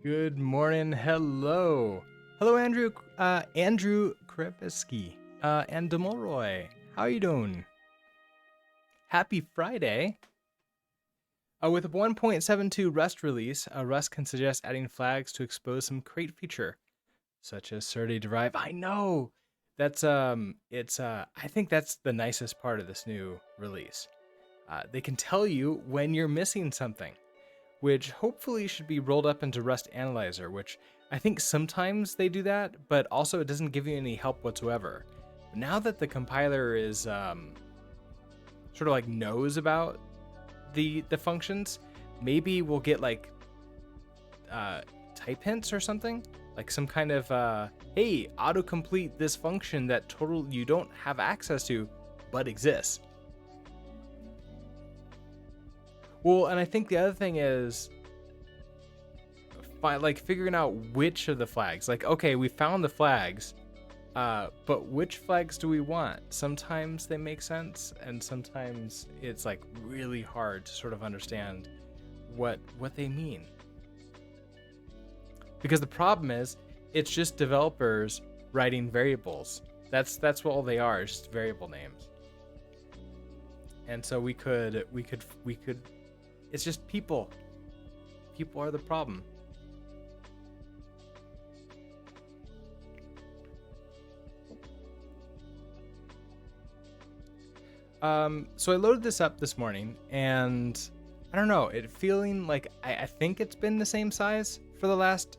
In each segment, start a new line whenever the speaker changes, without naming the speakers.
Good morning. Hello. Hello, Andrew Krepeski, and Demolroy. How you doing? Happy Friday. With a 1.72 Rust release, Rust can suggest adding flags to expose some crate feature, such as Serde Derive. I know! I think that's the nicest part of this new release. They can tell you when you're missing something, which hopefully should be rolled up into Rust Analyzer, which I think sometimes they do that, but also it doesn't give you any help whatsoever. Now that the compiler is sort of like knows about the functions, maybe we'll get like type hints or something, like some kind of hey, autocomplete this function that you don't have access to, but exists. Well, and I think the other thing is like figuring out which of the flags. Like, okay, we found the flags, but which flags do we want? Sometimes they make sense, and sometimes it's like really hard to sort of understand what they mean. Because the problem is, it's just developers writing variables. That's what all they are, just variable names. And so we could. It's just people. People are the problem. So I loaded this up this morning, and I don't know, it feeling like I think it's been the same size for the last,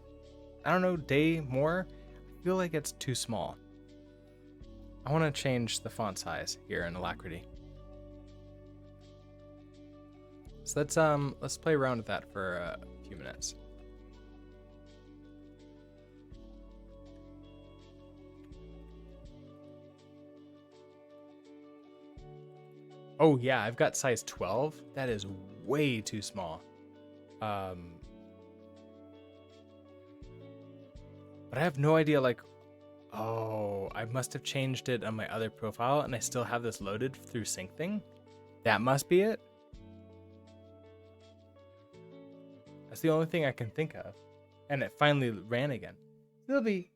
I don't know, day more. I feel like it's too small. I want to change the font size here in Alacrity. So let's play around with that for a few minutes. Oh yeah, I've got size 12. That is way too small. But I have no idea, like, oh, I must have changed it on my other profile and I still have this loaded through sync thing. That must be it. That's the only thing I can think of. And it finally ran again. Sylvie,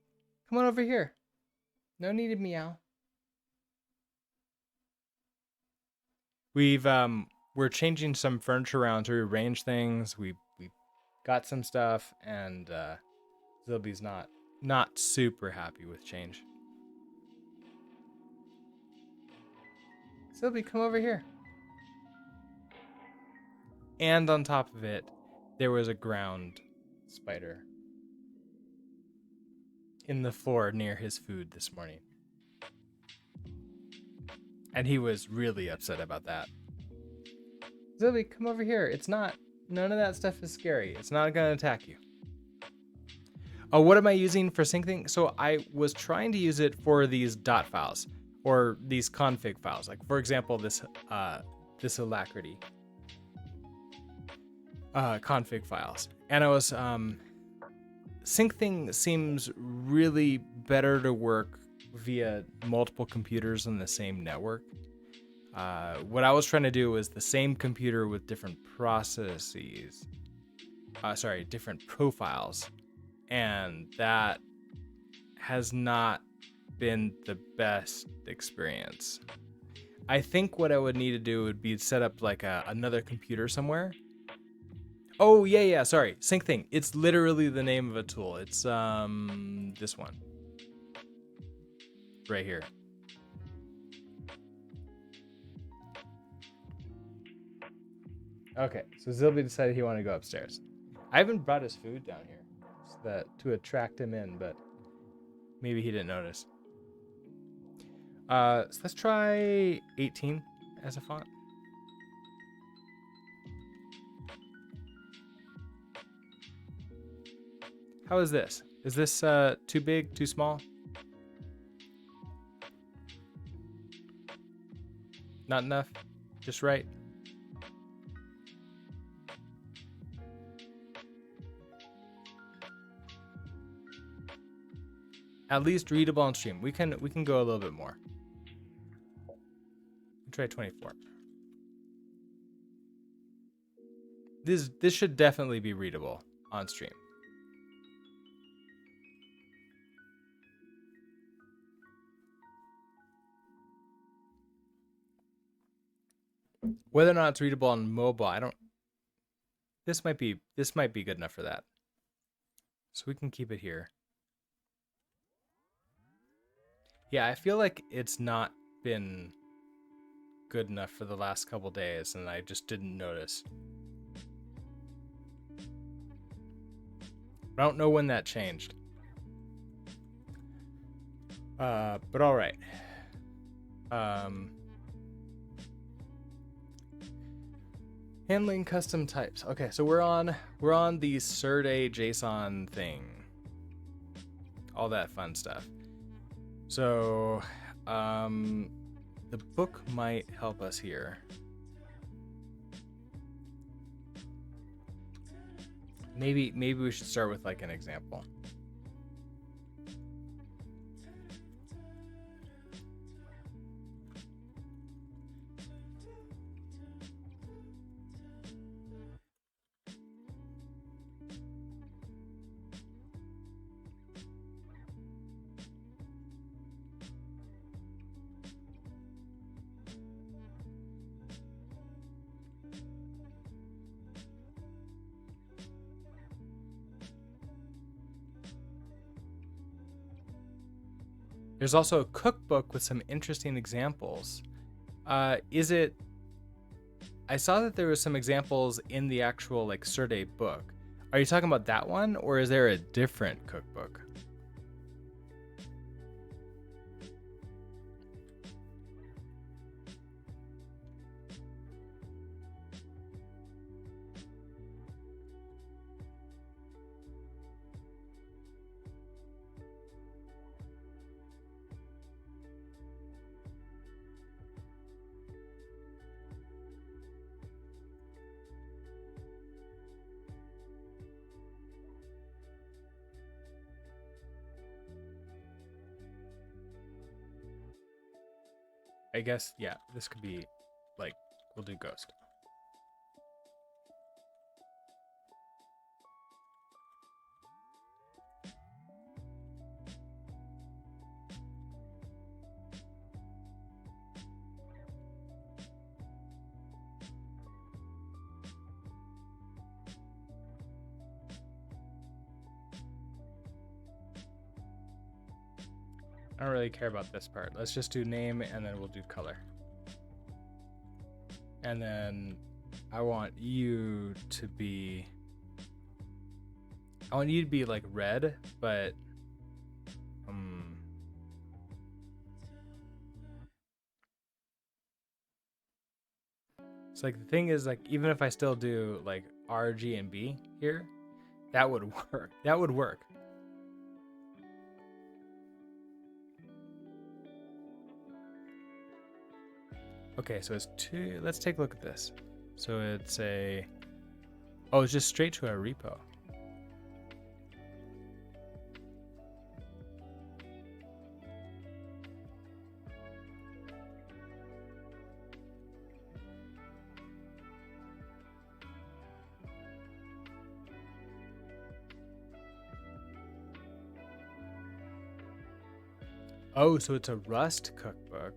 come on over here. No need to meow. We're changing some furniture around to rearrange things. We got some stuff, and Zilby's not super happy with change. Zilby, come over here. And on top of it, there was a ground spider in the floor near his food this morning. And he was really upset about that. Zilby, come over here. None of that stuff is scary. It's not going to attack you. Oh, what am I using for syncing? So I was trying to use it for these dot files or these config files. Like, for example, this Alacrity config files. And I was syncing seems really better to work via multiple computers on the same network. What I was trying to do was the same computer with different processes. Different profiles. And that has not been the best experience. I think what I would need to do would be set up like another computer somewhere. Oh, yeah, sorry. Sync thing. It's literally the name of a tool. It's this one. Right here. Okay, so Zilby decided he wanted to go upstairs. I haven't brought his food down here to attract him in, but maybe he didn't notice. So let's try 18 as a font. How is this? Is this too big, too small? Not enough? Just right? At least readable on stream. We can go a little bit more. Try 24. This should definitely be readable on stream. Whether or not it's readable on mobile, I don't. This might be good enough for that. So we can keep it here. Yeah, I feel like it's not been good enough for the last couple days, and I just didn't notice. I don't know when that changed. But all right. Handling custom types. Okay, so we're on the Serday JSON thing. All that fun stuff. So, the book might help us here. Maybe we should start with like an example. There's also a cookbook with some interesting examples. Is it? I saw that there was some examples in the actual like Serday book. Are you talking about that one, or is there a different cookbook? I guess, yeah, this could be like, we'll do ghost. I don't really care about this part. Let's just do name and then we'll do color. And then I want you to be like red, but it's like the thing is like even if I still do like R, G, and B here, that would work. That would work. Okay, so it's two. Let's take a look at this. So it's a. Oh, it's just straight to our repo. Oh, so it's a Rust cookbook.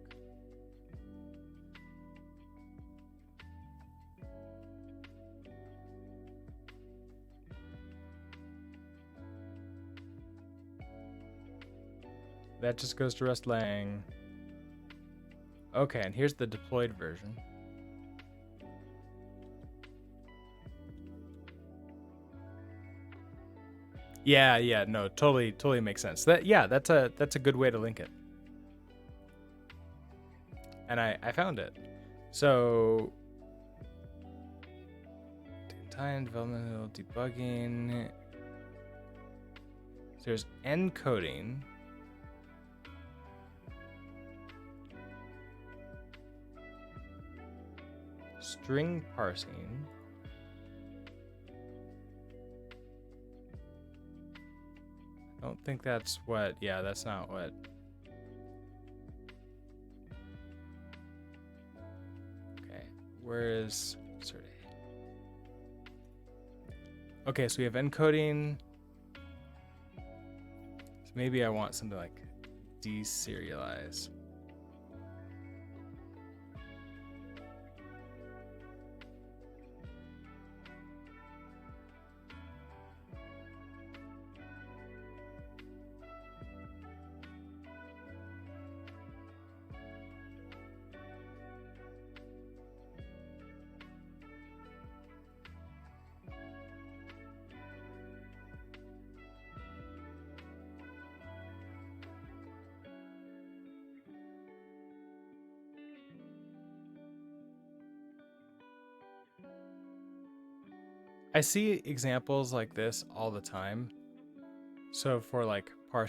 That just goes to Rust Lang. Okay, and here's the deployed version. Yeah, no, totally makes sense. That's a good way to link it. And I found it. So time developmental debugging. There's encoding. String parsing. I don't think that's what, yeah, that's not what. Okay, where is, sorry. Okay, so we have encoding. So maybe I want something like deserialize. I see examples like this all the time. So for like for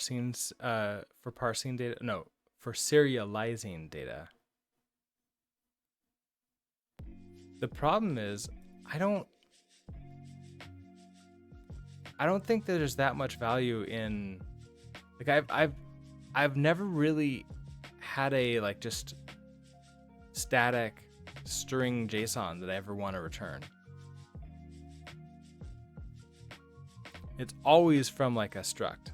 parsing data, no, for serializing data. The problem is I don't think that there's that much value in, like, I've never really had a like just static string JSON that I ever want to return. It's always from like a struct.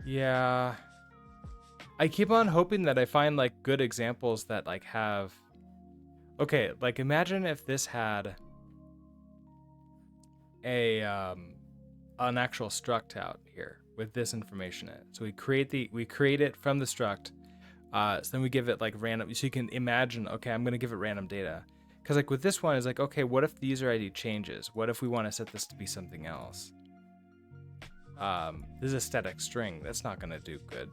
Yeah. I keep on hoping that I find like good examples that like have, okay, like imagine if this had a an actual struct out here with this information in it. So we create it from the struct. So then we give it like random, so you can imagine, okay, I'm gonna give it random data. Because like with this one is like, okay, what if the user ID changes? What if we want to set this to be something else? This is a static string. That's not gonna do good.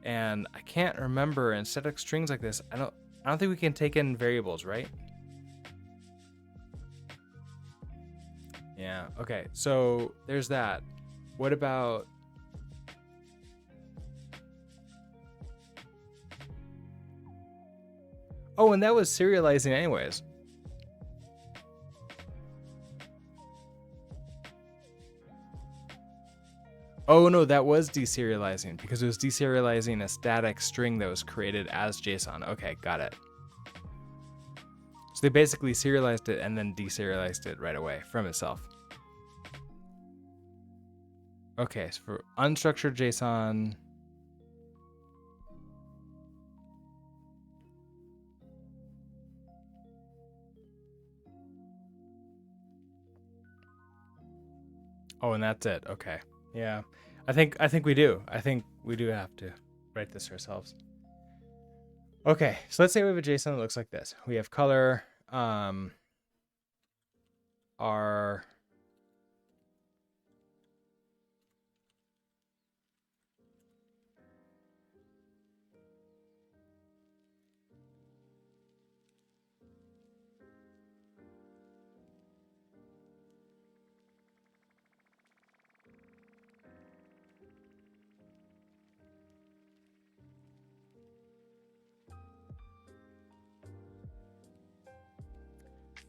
And I can't remember in static strings like this. I don't think we can take in variables, right? Yeah. Okay. So there's that. What about? Oh, and that was serializing anyways. Oh no, that was deserializing because it was deserializing a static string that was created as JSON. Okay, got it. So they basically serialized it and then deserialized it right away from itself. Okay, so for unstructured JSON. Oh, and that's it. Okay. Yeah. I think we do. I think we do have to write this ourselves. Okay, so let's say we have a JSON that looks like this. We have color, our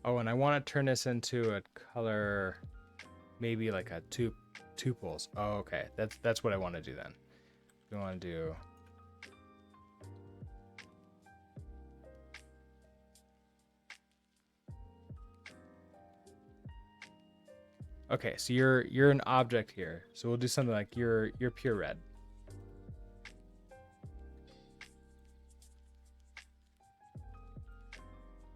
oh, and I want to turn this into a color, maybe like a tuples. Oh, okay, that's what I want to do then. We want to do. Okay, so you're an object here. So we'll do something like you're pure red.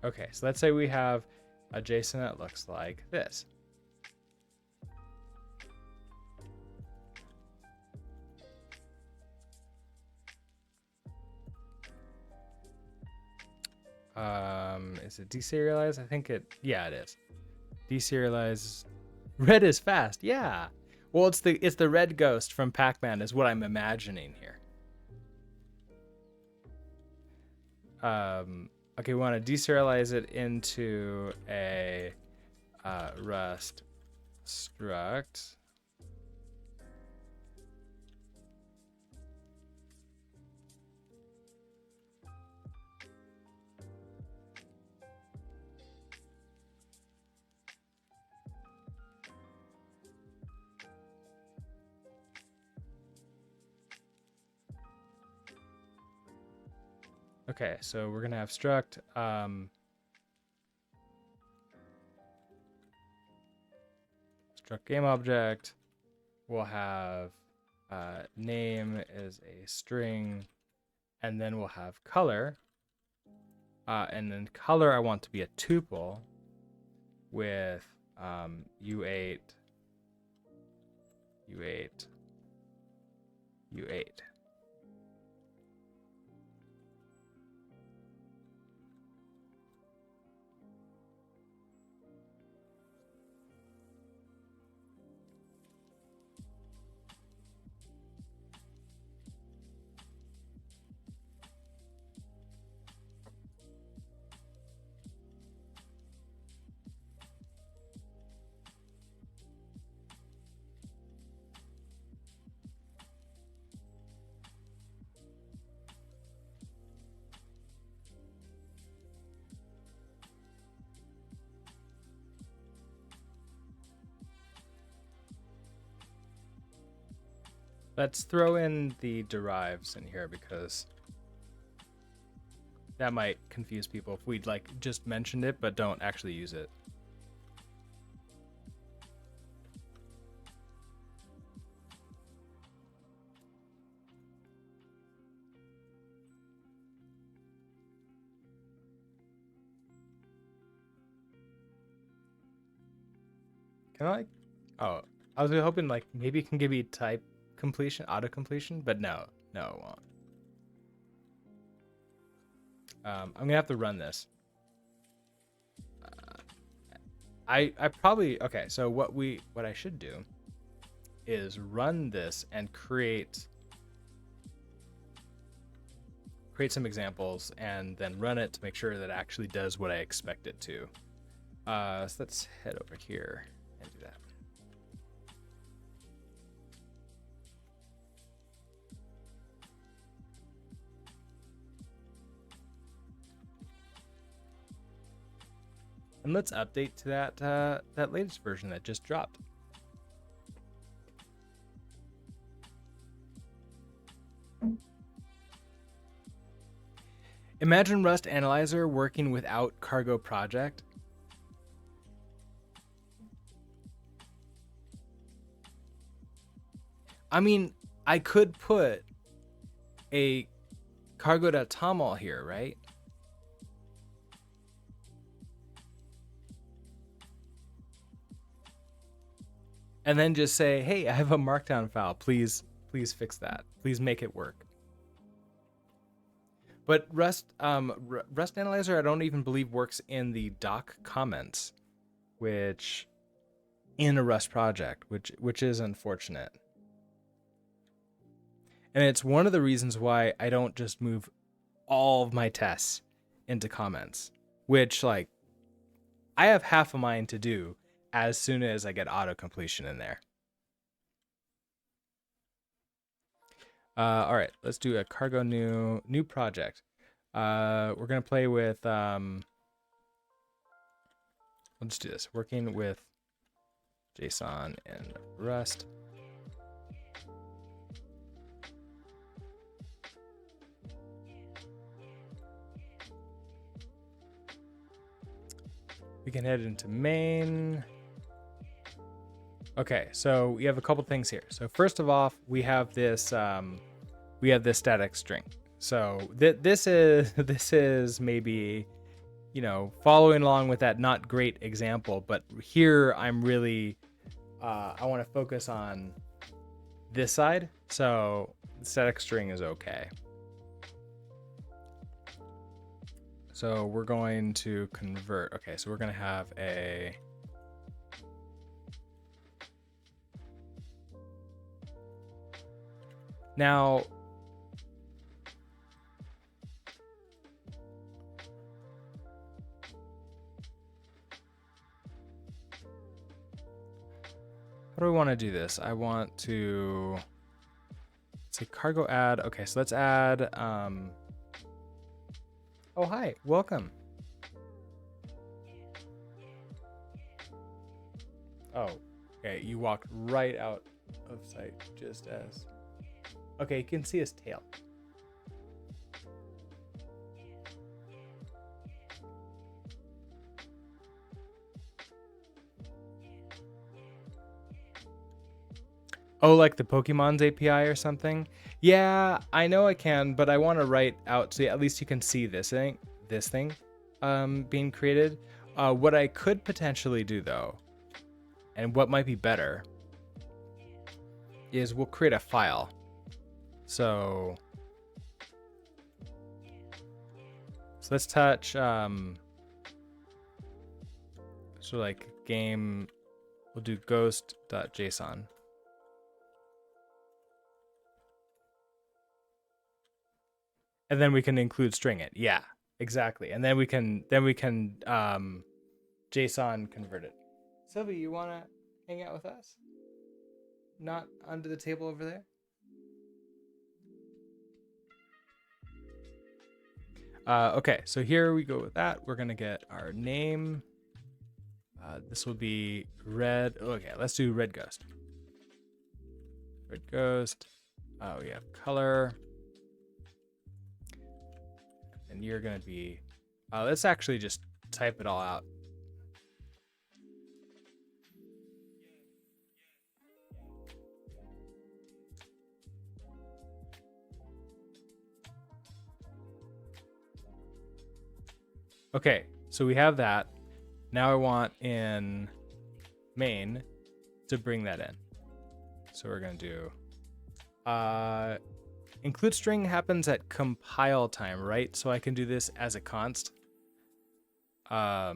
Okay, so let's say we have a JSON that looks like this. Is it deserialized? I think yeah, it is. Deserialize. Red is fast. Yeah. Well, it's the red ghost from Pac-Man is what I'm imagining here. Okay, we want to deserialize it into a Rust struct. Okay, so we're gonna have struct. Struct game object. We'll have name is a string, and then we'll have color. And then color I want to be a tuple with U8. Let's throw in the derives in here because that might confuse people if we'd like just mentioned it but don't actually use it. Can I like, oh, I was hoping like maybe it can give me type completion, auto completion, but no, it won't. I'm gonna have to run this. I probably, okay, so what I should do is run this and create some examples and then run it to make sure that it actually does what I expect it to. So let's head over here and do that. And let's update to that latest version that just dropped. Imagine Rust Analyzer working without Cargo Project. I mean, I could put a cargo.toml here, right? And then just say, hey, I have a markdown file. Please fix that. Please make it work. But Rust Analyzer, I don't even believe works in the doc comments, which in a Rust project, which is unfortunate. And it's one of the reasons why I don't just move all of my tests into comments, which like I have half a mind to do as soon as I get auto completion in there. All right, let's do a cargo new project. We're gonna play with let's do this. Working with JSON and Rust. We can head into main. Okay, so we have a couple things here. So first of all, we have this static string. So this is maybe, you know, following along with that not great example, but here I'm really I want to focus on this side. So static string is okay. So we're going to convert. Okay, so we're going to have a now. How do we want to do this? I want to say cargo add. Okay, so let's add. Oh, hi, welcome. Oh, okay, you walked right out of sight just as. Okay, you can see his tail. Oh, like the Pokemon's API or something? Yeah, I know I can, but I want to write out so at least you can see this thing being created. What I could potentially do though, and what might be better, is we'll create a file. So let's touch so like game, we'll do ghost.json. And then we can include string it. Yeah, exactly. And then we can JSON convert it. Sylvie, you want to hang out with us? Not under the table over there? Okay, so here we go with that. We're going to get our name. This will be red. Okay, let's do red ghost. Red ghost. We have color. And you're going to be, let's actually just type it all out. Okay, so we have that. Now I want in main to bring that in. So we're going to do include string happens at compile time, right? So I can do this as a const. I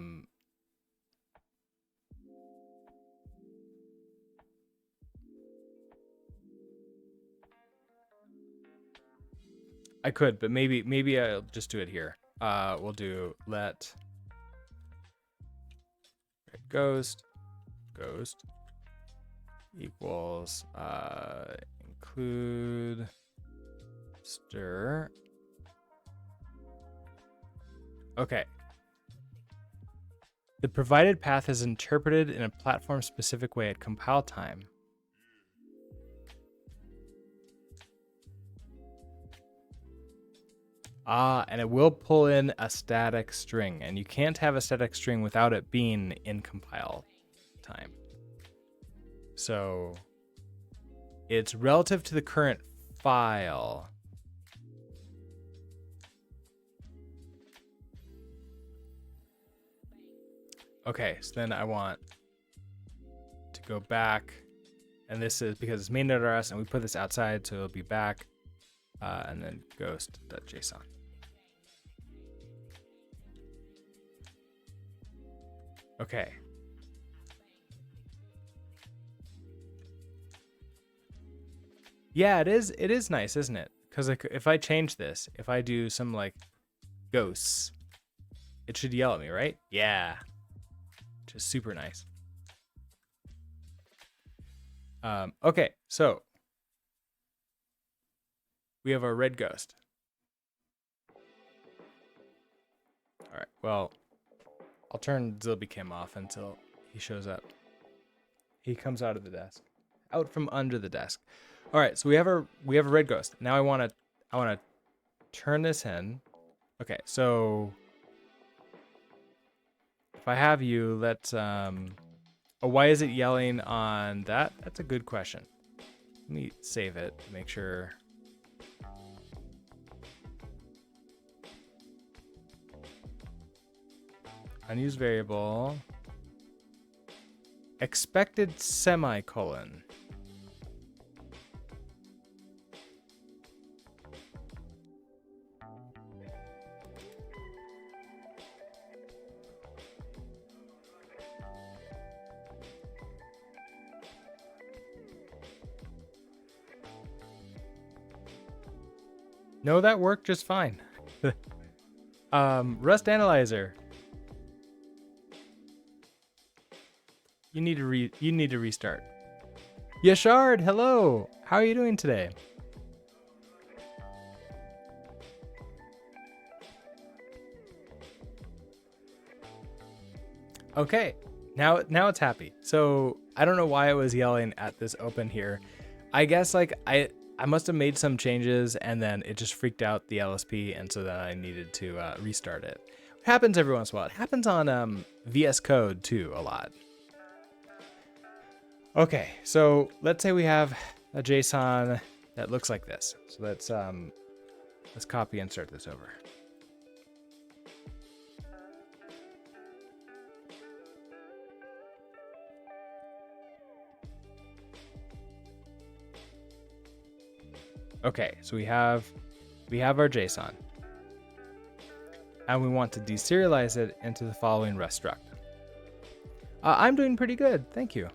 could, but maybe I'll just do it here. We'll do let ghost equals include stir. Okay. The provided path is interpreted in a platform specific way at compile time. And it will pull in a static string, and you can't have a static string without it being in compile time. So it's relative to the current file. Okay, so then I want to go back, and this is because it's main.rs, and we put this outside, so it'll be back, and then ghost.json. Okay. Yeah, it is nice, isn't it? Because like, if I change this, if I do some like ghosts, it should yell at me, right? Yeah. Which is super nice. Okay, so we have our red ghost. All right, well, I'll turn Zilbicam off until he shows up. He comes out of the desk, out from under the desk. All right, so we have a red ghost. Now I want to turn this in. Okay, so if I have you, let's why is it yelling on that? That's a good question. Let me save it to make sure. Unused variable. Expected semicolon. No, that worked just fine. Rust Analyzer. You need to restart. Yashard, hello. How are you doing today? Okay, now it's happy. So I don't know why I was yelling at this open here. I guess like I must have made some changes and then it just freaked out the LSP, and so then I needed to restart it. It happens every once in a while. It happens on VS Code too a lot. Okay, so let's say we have a JSON that looks like this. So let's copy and start this over. Okay, so we have our JSON, and we want to deserialize it into the following Rust struct. I'm doing pretty good, thank you.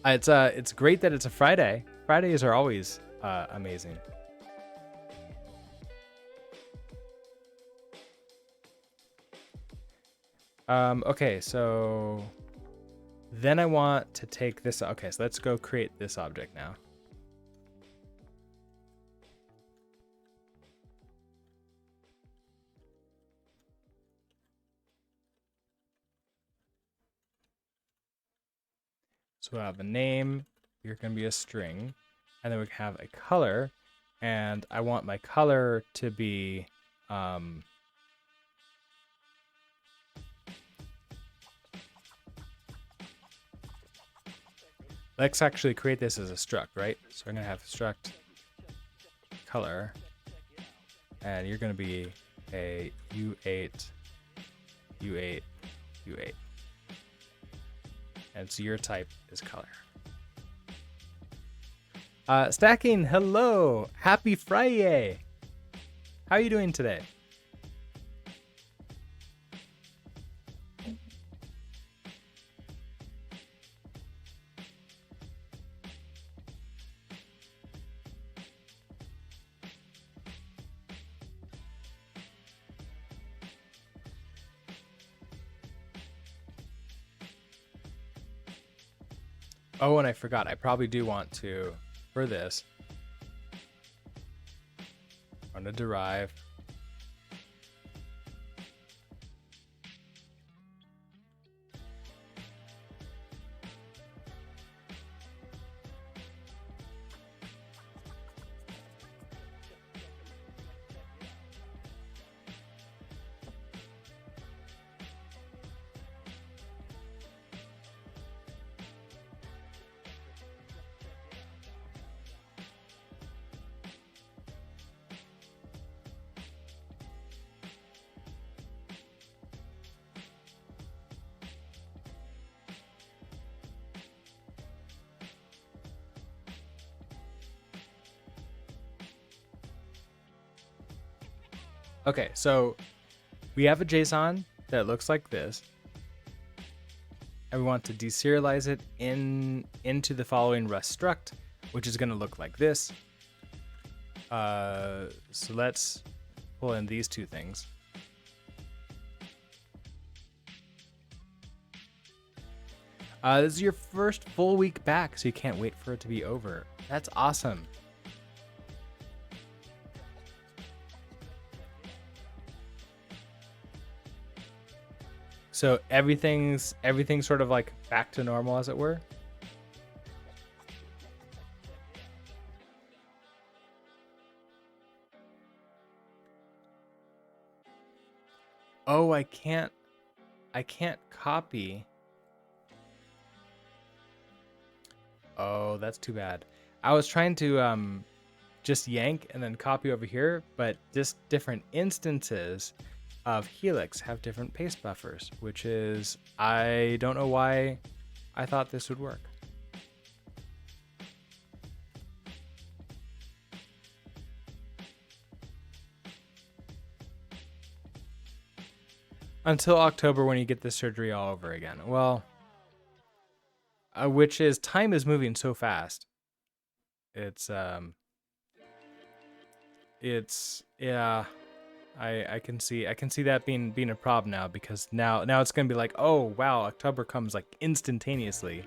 It's great that it's a Friday. Fridays are always amazing. Okay, so then I want to take this. Okay, so let's go create this object now. So I have a name, you're going to be a string, and then we have a color, and I want my color to be let's actually create this as a struct, right? So I'm going to have struct color, and you're going to be a U8, U8, U8. And so your type is color. Stacking, hello! Happy Friday! How are you doing today? Oh, and I forgot. I probably do want to, for this, run a derive. Okay, so we have a JSON that looks like this, and we want to deserialize it into the following Rust struct, which is going to look like this. So let's pull in these two things. This is your first full week back, so you can't wait for it to be over. That's awesome. So everything's sort of like back to normal, as it were. Oh, I can't copy. Oh, that's too bad. I was trying to just yank and then copy over here, but just different instances of Helix have different paste buffers, which is, I don't know why I thought this would work. Until October, when you get the surgery all over again. Well, which is, time is moving so fast. It's yeah. I can see that being a problem now, because now it's gonna be like, oh wow, October comes like instantaneously,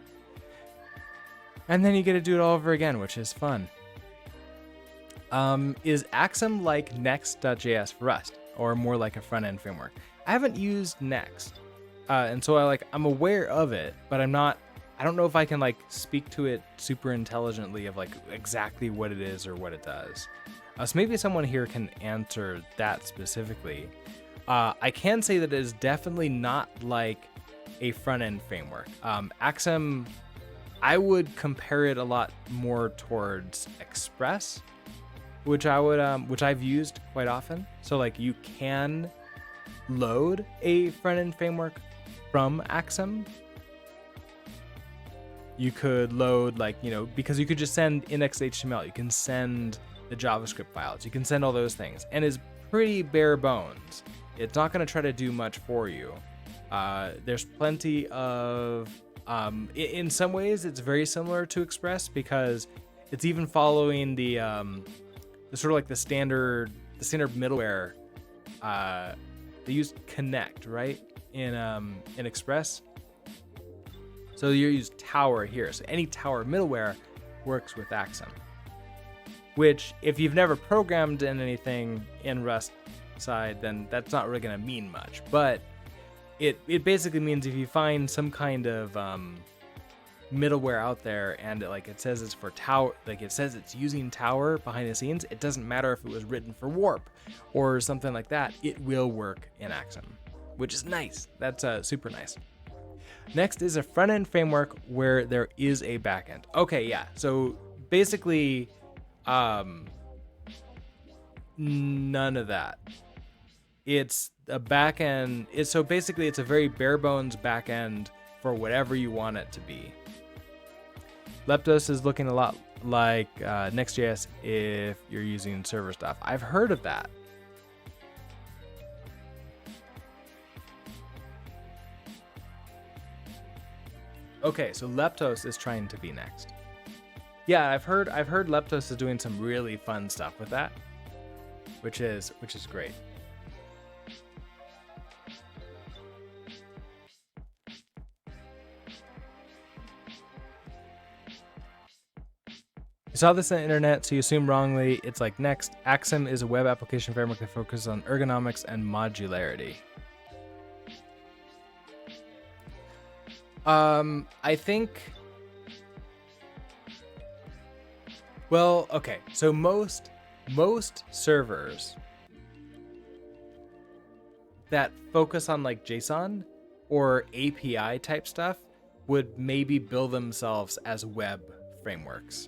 and then you get to do it all over again, which is fun. Is Axum like Next.js for Rust, or more like a front end framework? I haven't used Next, and so I'm aware of it, but I don't know if I can like speak to it super intelligently of like exactly what it is or what it does. So maybe someone here can answer that specifically. I can say that it is definitely not like a front-end framework. Axum, I would compare it a lot more towards Express, which I've used quite often. So like you can load a front-end framework from Axum. You could load because you could just send index.html. You can send the JavaScript files. You can send all those things, and it's pretty bare bones. It's not going to try to do much for you. There's plenty of, in some ways, it's very similar to Express, because it's even following the sort of like the standard middleware. They use Connect, right, in Express. So you use Tower here. So any Tower middleware works with Axum, which if you've never programmed in anything in Rust side, then that's not really going to mean much. But it basically means if you find some kind of middleware out there, and it says it's for Tower, it says it's using Tower behind the scenes. It doesn't matter if it was written for Warp or something like that. It will work in Axum, which is nice. That's super nice. Next is a front-end framework where there is a backend. Okay, yeah. So basically, none of that. It's a backend. So basically, it's a very bare bones backend for whatever you want it to be. Leptos is looking a lot like Next.js if you're using server stuff. I've heard of that. Okay, so Leptos is trying to be Next. Yeah, I've heard Leptos is doing some really fun stuff with that, which is great. You saw this on the internet, so you assume wrongly it's like Next. Axum is a web application framework that focuses on ergonomics and modularity. I think. Well, okay. So most servers that focus on like JSON or API type stuff would maybe build themselves as web frameworks,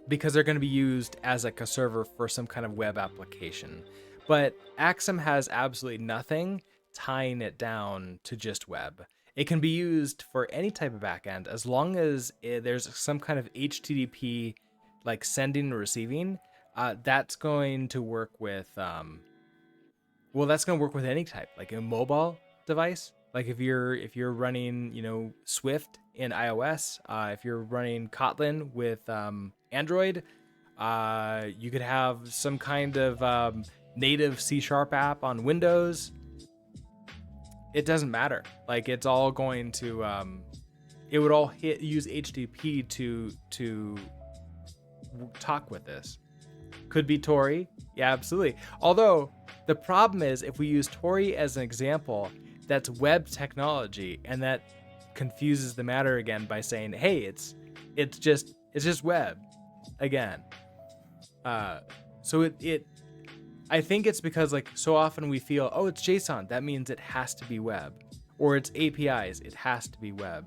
because they're going to be used as like a server for some kind of web application. But Axum has absolutely nothing tying it down to just web. It can be used for any type of backend as long as there's some kind of HTTP, like sending and receiving. That's going to work with, that's going to work with any type, like a mobile device. Like if you're running, Swift in iOS, if you're running Kotlin with Android, you could have some kind of native C# app on Windows. It doesn't matter. Like it's all going to, it would all use HTTP to talk with this. Could be Tori. Yeah, absolutely. Although the problem is if we use Tori as an example, that's web technology, and that confuses the matter again by saying, hey, it's just web again. So it I think it's because like so often we feel, oh, it's JSON, that means it has to be web, or it's APIs, it has to be web.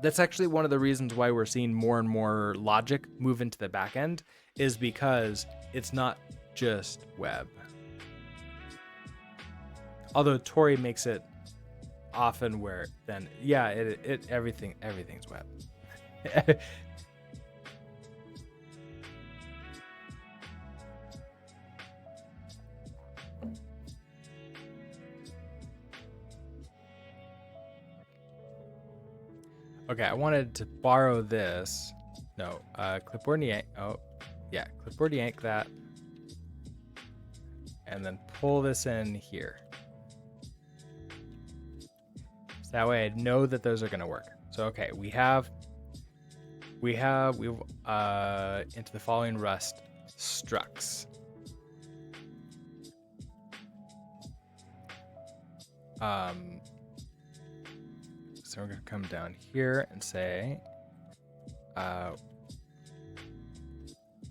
That's actually one of the reasons why we're seeing more and more logic move into the backend, is because it's not just web. Although Tori makes it often where then everything's web. Okay, I wanted to borrow this. No, clipboard yank. Oh, yeah, clipboard yank that. And then pull this in here. So that way I know that those are going to work. So, okay, we have into the following Rust structs. So we're going to come down here and say,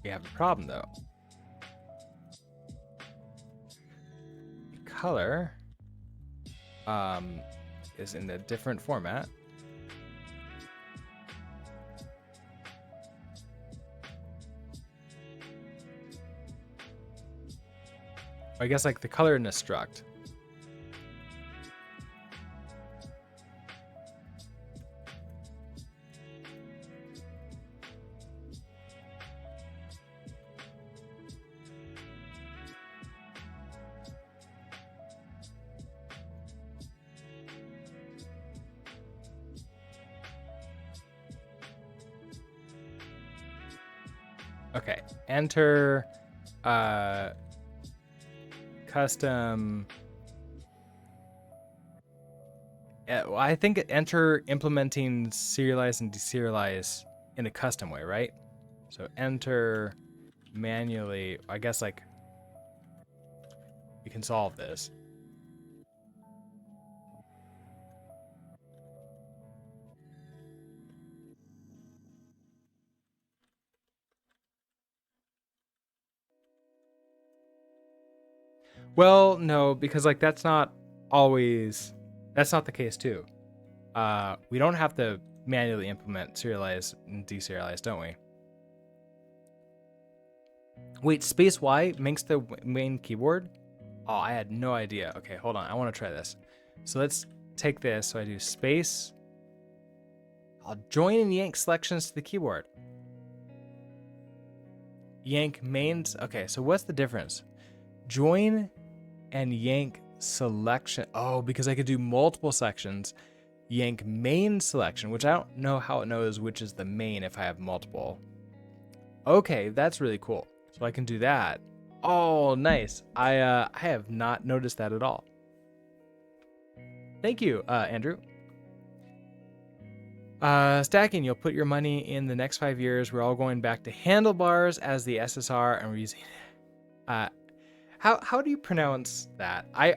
we have a problem though. The color is in a different format. I guess like the color in a struct. Okay, enter custom. I think enter implementing serialize and deserialize in a custom way, right? So enter manually. I guess like we can solve this. Well, no, because like that's not the case too. We don't have to manually implement serialize and deserialize, don't we? Wait, space Y makes the main keyboard? Oh, I had no idea. Okay, hold on. I want to try this. So let's take this. So I do space. I'll join and yank selections to the keyboard. Yank mains. Okay, so what's the difference? Join and yank selection. Oh, because I could do multiple sections. Yank main selection, which I don't know how it knows which is the main if I have multiple. Okay, that's really cool. So I can do that. Oh, nice. I have not noticed that at all. Thank you, Andrew. Stacking, you'll put your money in the next 5 years. We're all going back to handlebars as the SSR, and we're using. How do you pronounce that? I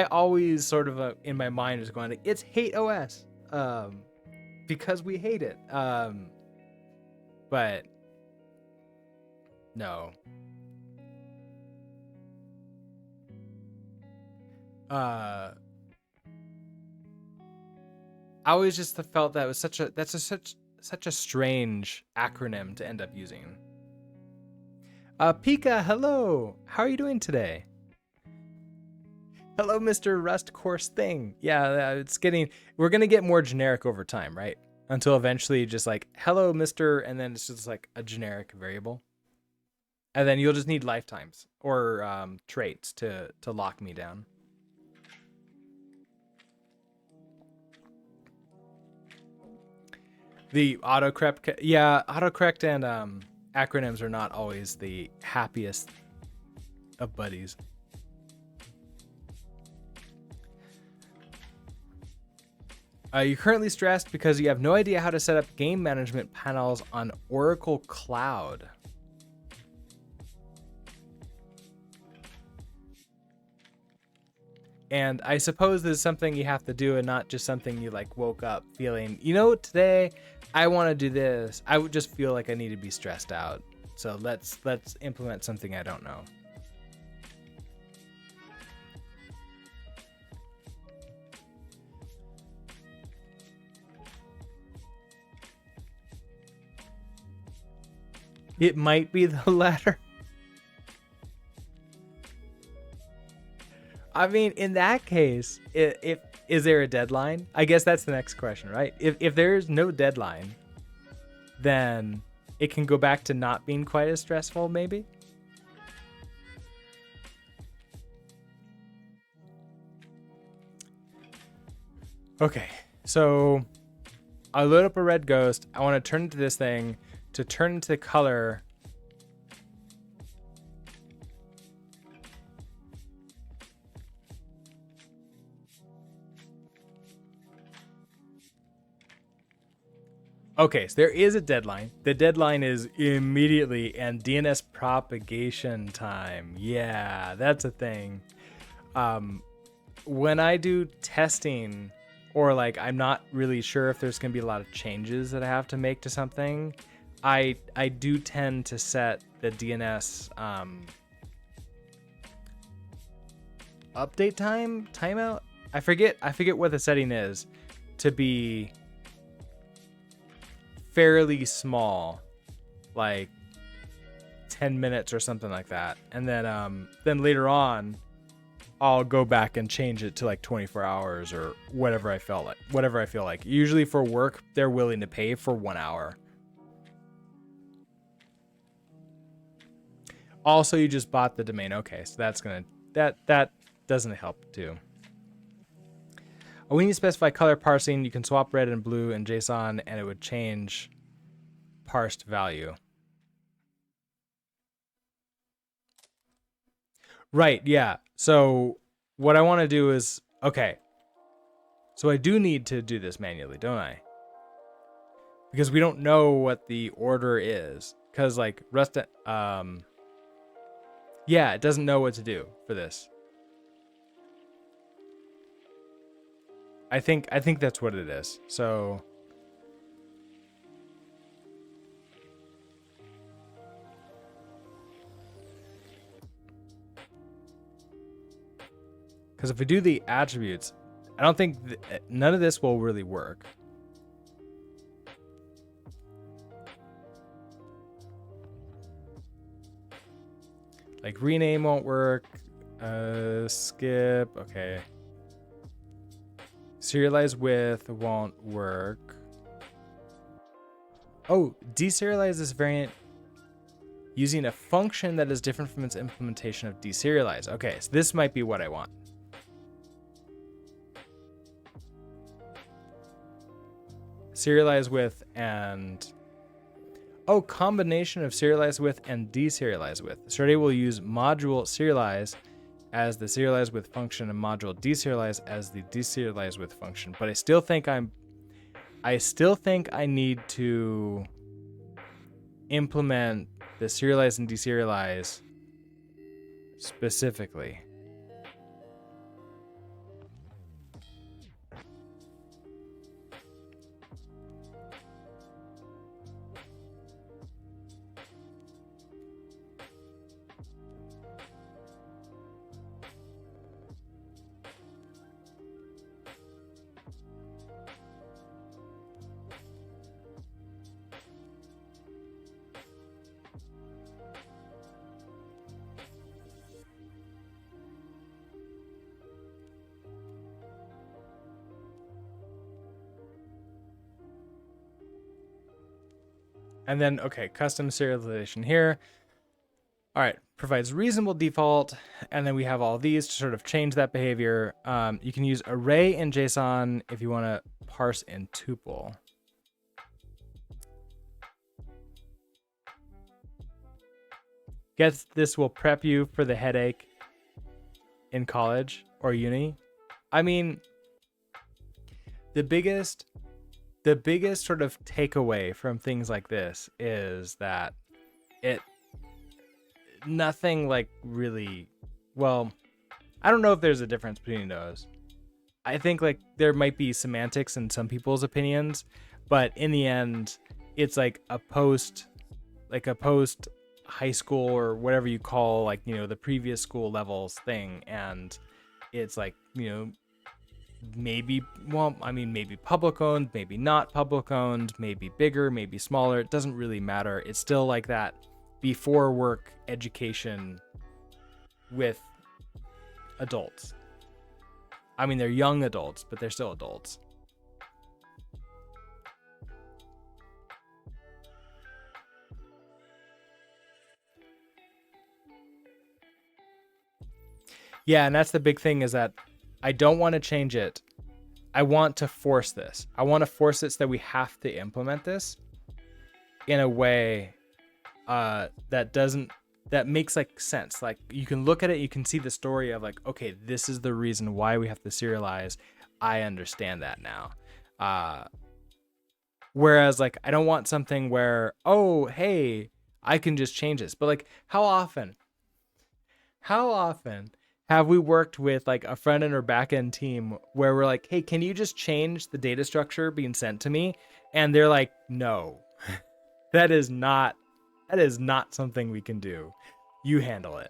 always sort of in my mind was going like, it's hate OS, because we hate it. But no. I always just felt that was such a strange acronym to end up using. Pika, hello. How are you doing today? Hello, Mr. Rust course thing. Yeah, we're gonna get more generic over time, right? Until eventually just like, hello, Mr. And then it's just like a generic variable. And then you'll just need lifetimes or traits to lock me down. The autocorrect, yeah, autocorrect and acronyms are not always the happiest of buddies. You're currently stressed because you have no idea how to set up game management panels on Oracle Cloud. And I suppose this is something you have to do and not just something you like woke up feeling, today I want to do this. I would just feel like I need to be stressed out. So let's implement something I don't know. It might be the latter. I mean, in that case, is there a deadline? I guess that's the next question, right? If there's no deadline, then it can go back to not being quite as stressful, maybe? Okay, so I load up a red ghost. I want to turn into this thing to turn into the color. Okay, so there is a deadline. The deadline is immediately, and DNS propagation time. Yeah, that's a thing. When I do testing, or like I'm not really sure if there's gonna be a lot of changes that I have to make to something, I do tend to set the DNS update timeout. I forget what the setting is, to be fairly small, like 10 minutes or something like that, and then later on I'll go back and change it to like 24 hours or whatever I feel like. Usually for work they're willing to pay for 1 hour. Also, you just bought the domain. Okay, so that doesn't help too. We need to specify color parsing. You can swap red and blue in JSON and it would change parsed value. Right, yeah. So what I want to do is, okay. So I do need to do this manually, don't I? Because we don't know what the order is. Because like Rust, yeah, it doesn't know what to do for this. I think that's what it is. So Because if we do the attributes, I don't think none of this will really work. Like rename won't work. Skip. Okay. Serialize with won't work. Oh, deserialize this variant using a function that is different from its implementation of deserialize. Okay, so this might be what I want. Serialize with and... Oh, combination of serialize with and deserialize with. Starday will use module serialize as the serialize with function and module deserialize as the deserialize with function. But I still think I need to implement the serialize and deserialize specifically. And then, okay, custom serialization here. All right, provides reasonable default. And then we have all these to sort of change that behavior. You can use array in JSON if you want to parse in tuple. Guess this will prep you for the headache in college or uni. I mean, the biggest sort of takeaway from things like this is that nothing like really, well, I don't know if there's a difference between those. I think like there might be semantics in some people's opinions, but in the end, it's like a post high school or whatever you call, like, you know, the previous school levels thing. And it's like, you know, maybe, well, I mean, maybe public owned, maybe not public owned, maybe bigger, maybe smaller. It doesn't really matter. It's still like that before work education with adults. I mean, they're young adults, but they're still adults. Yeah, and that's the big thing, is that I don't want to change it. I want to force this. I want to force it so that we have to implement this in a way that makes like sense. Like you can look at it, you can see the story of like, okay, this is the reason why we have to serialize. I understand that now. Whereas like, I don't want something where, oh, hey, I can just change this. But like, how often have we worked with like a front end or back end team where we're like, hey, can you just change the data structure being sent to me? And they're like, no, that is not something we can do. You handle it.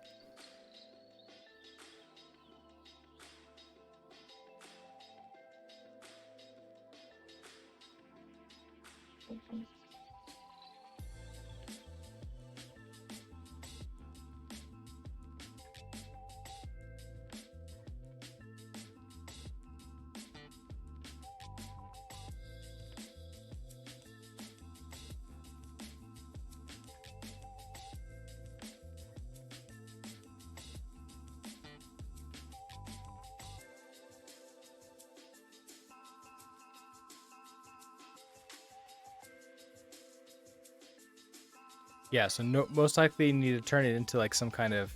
Yeah, so most likely you need to turn it into like some kind of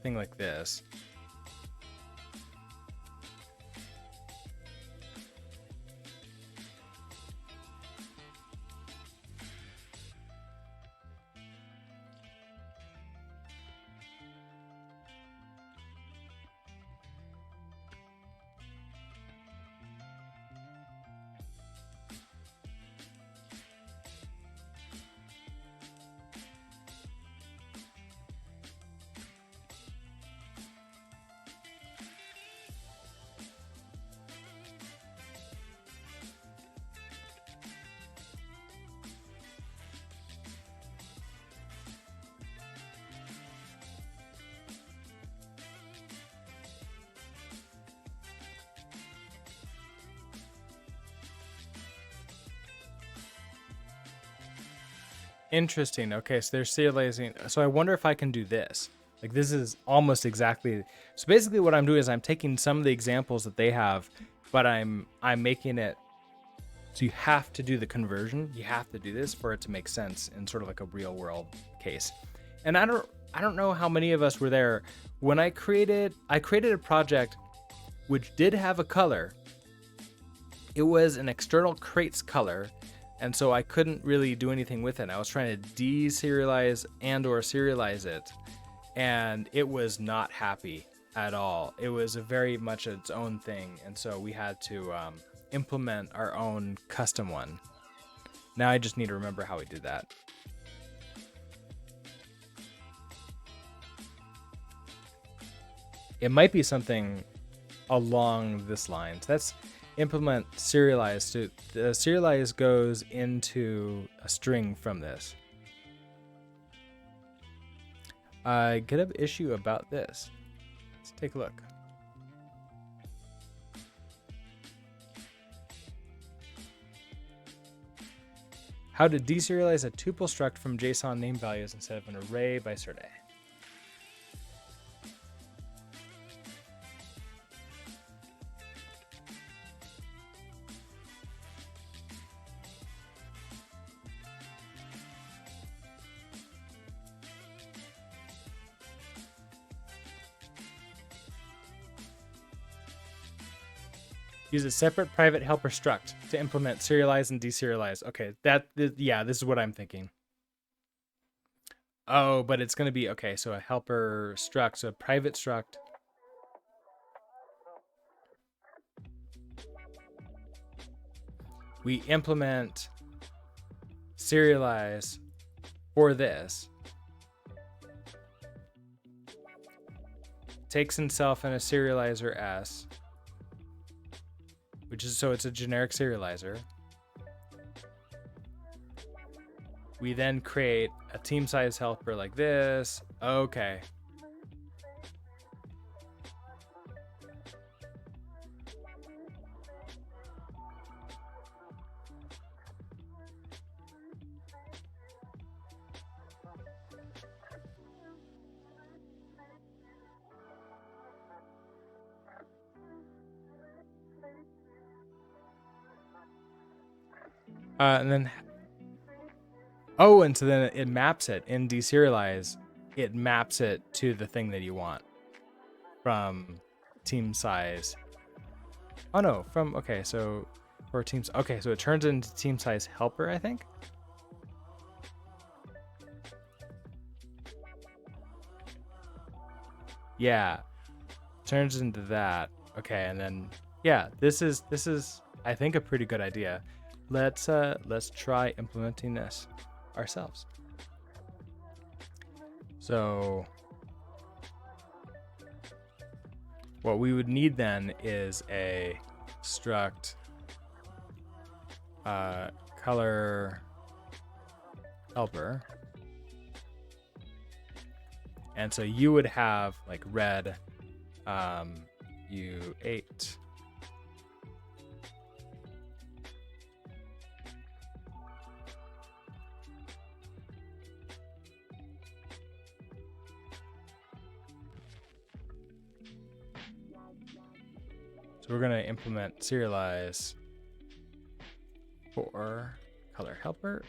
thing like this. Interesting. Okay, so they're serializing. So I wonder if I can do this. Like this is almost exactly. So basically, what I'm doing is I'm taking some of the examples that they have, but I'm making it. So you have to do the conversion. You have to do this for it to make sense in sort of like a real world case. And I don't know how many of us were there when I created a project which did have a color. It was an external crates color, and so I couldn't really do anything with it. I was trying to deserialize and or serialize it, and it was not happy at all. It was a very much its own thing, and so we had to implement our own custom one. Now I just need to remember how we did that. It might be something along this line. So that's implement serialize. So the serialize goes into a string from this. I get an issue about this. Let's take a look. How to deserialize a tuple struct from JSON name values instead of an array by cert A. Use a separate private helper struct to implement serialize and deserialize. Okay, yeah, this is what I'm thinking. Oh, but it's going to be, okay, so a helper struct, so a private struct. We implement serialize for this. Takes itself in a serializer S, which is, so it's a generic serializer. We then create a team size helper like this. Okay. And then, oh, and so then it maps it in deserialize. It maps it to the thing that you want from team size. Oh no, from, okay, so for teams, okay, so it turns into team size helper, I think. Yeah, turns into that. Okay, and then, yeah, this is I think a pretty good idea. Let's try implementing this ourselves. So what we would need then is a struct color helper. And so you would have like red U8. So we're going to implement serialize for color helper.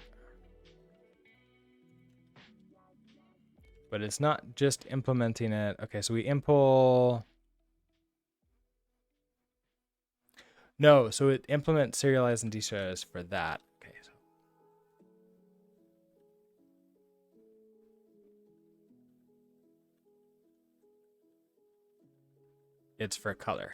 But it's not just implementing it. Okay, so we impl. No, so it implements serialize and deserialize for that. Okay, so it's for color.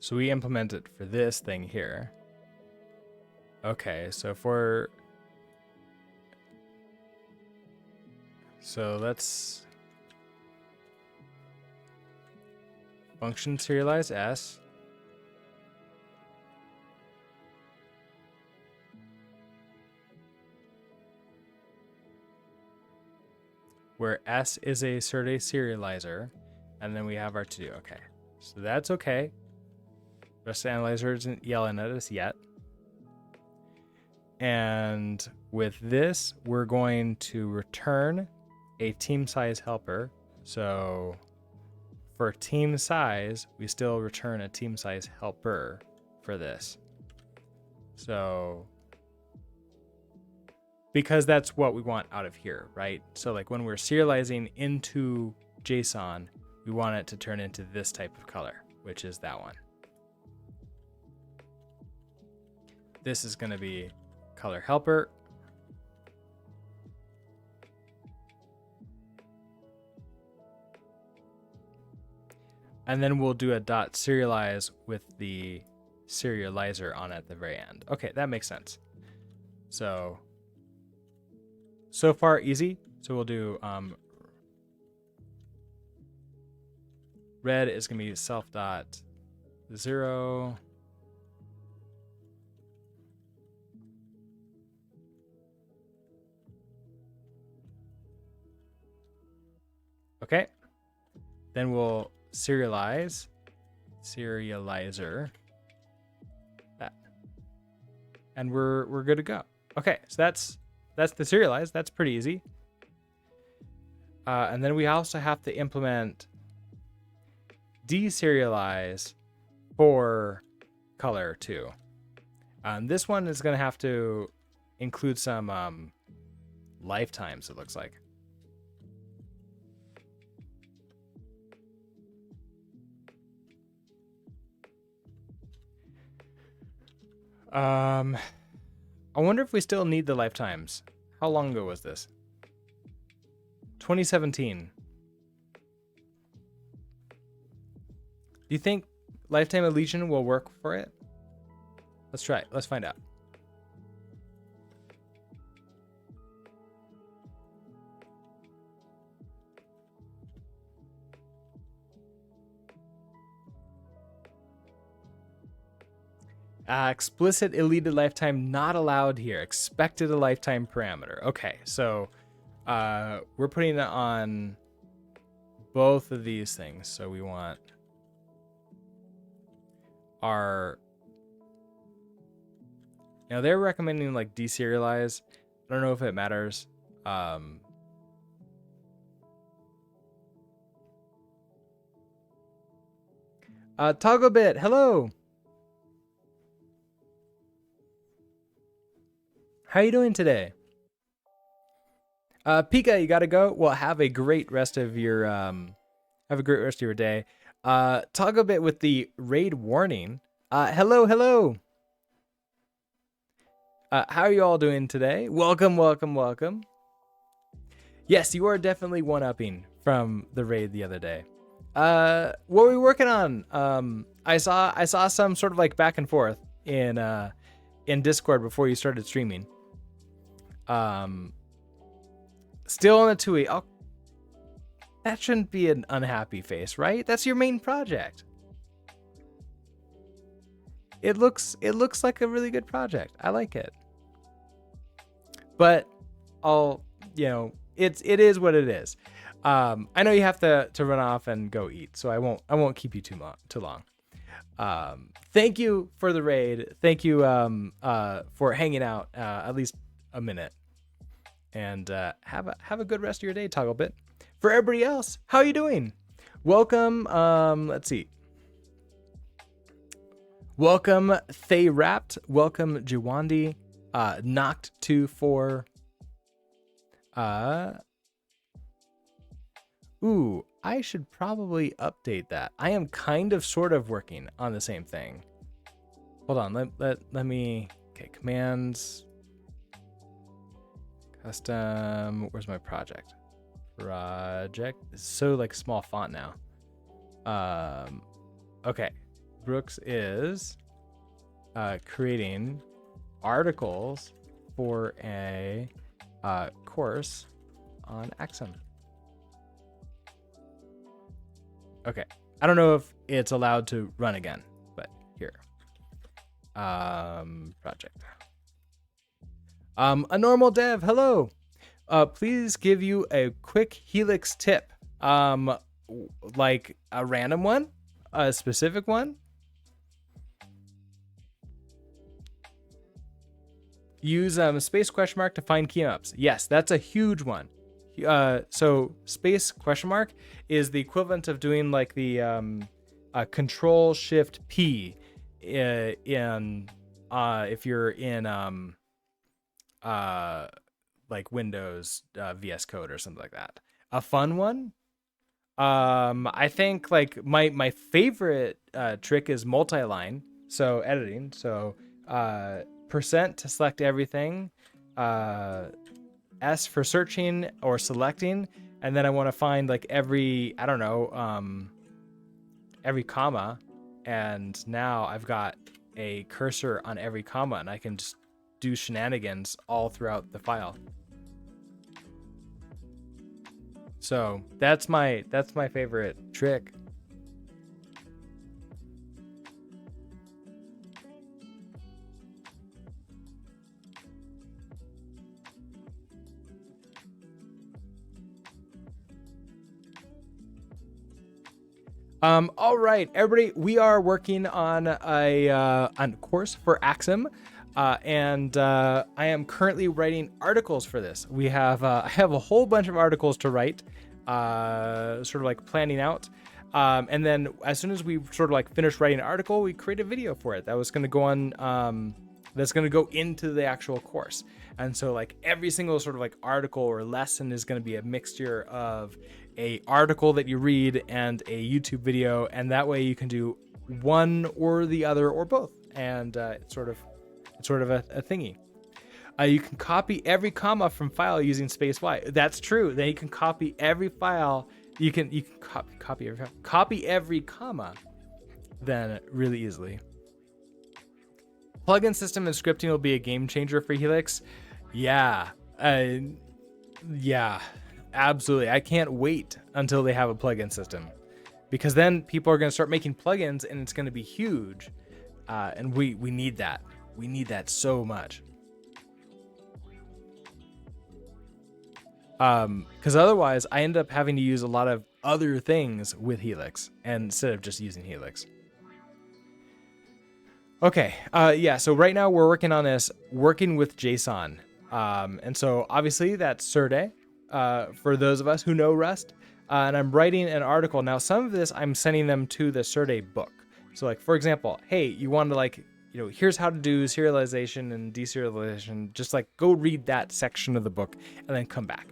So we implement it for this thing here. Okay, so let's function serialize S. where S is a serializer, and then we have our to-do. Okay, so that's okay. Rust Analyzer isn't yelling at us yet. And with this, we're going to return a team size helper. So for team size, we still return a team size helper for this. So because that's what we want out of here, right? So like when we're serializing into JSON, we want it to turn into this type of color, which is that one. This is going to be color helper. And then we'll do a dot serialize with the serializer on at the very end. Okay, that makes sense. So far easy. So we'll do red is going to be self dot 0. Okay. Then we'll serializer that, and we're good to go. Okay, so that's the serialize. That's pretty easy. And then we also have to implement deserialize for color too. This one is going to have to include some lifetimes, it looks like. I wonder if we still need the lifetimes. How long ago was this? 2017. Do you think lifetime elision will work for it? Let's try it. Let's find out. Explicit deleted lifetime not allowed here. Expected a lifetime parameter. Okay, so we're putting it on both of these things. So we want our, now they're recommending like deserialize. I don't know if it matters. Toggle bit, hello. How you doing today? Pika, you gotta go. Well, have a great rest of your day. Toggle bit with the raid warning. Hello. How are you all doing today? Welcome. Yes, you are definitely one-upping from the raid the other day. What were we working on? I saw some sort of like back and forth in Discord before you started streaming. Still on the TUI. Oh, that shouldn't be an unhappy face, right? That's your main project. It looks like a really good project. I like it. But it is what it is. I know you have to run off and go eat, so I won't keep you too long. Thank you for the raid. Thank you for hanging out at least a minute. And have a good rest of your day, Togglebit. For everybody else, how are you doing? Welcome. Let's see. Welcome, Thay Wrapped. Welcome, Jawandi. Knocked 2-4. Ooh, I should probably update that. I am kind of sort of working on the same thing. Hold on, let me, okay, commands, custom, where's my project? It's so like small font now. Okay, Brooks is creating articles for a course on Axum. Okay, I don't know if it's allowed to run again, but here. Project. A normal dev, hello. Please give you a quick Helix tip. Like a random one, a specific one. Use space question mark to find keymaps. Yes, that's a huge one. So space question mark is the equivalent of doing like the Control Shift P in if you're in like Windows VS Code or something like that. A fun one. I think like my favorite trick is multi-line. So editing. So percent to select everything. S for searching or selecting, and then I want to find like every, I don't know, every comma, and now I've got a cursor on every comma, and I can just do shenanigans all throughout the file. So that's my favorite trick. All right, everybody, we are working on a course for Axum, and I am currently writing articles for this. We have I have a whole bunch of articles to write, sort of like planning out. And then as soon as we sort of like finish writing an article, we create a video for it that was going to go on. That's going to go into the actual course. And so like every single sort of like article or lesson is going to be a mixture of a article that you read and a YouTube video, and that way you can do one or the other or both, and it's sort of a thingy. You can copy every comma from file using space Y. That's true. Then you can copy every file. You can copy every comma then really easily. Plugin system and scripting will be a game changer for Helix. Yeah. Yeah. Absolutely. I can't wait until they have a plugin system, because then people are going to start making plugins and it's going to be huge. And we need that. We need that so much. Because otherwise I end up having to use a lot of other things with Helix instead of just using Helix. Okay. Yeah. So right now we're working on this, working with JSON. And so obviously that's Serde. For those of us who know Rust, and I'm writing an article. Now, some of this I'm sending them to the Serde book. So like, for example, hey, you want to like, here's how to do serialization and deserialization. Just like go read that section of the book and then come back.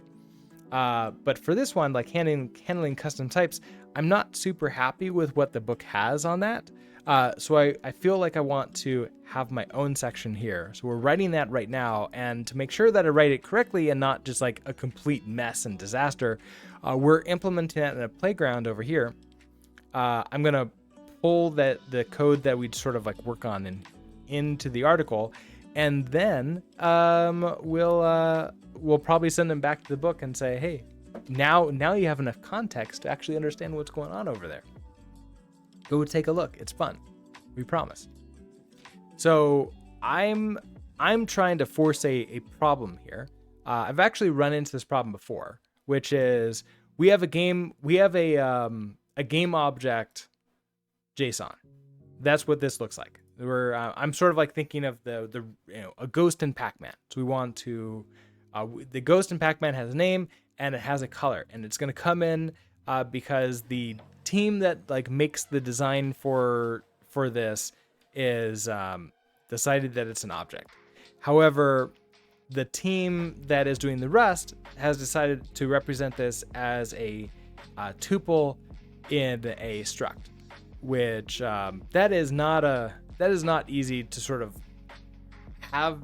But for this one, like handling custom types, I'm not super happy with what the book has on that. So I feel like I want to have my own section here. So we're writing that right now, and to make sure that I write it correctly and not just like a complete mess and disaster, we're implementing that in a playground over here. I'm gonna pull the code that we'd sort of like work on into the article, and then we'll probably send them back to the book and say, hey, now you have enough context to actually understand what's going on over there. Go take a look. It's fun. We promise. So I'm trying to force a problem here. I've actually run into this problem before, which is we have a game object JSON. That's what this looks like. I'm sort of like thinking of the a ghost in Pac-Man. So we want to the ghost in Pac-Man has a name and it has a color, and it's going to come in because the team that like makes the design for this is decided that it's an object. However, the team that is doing the Rust has decided to represent this as a tuple in a struct, which that is not easy to sort of have,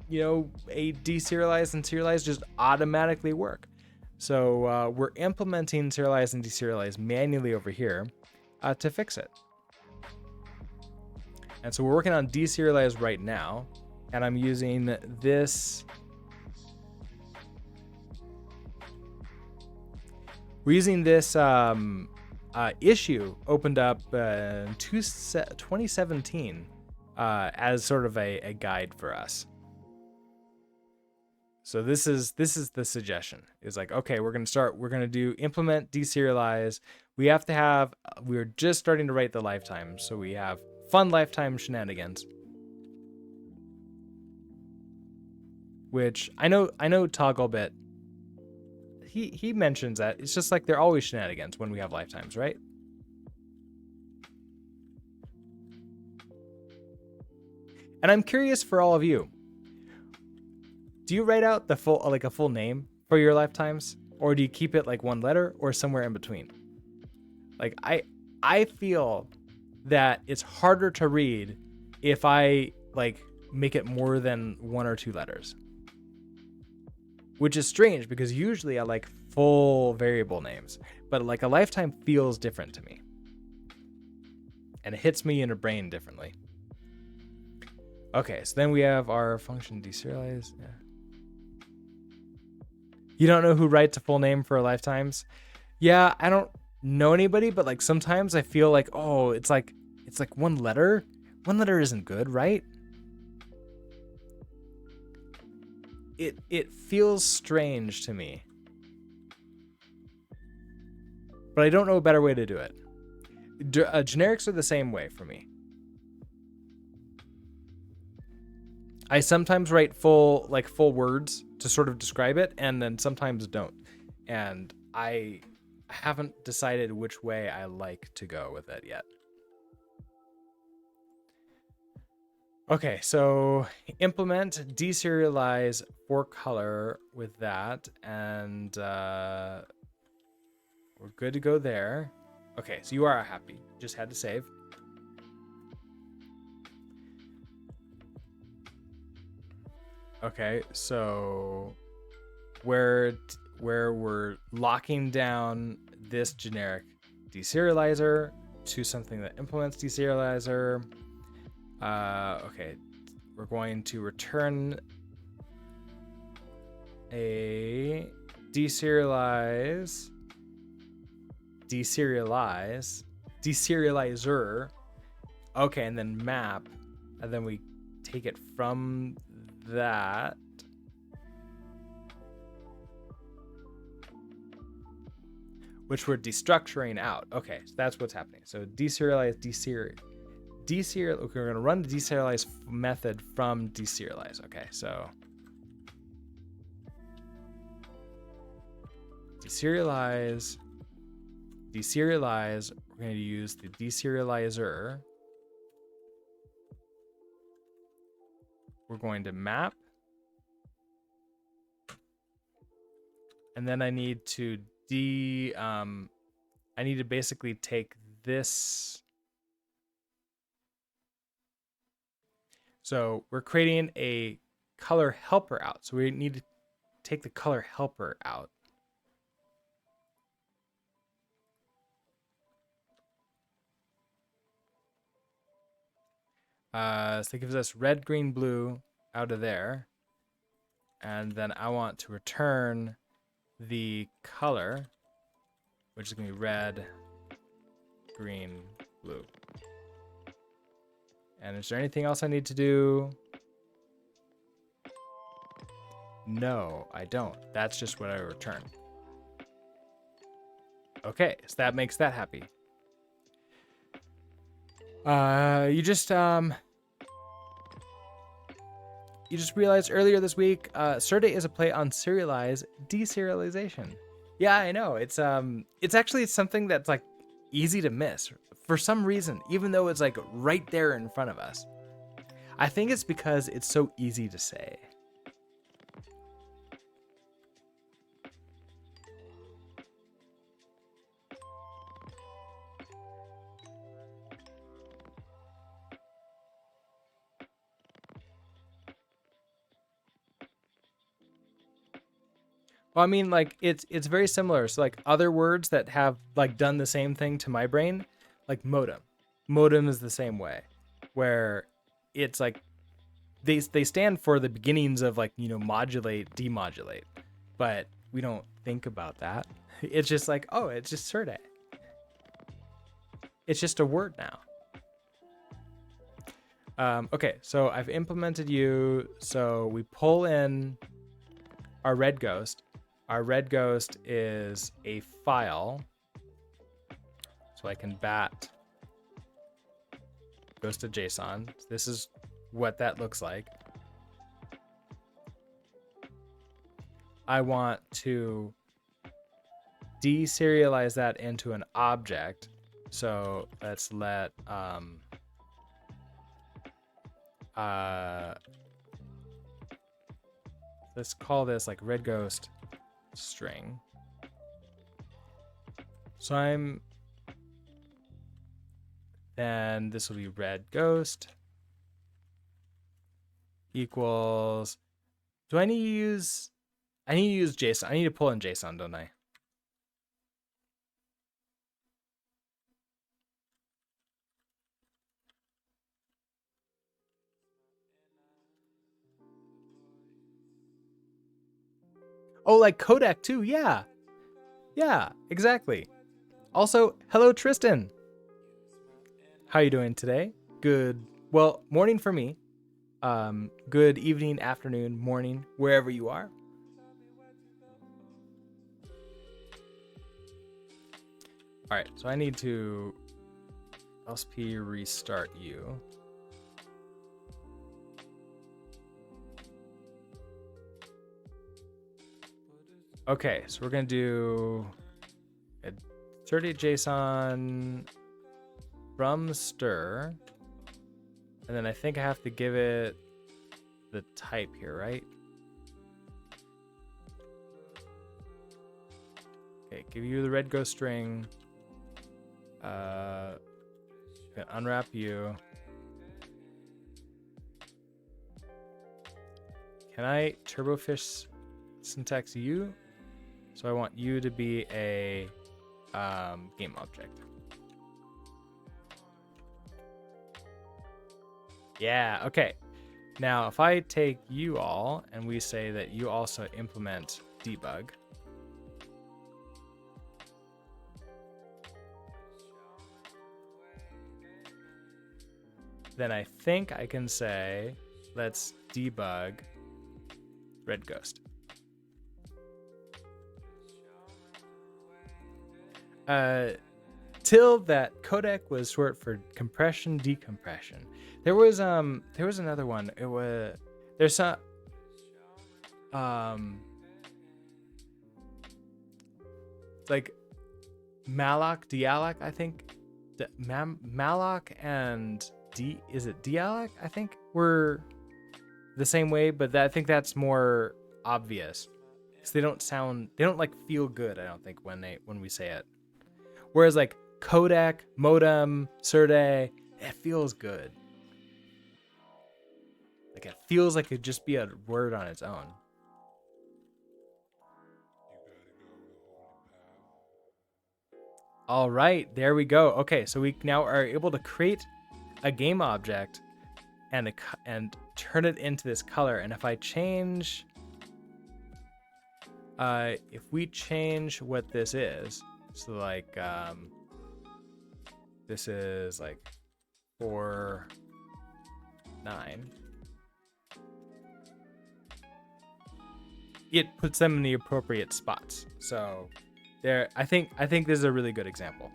a deserialized and serialized just automatically work. So we're implementing serialize and deserialize manually over here to fix it. And so we're working on deserialize right now, and I'm using this. We're using this issue opened up in 2017 as sort of a guide for us. So this is the suggestion. Is like, okay, we're gonna do implement deserialize. We have to have, we're just starting to write the lifetimes, so we have fun lifetime shenanigans. Which I know Togglebit, he mentions that it's just like they're always shenanigans when we have lifetimes, right? And I'm curious for all of you. Do you write out the full, like a full name for your lifetimes, or do you keep it like one letter or somewhere in between? Like I feel that it's harder to read if I like make it more than 1 or 2 letters. Which is strange because usually I like full variable names, but like a lifetime feels different to me. And it hits me in the brain differently. Okay, so then we have our function deserialize. Yeah. You don't know who writes a full name for lifetimes? Yeah, I don't know anybody, but like sometimes I feel like, oh, it's like one letter. One letter isn't good, right? It feels strange to me. But I don't know a better way to do it. Generics are the same way for me. I sometimes write full words to sort of describe it, and then sometimes don't. And I haven't decided which way I like to go with it yet. Okay, so implement deserialize for color with that, and we're good to go there. Okay, so you are happy. Just had to save. Okay, so where we're locking down this generic deserializer to something that implements deserializer. Okay, we're going to return a deserializer, okay, and then map, and then we take it from that, which we're destructuring out. Okay, so that's what's happening. So deserialize, okay, we're going to run the deserialize method from deserialize. Okay, so deserialize, we're going to use the deserializer. We're going to map. And then I need to I need to basically take this. So we're creating a color helper out. So we need to take the color helper out. So it gives us red, green, blue out of there. And then I want to return the color, which is going to be red, green, blue. And is there anything else I need to do? No, I don't. That's just what I return. Okay, so that makes that happy. You just realized earlier this week, Serde is a play on serialize deserialization. Yeah, I know. It's actually something that's like easy to miss for some reason, even though it's like right there in front of us. I think it's because it's so easy to say. Well, I mean, like it's very similar. So like other words that have like done the same thing to my brain, like modem. Modem is the same way, where it's like they stand for the beginnings of like, you know, modulate, demodulate, but we don't think about that. It's just like, oh, it's just Serde. It's just a word now. Okay, so I've implemented you. So we pull in our red ghost. Our red ghost is a file. So I can bat ghost to JSON. This is what that looks like. I want to deserialize that into an object. So let's let let's call this like red ghost string. So then this will be red ghost equals, do I need to use JSON. I need to pull in JSON, don't I? Oh, like codec too. Yeah. Yeah, exactly. Also, hello, Tristan. How you doing today? Good. Well, morning for me. Good evening, afternoon, morning, wherever you are. All right, so I need to LSP restart you. Okay, so we're gonna do a 30 JSON from stir, and then I think I have to give it the type here, right? Okay, give you the red ghost string. Unwrap you. Can I turbofish syntax you? So I want you to be a game object. Yeah, okay. Now, if I take you all and we say that you also implement debug, then I think I can say, let's debug red ghost. Till that codec was short for compression decompression. There was another one. It was there's some like malloc dialloc, I think. Malloc and is it dialloc? I think were the same way, but I think that's more obvious. Because they don't like feel good, I don't think, when we say it. Whereas like codec, modem, serde, it feels good. Like it feels like it'd just be a word on its own. All right, there we go. Okay, so we now are able to create a game object and turn it into this color. And if I change, if we change what this is, so like this is like 4, 9. It puts them in the appropriate spots. So there, I think this is a really good example.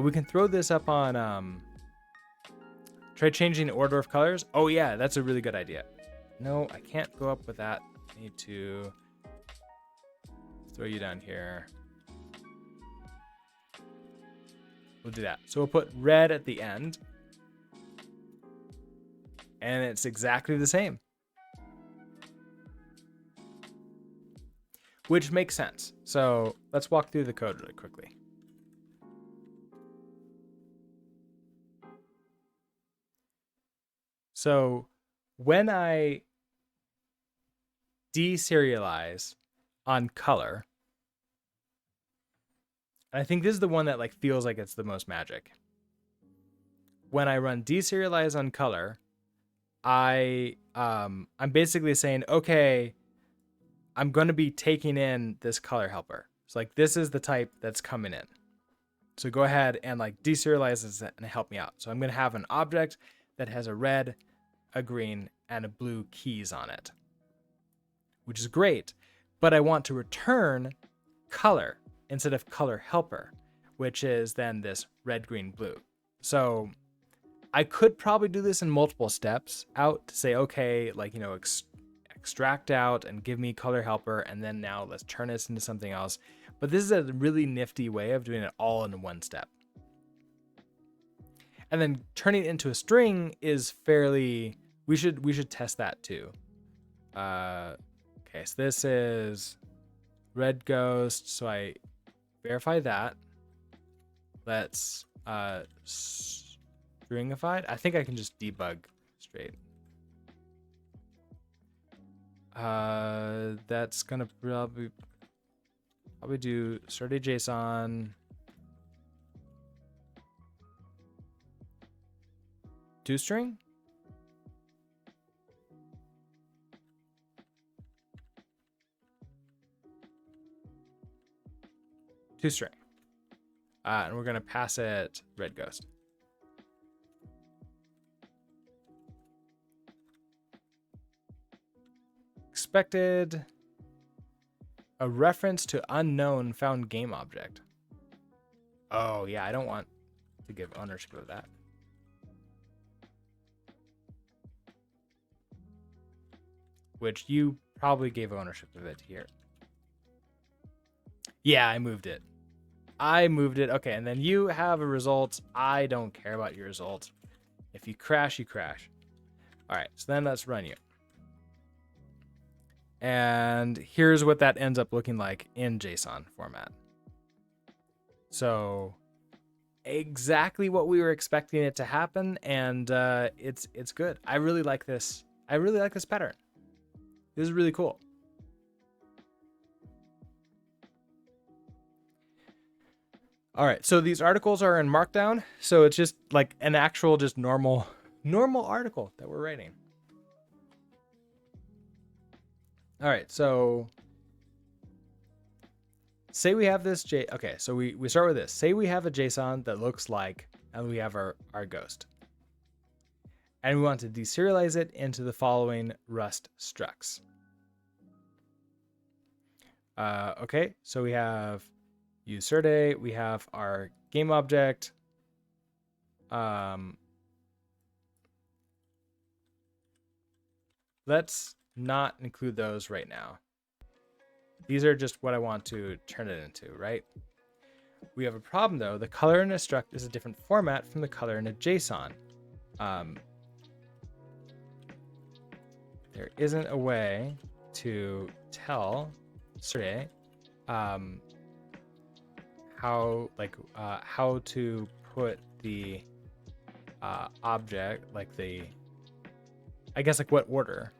We can throw this up on try changing the order of colors. Oh yeah, that's a really good idea. No, I can't go up with that. I need to throw you down here. We'll do that. So we'll put red at the end. And it's exactly the same. Which makes sense. So let's walk through the code really quickly. So when I deserialize on color, I think this is the one that like feels like it's the most magic. When I run deserialize on color, I'm basically saying, okay, I'm going to be taking in this color helper. So like this is the type that's coming in. So go ahead and like deserialize this and help me out. So I'm going to have an object that has a red, a green, and a blue keys on it, which is great. but I want to return color instead of color helper, which is then this red, green, blue. So I could probably do this in multiple steps out to say, okay, like, you know, extract out and give me color helper, and then now let's turn this into something else. But this is a really nifty way of doing it all in one step. And then turning it into a string is fairly, we should test that too. Okay, so this is red ghost, so I verify that. Let's stringify it. I think I can just debug straight. That's gonna probably do started JSON toString. toString. And we're gonna pass it red ghost. Expected a reference to unknown found game object. Oh yeah, I don't want to give ownership of that. Which you probably gave ownership of it here. Yeah, I moved it. Okay, and then you have a result. I don't care about your result. If you crash, you crash. All right, so then let's run you. And here's what that ends up looking like in JSON format. So exactly what we were expecting it to happen, and it's good. I really like this. I really like this pattern. This is really cool. All right, so these articles are in Markdown, so it's just like an actual, just normal article that we're writing. All right, so say we have this okay, so we start with this. Say we have a JSON that looks like, and we have our ghost. And we want to deserialize it into the following Rust structs. Okay, so we have useRday, we have our game object. Let's not include those right now. These are just what I want to turn it into, right? We have a problem though. The color in a struct is a different format from the color in a JSON. There isn't a way to tell Sorry, how to put the object, like I guess like what order.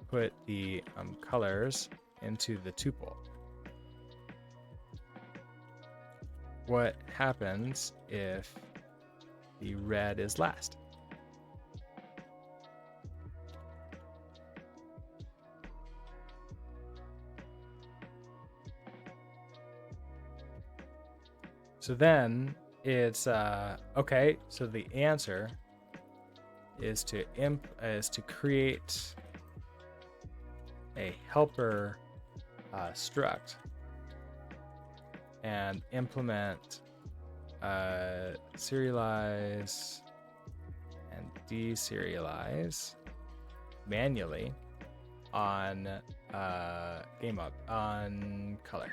Put the colors into the tuple. What happens if the red is last? So then it's okay. So the answer is to create a helper struct and implement serialize and deserialize manually on on color.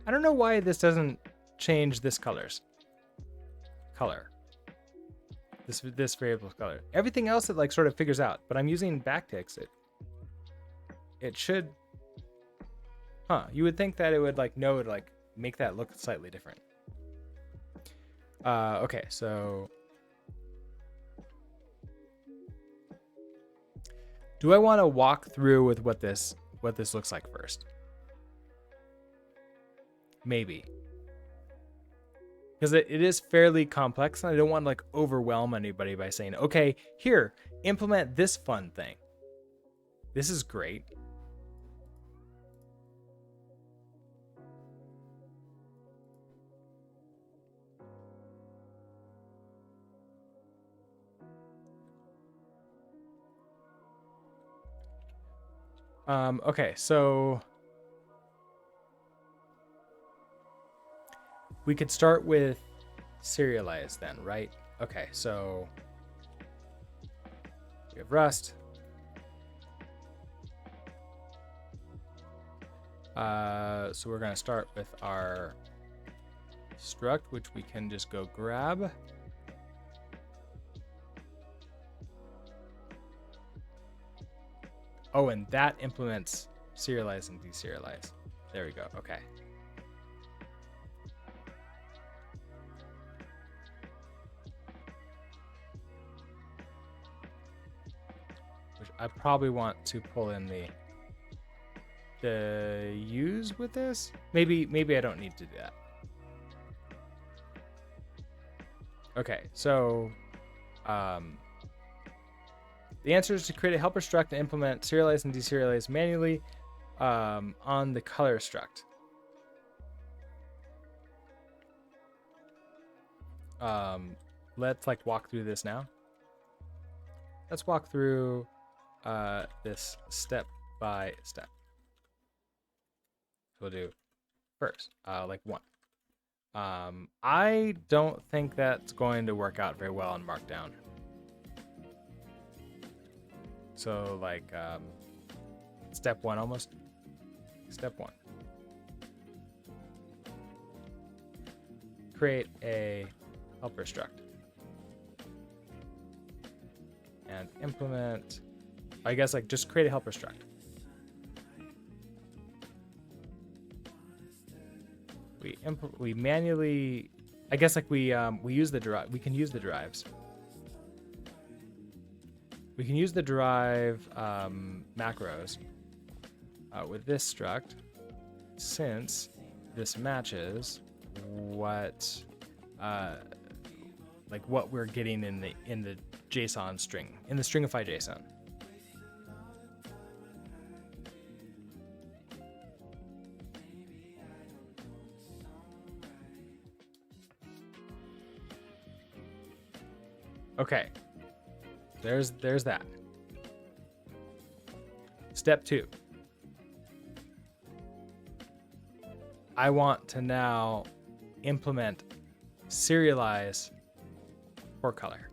I don't know why this doesn't change this color. This variable's color. Everything else it like sort of figures out, but I'm using backticks. It should. Huh? You would think that it would like know to like make that look slightly different. Okay, so do I want to walk through with what this looks like first? Maybe. Because it is fairly complex, and I don't want to like overwhelm anybody by saying, okay, here, implement this fun thing. This is great. Okay, so we could start with serialize then, right? Okay, so we have Rust. So we're going to start with our struct, which we can just go grab. Oh, and that implements serialize and deserialize. There we go. Okay. Which I probably want to pull in the use with this. Maybe I don't need to do that. Okay, so the answer is to create a helper struct and implement serialize and deserialize manually on the color struct. Let's like walk through this now. Let's walk through this step by step. So we'll do first, like 1. I don't think that's going to work out very well on Markdown. So like step 1 almost. Step 1. Create a helper struct. And implement, I guess like just create a helper struct. We manually, I guess like we use the derive. We can use the derives. We can use the derive macros with this struct, since this matches what like what we're getting in the JSON string, in the stringify JSON. Okay, there's that. Step 2. I want to now implement serialize for color.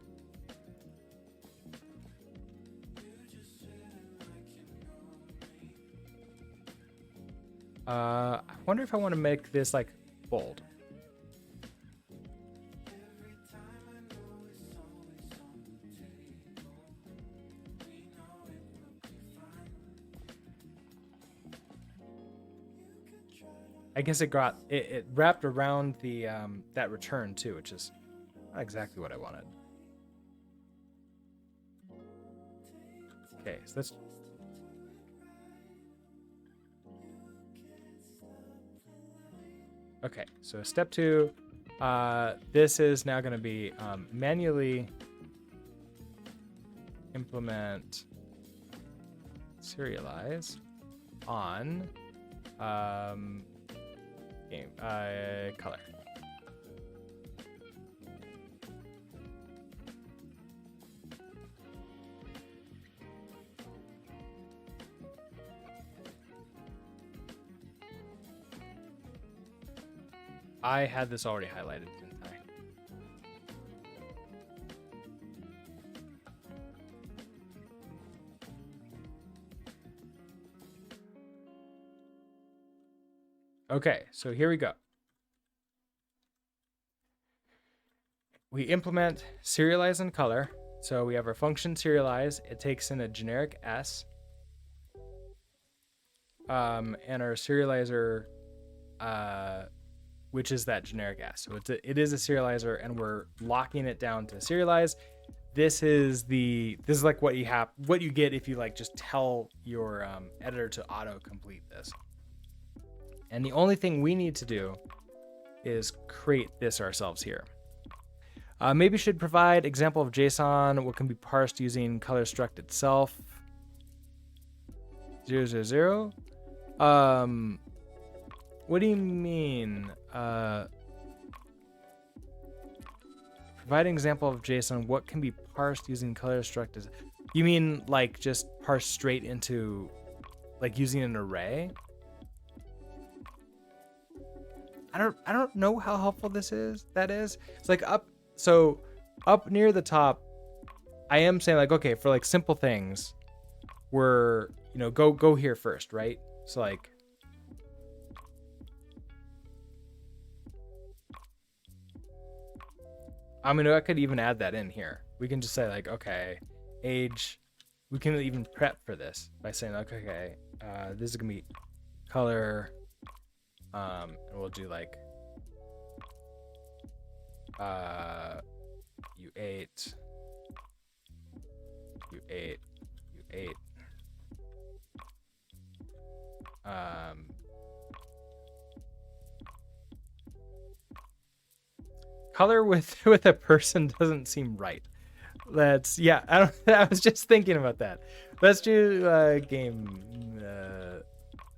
I wonder if I want to make this like bold. I guess it wrapped around the that return too, which is not exactly what I wanted. Okay, so let's. Okay, so step 2, this is now going to be manually implement serialize on game color. I had this already highlighted, didn't I? Okay, so here we go. We implement serialize in color. So we have our function serialize. It takes in a generic S. And our serializer, which is that generic S. So it is a serializer, and we're locking it down to serialize. This is like what you get if you like just tell your editor to auto complete this. And the only thing we need to do is create this ourselves here. Maybe should provide example of JSON, what can be parsed using color struct itself. 000. What do you mean? Provide an example of JSON, what can be parsed using color struct. You mean like just parse straight into like using an array. I don't know how helpful that is. It's like up near the top, I am saying like, okay, for like simple things, we're, go here first, right? So like, I mean, I could even add that in here. We can just say like, okay, age, we can even prep for this by saying like, okay, this is gonna be color, and we'll do like, U8, U8, U8, color with a person doesn't seem right. I was just thinking about that. Let's do game.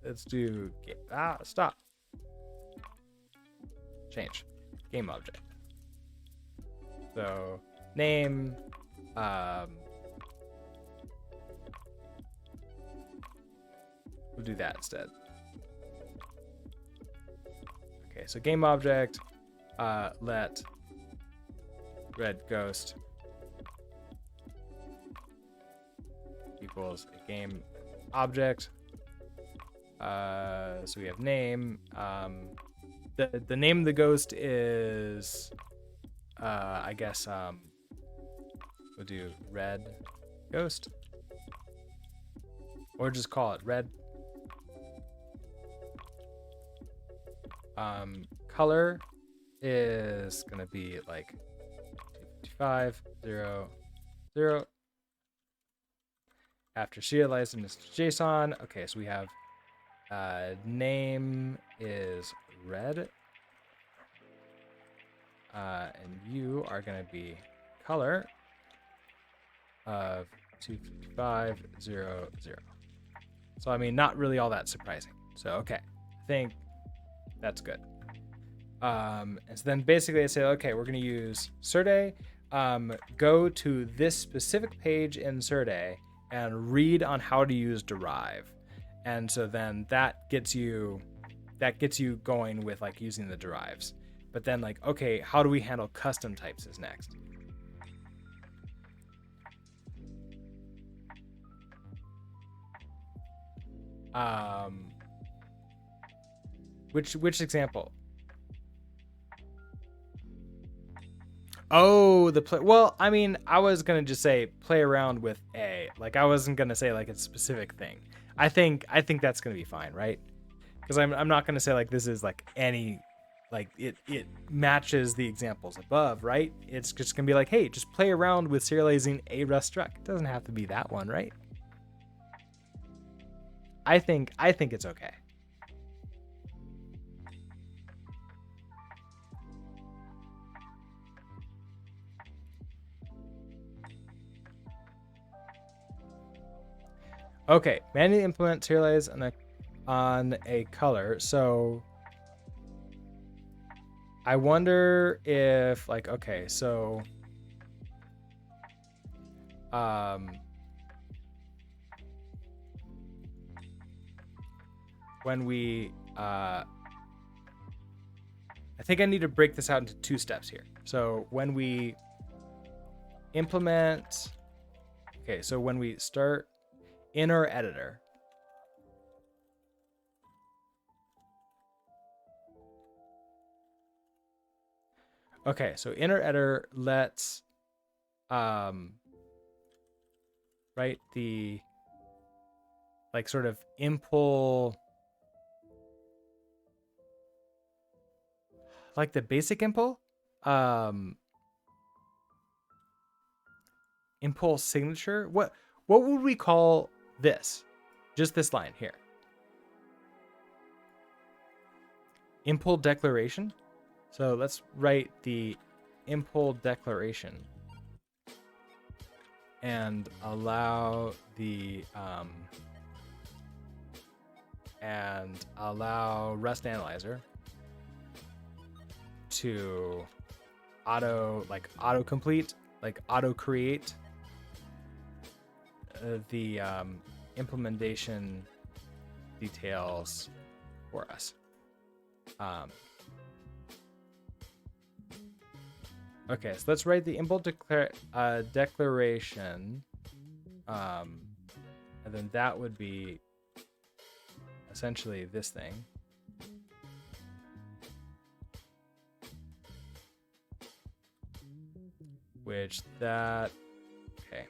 Let's do game. Stop. Change game object. So name. We'll do that instead. Okay, so game object. Let red ghost equals a game object. So we have name. The name of the ghost is, I guess, we'll do red ghost, or just call it red. Color is gonna be like 255 0 0. After serializing this to JSON, okay, so we have name is red, and you are gonna be color of 255 0 0. So I mean, not really all that surprising. So okay, I think that's good. And so then basically I say, okay, we're going to use Serde, go to this specific page in Serde and read on how to use derive. And so then that gets you going with like using the derives. But then like, okay, how do we handle custom types is next. Which example? Oh, the play. Well, I mean, I was gonna just say play around with a. Like, I wasn't gonna say like a specific thing. I think that's gonna be fine, right? Because I'm not gonna say like this is like any, like it matches the examples above, right? It's just gonna be like, hey, just play around with serializing a Rust struct. It doesn't have to be that one, right? I think it's okay. Okay, manually implement serialize on a color. So I wonder if like, okay, so when we I think I need to break this out into two steps here. So when we implement, okay, so when we start in our editor, okay, so in our editor, let's write the like sort of impl, like the basic impl, impl signature. What would we call this? Just this line here. Impl declaration. So let's write the impl declaration and allow the Rust Analyzer to auto complete, like auto create the implementation details for us. Okay, so let's write the input declaration, and then that would be essentially this thing. Which that, okay.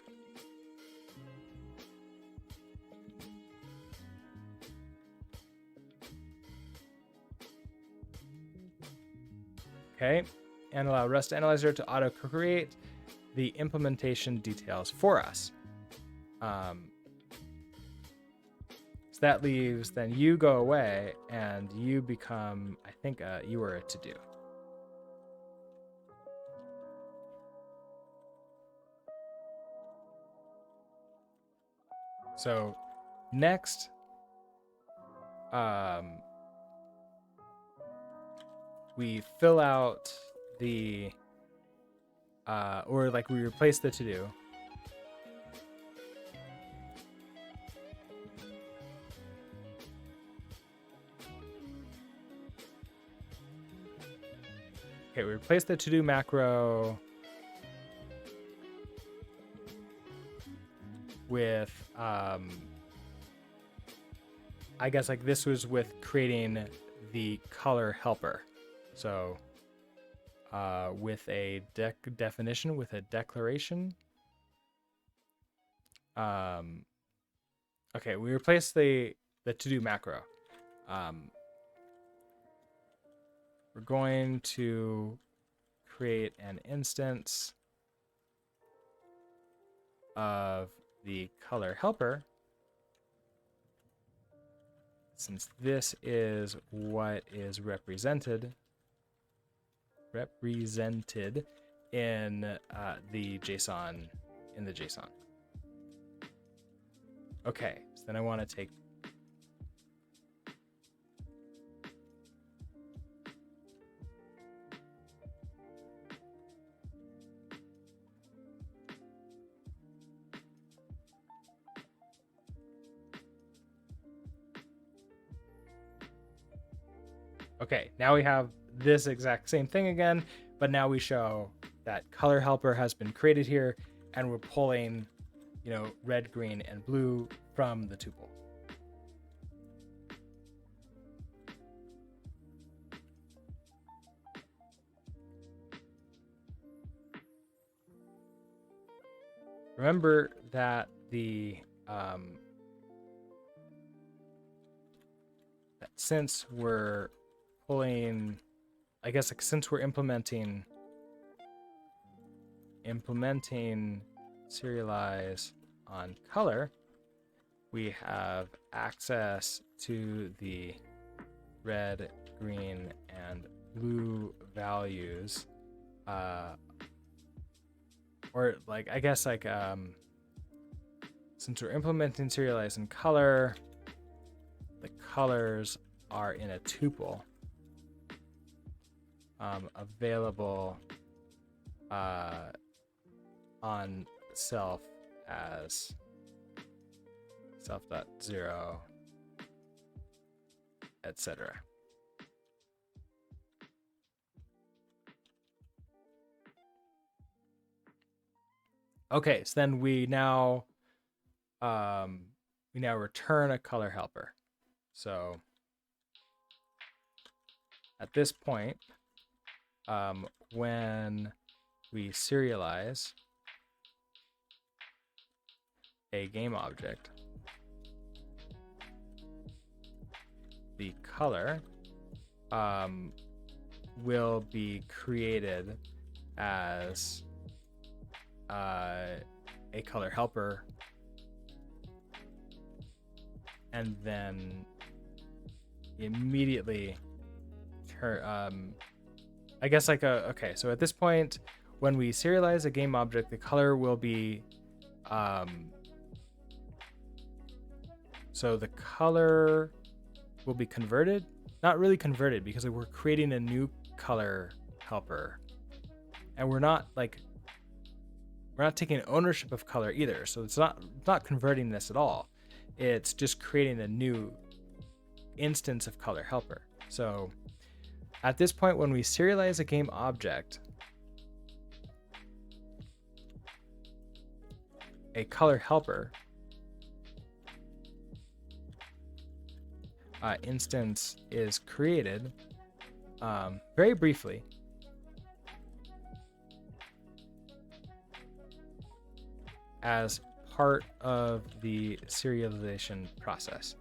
Okay, and allow Rust Analyzer to auto-create the implementation details for us. So that leaves, then you go away and you become, I think you are a to-do. So next, we fill out the, or like we replace the to-do. Okay, we replace the to-do macro with, I guess like this was with creating the color helper. So with a definition, with a declaration. Okay, we replace the to-do macro. We're going to create an instance of the color helper, since this is what is represented in the JSON, Okay, so then I want to take Okay, now we have this exact same thing again, but now we show that color helper has been created here, and we're pulling, red, green, and blue from the tuple. Remember that that since we're pulling, I guess like since we're implementing serialize on color, we have access to the red, green, and blue values, or like I guess like since we're implementing serialize in color, the colors are in a tuple available on self as self.0, etc. Okay, so then we now return a color helper. So at this point, when we serialize a game object, the color will be created as a color helper, and then immediately I guess like okay, so at this point when we serialize a game object, the color will be so the color will be converted, not really converted, because we're creating a new color helper, and we're not taking ownership of color either, so it's not converting this at all. It's just creating a new instance of color helper. So at this point, when we serialize a game object, a color helper instance is created very briefly as part of the serialization process.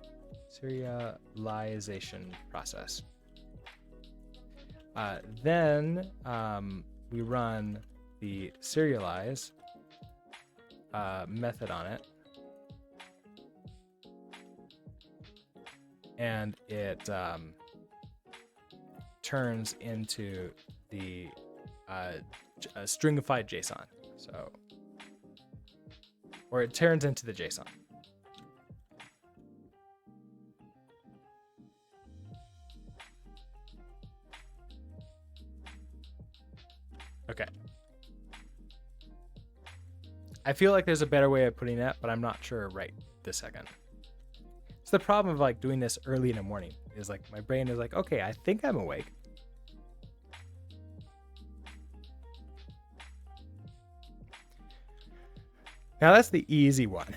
Then we run the serialize method on it, and it turns into the stringified JSON. So, or it turns into the JSON. Okay. I feel like there's a better way of putting that, but I'm not sure right this second. It's the problem of like doing this early in the morning is like my brain is like, okay, I think I'm awake. Now that's the easy one.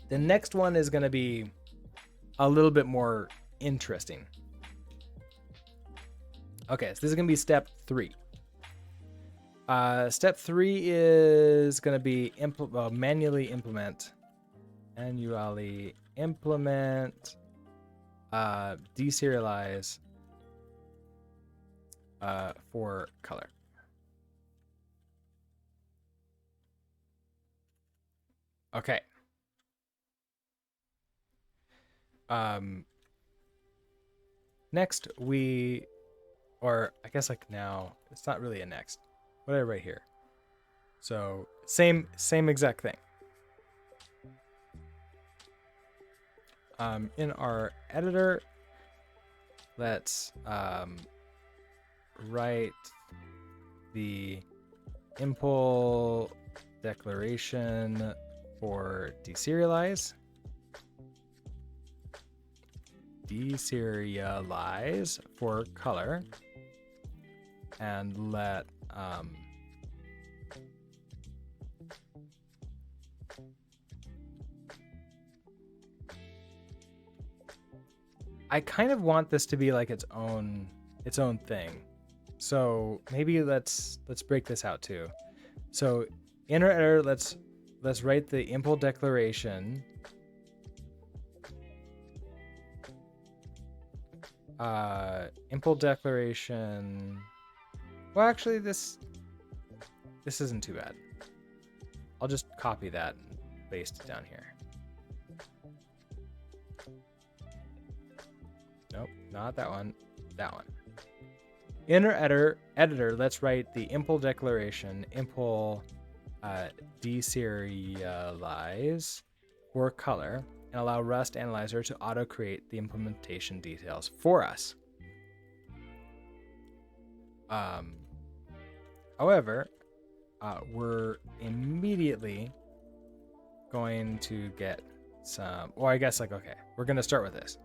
The next one is going to be a little bit more interesting. Okay, so this is going to be step 3. Step 3 is going to be manually implement deserialize for color. Okay. Next or I guess like now, it's not really a next. What did I write here? So same exact thing. In our editor, let's write the impl declaration for deserialize for color, and let I kind of want this to be like its own thing. So maybe let's break this out too. So in our editor, let's write the impl declaration impl declaration. Well, actually this isn't too bad. I'll just copy that and paste it down here. Nope, not that one. That one. In our editor, let's write the impl declaration impl deserialize for color, and allow Rust Analyzer to auto-create the implementation details for us. However, we're immediately going to get some, or I guess like, okay, we're going to start with this.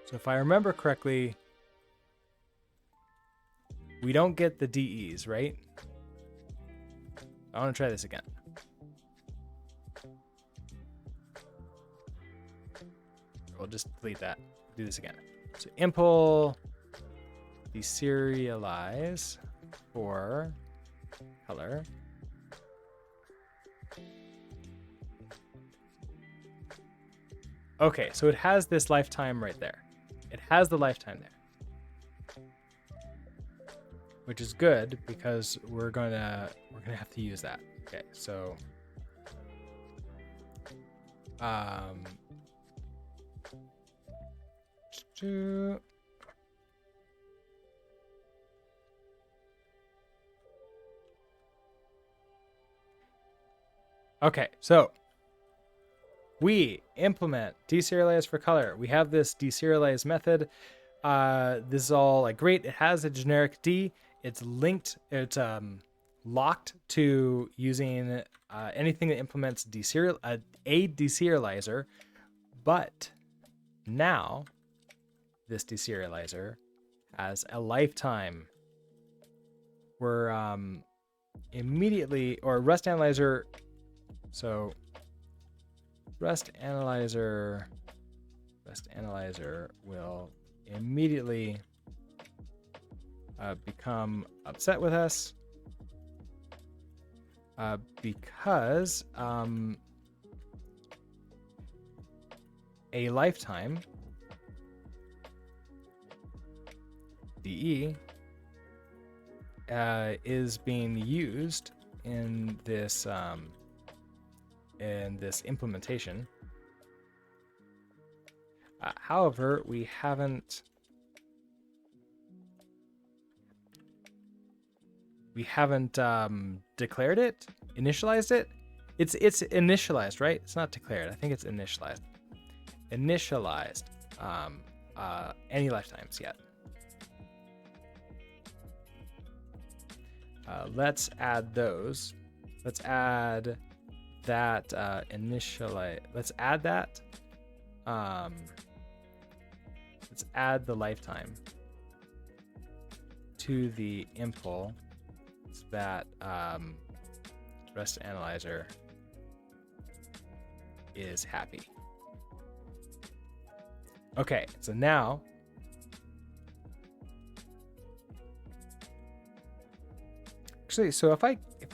So if I remember correctly, we don't get the DEs, right? I want to try this again. We'll just delete that. Do this again. So impl deserialize for color. Okay, so it has this lifetime right there. It has the lifetime there, which is good because we're gonna have to use that. Okay, so okay, so we implement deserialize for color. We have this deserialize method. This is all like great. It has a generic D. It's linked. It's locked to using anything that implements a deserializer, but now this deserializer has a lifetime. We're immediately, or Rust Analyzer, so Rust Analyzer will immediately become upset with us because a lifetime DE is being used in this implementation. However, we haven't declared it, initialized it. It's initialized, right? It's not declared. I think it's initialized. Initialized any lifetimes yet. Let's add those. Let's add that initialize. Let's add that. Let's add the lifetime to the impl that Rust Analyzer is happy. Okay, so now actually, so if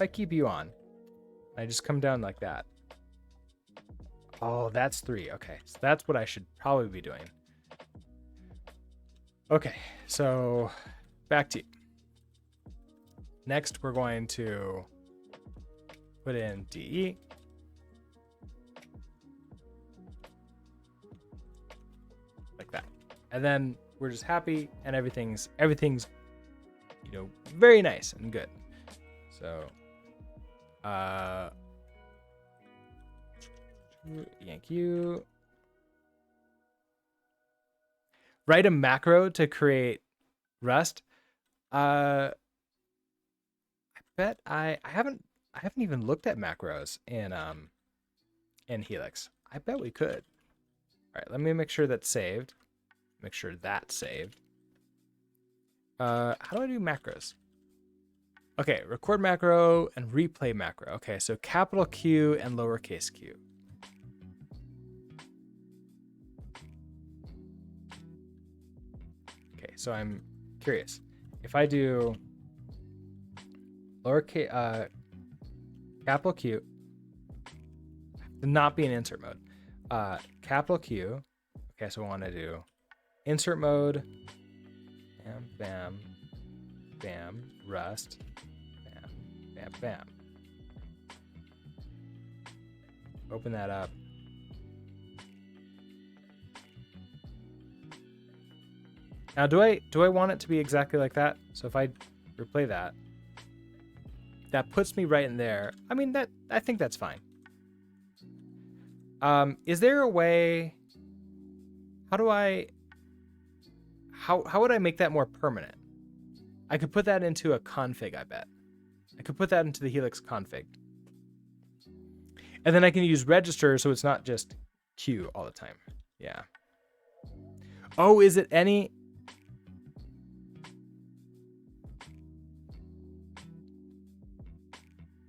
I keep you on, I just come down like that. Oh, that's 3. Okay, so that's what I should probably be doing. Okay, so back to you. Next, we're going to put in DE. Like that. And then we're just happy and everything's, you know, very nice and good. So, yank you. Write a macro to create Rust. I bet I haven't even looked at macros in Helix. I bet we could. All right, let me make sure that's saved. Make sure that's saved. How do I do macros? Okay, record macro and replay macro. Okay, so capital Q and lowercase q. Okay, so I'm curious. If I do lowercase capital Q, not be in insert mode. Capital Q. Okay, so I want to do insert mode. Bam, bam, bam, Rust. Bam, bam, bam. Open that up. Now, do I want it to be exactly like that? So if I replay that, that puts me right in there. I mean, I think that's fine. Is there a way? How would I make that more permanent? I could put that into a config, I bet. I could put that into the Helix config. And then I can use register so it's not just Q all the time. Yeah. Oh, is it any?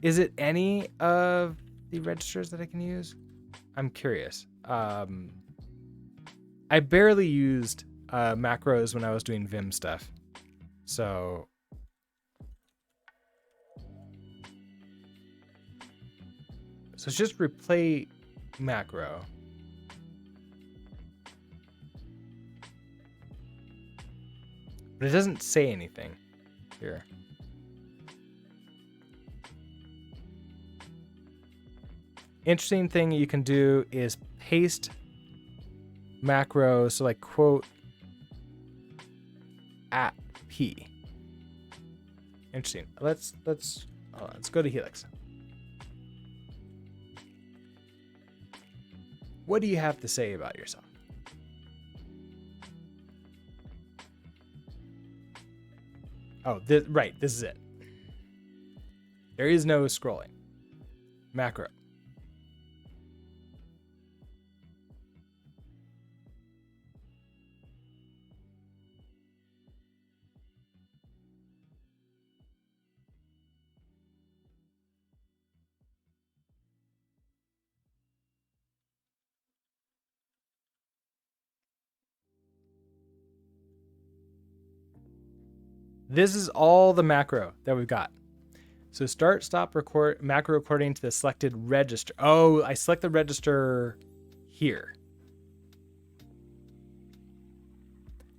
Is it any of the registers that I can use? I'm curious. I barely used macros when I was doing Vim stuff. So it's just replay macro. But it doesn't say anything here. Interesting thing you can do is paste macro, so like quote at p. Interesting. Let's go to Helix. What do you have to say about yourself? Oh, right. This is it. There is no scrolling. Macro. This is all the macro that we've got. So start, stop, record, macro according to the selected register. Oh, I select the register here.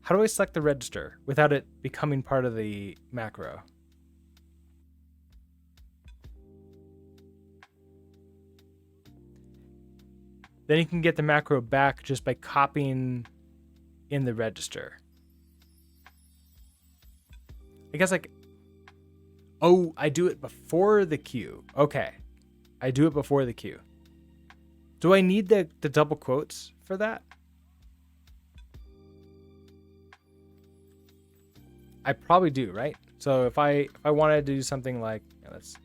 How do I select the register without it becoming part of the macro? Then you can get the macro back just by copying in the register. I guess like, oh, I do it before the queue. Okay. I do it before the queue. Do I need the double quotes for that? I probably do, right? So if I wanted to do something like, let's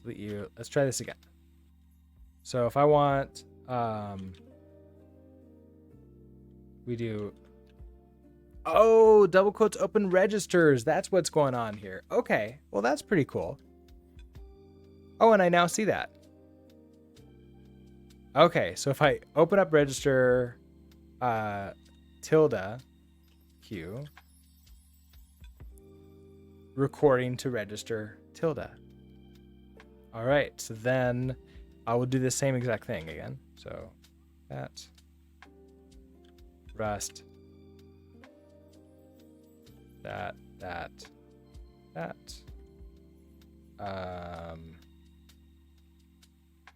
delete you. Let's try this again. So if I want, we do, oh, double quotes open registers. That's what's going on here. Okay, well, that's pretty cool. Oh, and I now see that. Okay, so if I open up register tilde q, recording to register tilde. All right, so then I will do the same exact thing again. So that Rust, that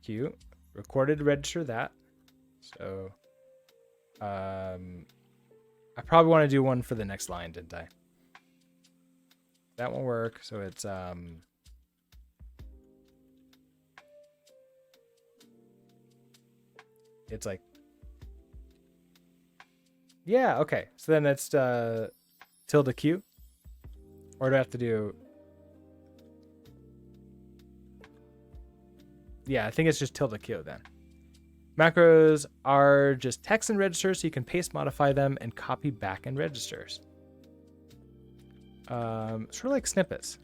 Q, recorded register that. So I probably want to do one for the next line, didn't I? That won't work. So it's like, yeah, okay. So then it's tilde Q, or do I have to do? Yeah, I think it's just tilde Q then. Macros are just text in registers, so you can paste, modify them, and copy back in registers. Sort of like snippets.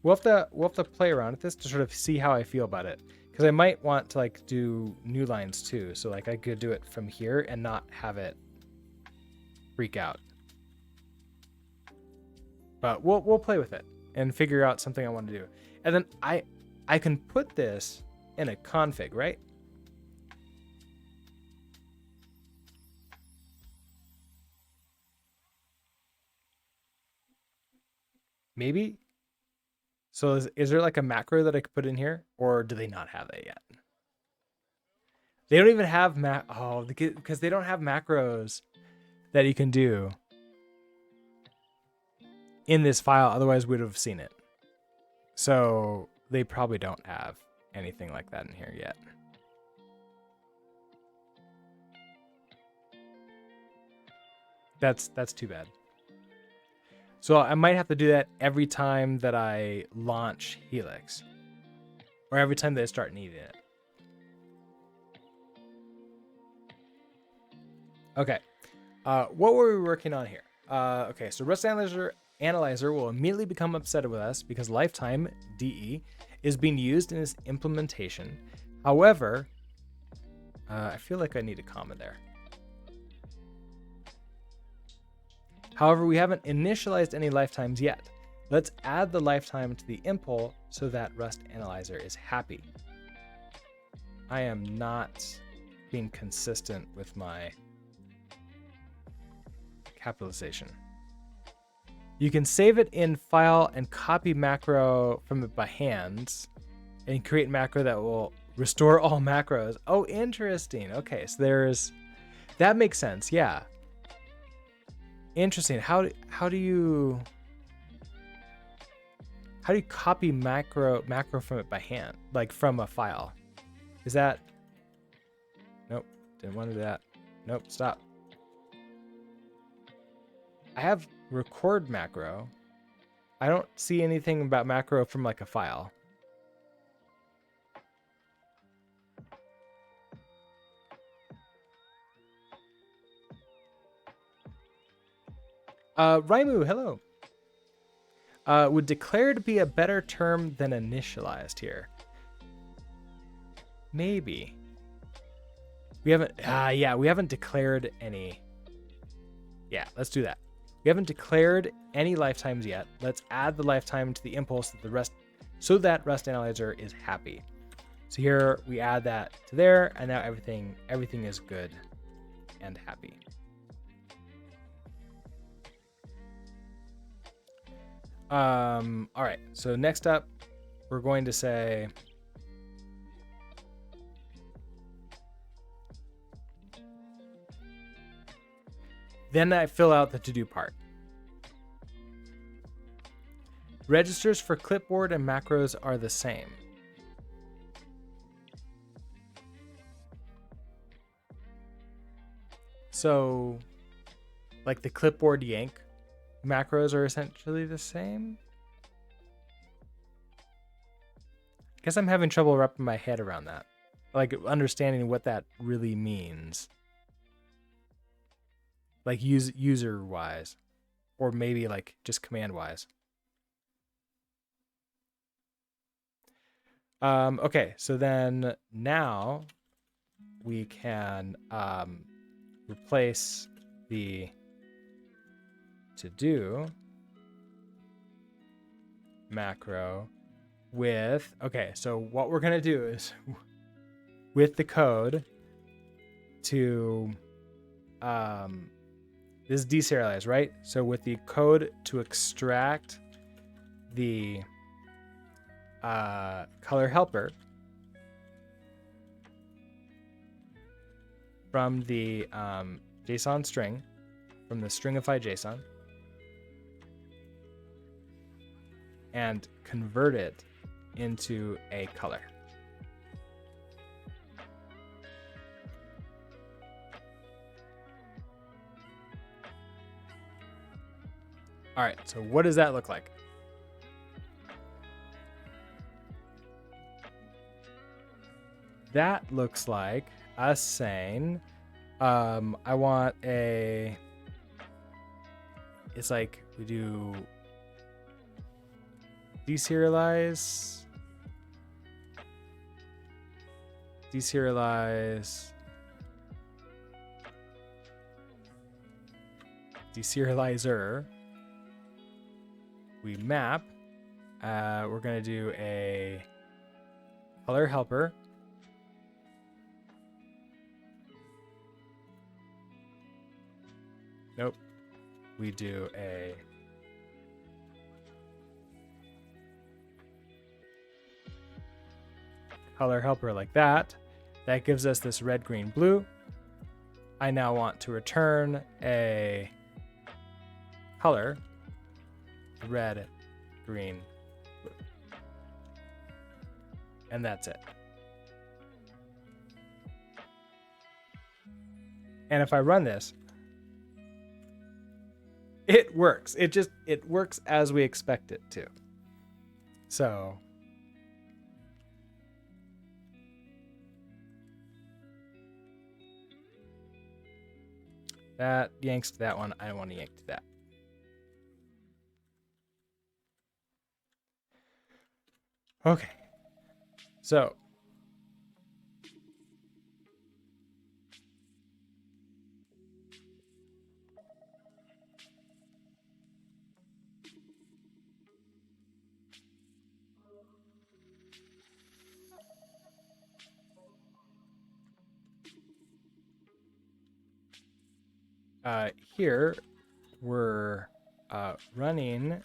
We'll have to play around with this to sort of see how I feel about it, because I might want to like do new lines too. So like I could do it from here and not have it freak out. But we'll play with it and figure out something I want to do, and then I can put this in a config, right? Maybe. So is there like a macro that I could put in here, or do they not have that yet? They don't even have because they don't have macros that you can do in this file. Otherwise, we'd have seen it. So they probably don't have anything like that in here yet. That's too bad. So I might have to do that every time that I launch Helix, or every time they start needing it. Okay. What were we working on here? Okay, so Rust Analyzer will immediately become upset with us because lifetime DE is being used in this implementation. However, I feel like I need a comma there. However, we haven't initialized any lifetimes yet. Let's add the lifetime to the impl so that Rust Analyzer is happy. I am not being consistent with my capitalization. You can save it in file and copy macro from it by hand and create macro that will restore all macros. Oh, interesting. Okay, so that makes sense. Yeah. Interesting. How do you copy macro from it by hand, like from a file? Is that? Nope, didn't want to do that. Nope, stop. I have record macro. I don't see anything about macro from like a file. Raimu, hello. Would declared be a better term than initialized here? Maybe. We haven't, yeah, we haven't declared any. Yeah, let's do that. We haven't declared any lifetimes yet. Let's add the lifetime to the impulse that the rest, so that Rust Analyzer is happy. So here we add that to there, and now everything is good and happy. All right, so next up, we're going to say, then I fill out the to-do part. Registers for clipboard and macros are the same. So, like the clipboard yank macros are essentially the same. I guess I'm having trouble wrapping my head around that, like understanding what that really means, like user wise, or maybe like just command wise. Okay, so then now we can replace the to do macro with, okay, so what we're gonna do is with the code to this is deserialized, right? So with the code to extract the color helper from the JSON string, from the stringify JSON, and convert it into a color. All right, so what does that look like? That looks like us saying, I want a, it's like we do deserialize, deserializer. We map. We're gonna do a color helper. Nope. We do a color helper like that. That gives us this red, green, blue. I now want to return a color, red, green, blue. And that's it. And if I run this, it works. It works as we expect it to. So that yanks to that one. I don't want to yank to that. Okay. So here we're running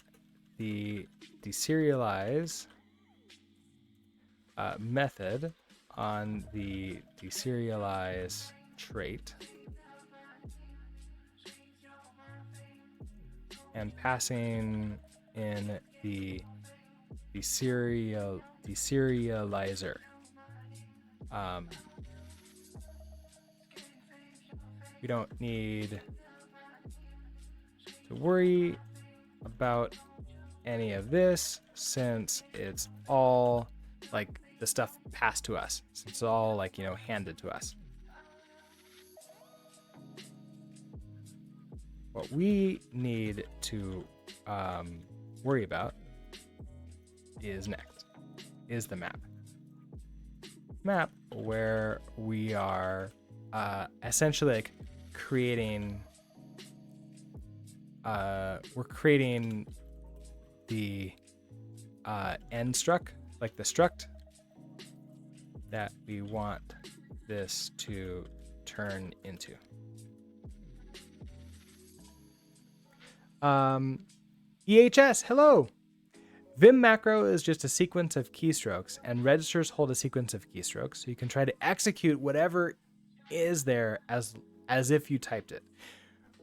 the deserialize method on the deserialize trait and passing in the serializer. We don't need to worry about any of this since it's all like the stuff passed to us. Since it's all like, handed to us. What we need to worry about is the map. Map where we are essentially like creating we're creating the end struct, like the struct that we want this to turn into. EHS, hello. Vim macro is just a sequence of keystrokes, and registers hold a sequence of keystrokes, so you can try to execute whatever is there as if you typed it.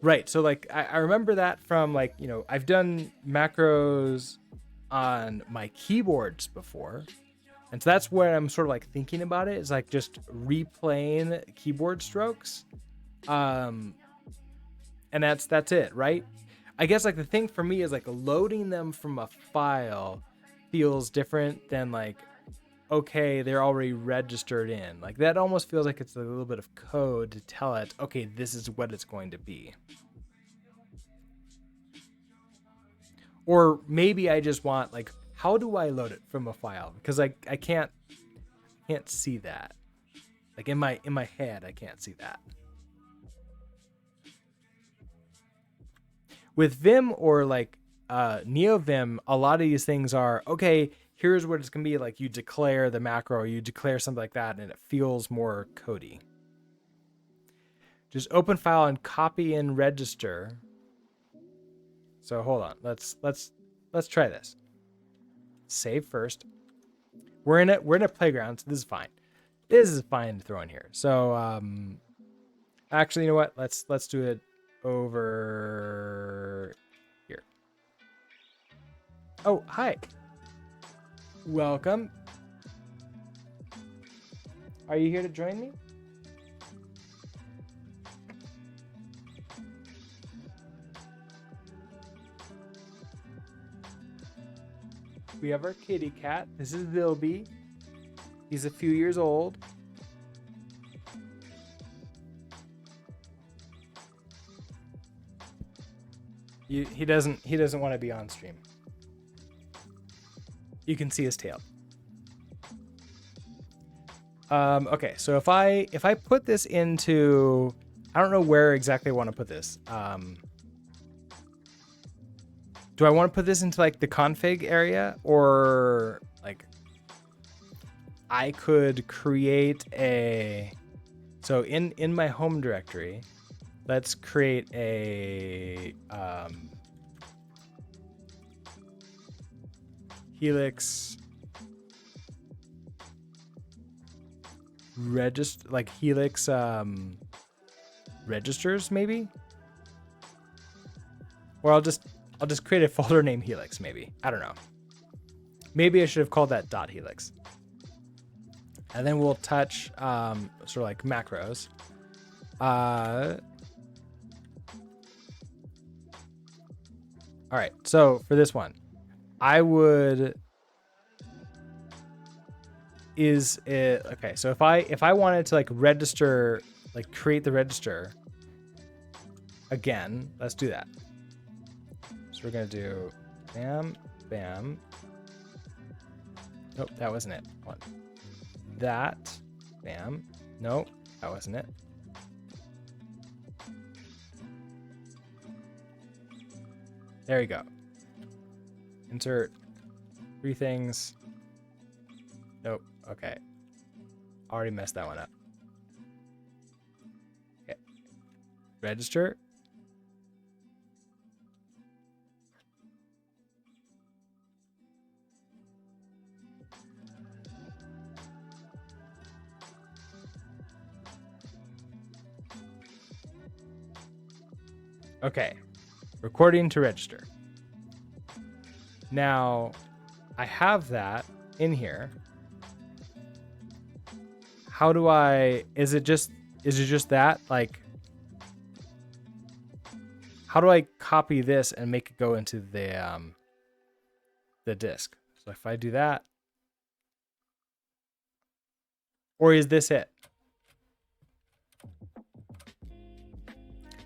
Right, so like I remember that from like, I've done macros on my keyboards before, and so that's where I'm sort of like thinking about it, is like just replaying keyboard strokes, and that's it, right? I guess like the thing for me is like loading them from a file feels different than like, okay, they're already registered in. Like that almost feels like it's a little bit of code to tell it, okay, this is what it's going to be. Or maybe I just want like, how do I load it from a file? Because like I can't see that. Like in my head, I can't see that. With Vim or like NeoVim, a lot of these things are, okay, here's what it's going to be. Like you declare the macro or you declare something like that, and it feels more codey. Just open file and copy and register. So hold on, let's try this. Save first. We're in a playground, so this is fine. This is fine to throw in here. So actually, you know what? Let's do it over here. Oh, hi. Welcome. Are you here to join me? We have our kitty cat. This is Bilby. He's a few years old. He doesn't want to be on stream. You can see his tail. Okay, so if I put this into, I don't know where exactly I want to put this. Do I want to put this into like the config area, or like I could create a, so in my home directory, let's create a Helix register, like Helix registers maybe, or I'll just create a folder named Helix maybe. I don't know. Maybe I should have called that .helix. And then we'll touch sort of like macros. All right, so for this one, I would okay, so if I wanted to like register, like create the register again, let's do that. So we're gonna do bam, bam. Nope, that wasn't it. One. That, bam. Nope, that wasn't it. There you go. Insert 3 things. Nope. Okay. Already messed that one up. Okay. Register. Okay. Recording to register. Now, I have that in here. How do I, is it just that? Like, how do I copy this and make it go into the, the disk. So if I do that, or is this it?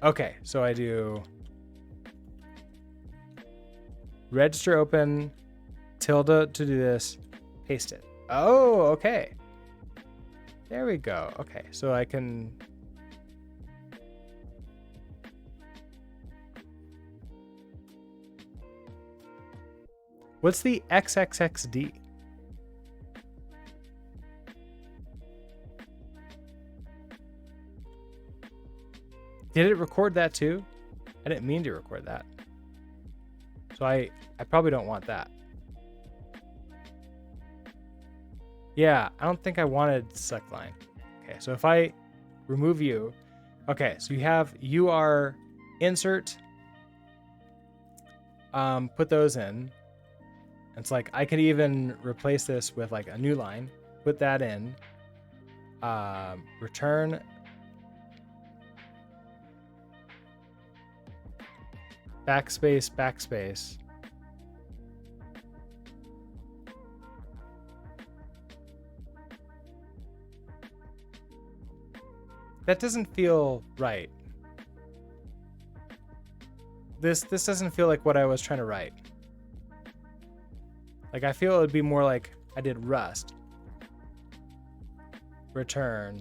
Okay, so I do register open, tilde to do this, paste it. Oh, okay. There we go. Okay, so I can... What's the XXXD? Did it record that too? I didn't mean to record that. So I probably don't want that. Yeah, I don't think I wanted select line. Okay, so if I remove you, okay, so you are insert, put those in. It's like I could even replace this with like a new line, put that in, return, backspace, backspace. That doesn't feel right. This doesn't feel like what I was trying to write. Like I feel it would be more like I did Rust. Return.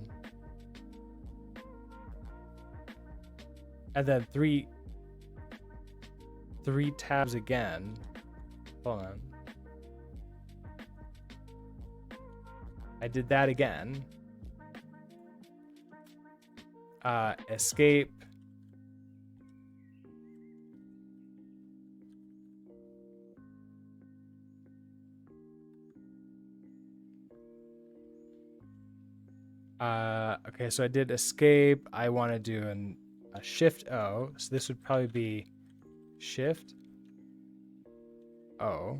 And then three tabs again. Hold on. I did that again. Escape. Okay, so I did escape. I want to do a shift O. So this would probably be shift O.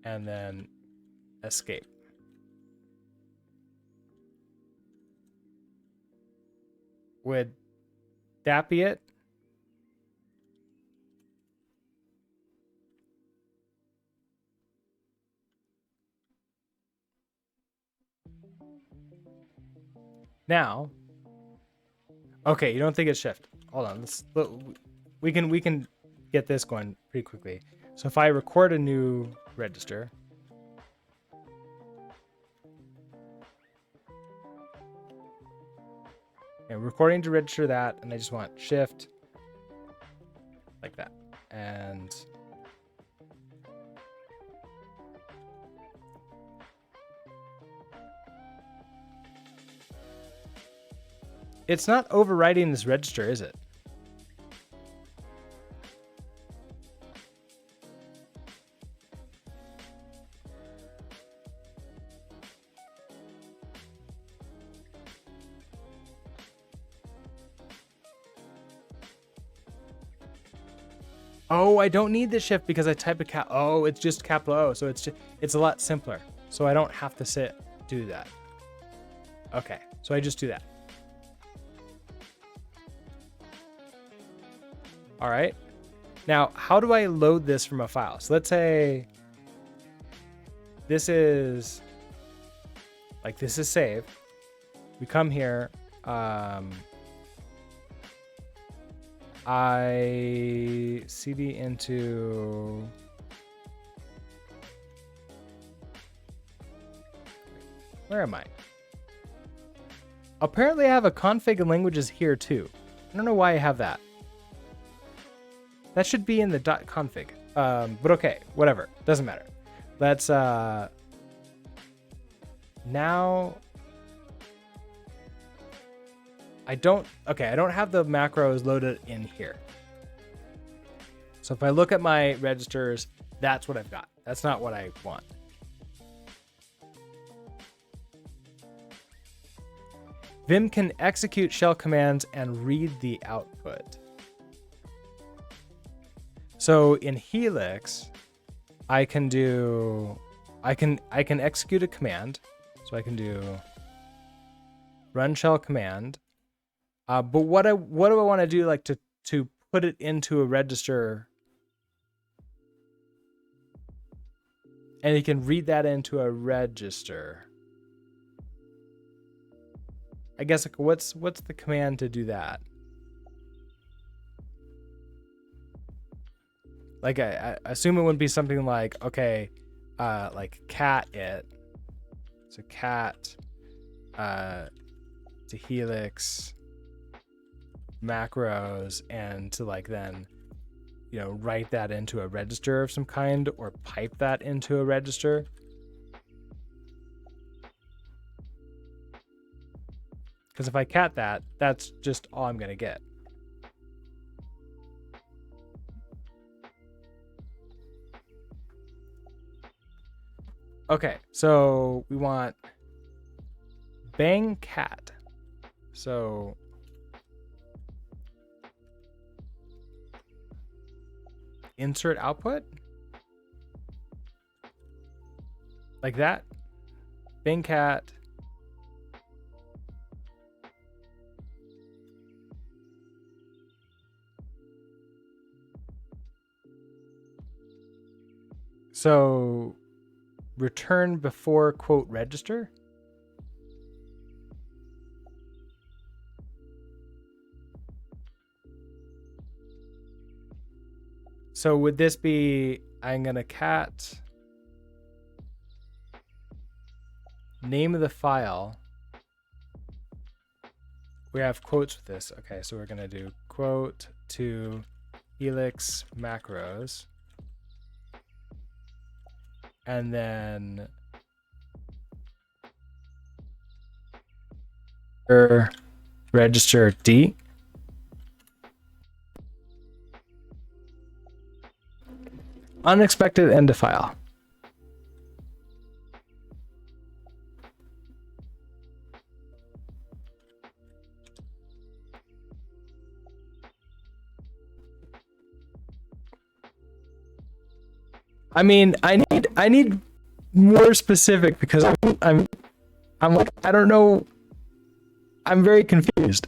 And then escape. Would that be it? Now, okay, you don't think it's shift. Hold on, we can get this going pretty quickly. So if I record a new register, and recording to register that, and I just want shift like that, and it's not overwriting this register, is it? Oh, I don't need the shift because I type a cap. Oh, it's just capital O, so it's a lot simpler. So I don't have to do that. Okay, so I just do that. All right. Now, how do I load this from a file? So let's say this is save. We come here. I cd into where am I? Apparently I have a config and languages here too. I don't know why I have that. That should be in the .config. But okay, whatever. Doesn't matter. Let's now I don't have the macros loaded in here. So if I look at my registers, that's what I've got. That's not what I want. Vim can execute shell commands and read the output. So in Helix, I can execute a command. So I can do run shell command. But what do I want to do, like to put it into a register And you can read that into a register. I guess what's the command to do that? Like I assume it would be something like, okay, like cat it. So cat to helix macros, and to like then, you know, write that into a register of some kind, or pipe that into a register. Because if I cat that, that's just all I'm going to get. Okay, so we want bang cat. So insert output like that. Bang cat. So return before quote register. So would this be, I'm gonna cat name of the file. We have quotes with this. Okay, so we're gonna do quote to helix macros. And then register D. Unexpected end of file. I mean, I need more specific, because I'm like, I don't know. I'm very confused.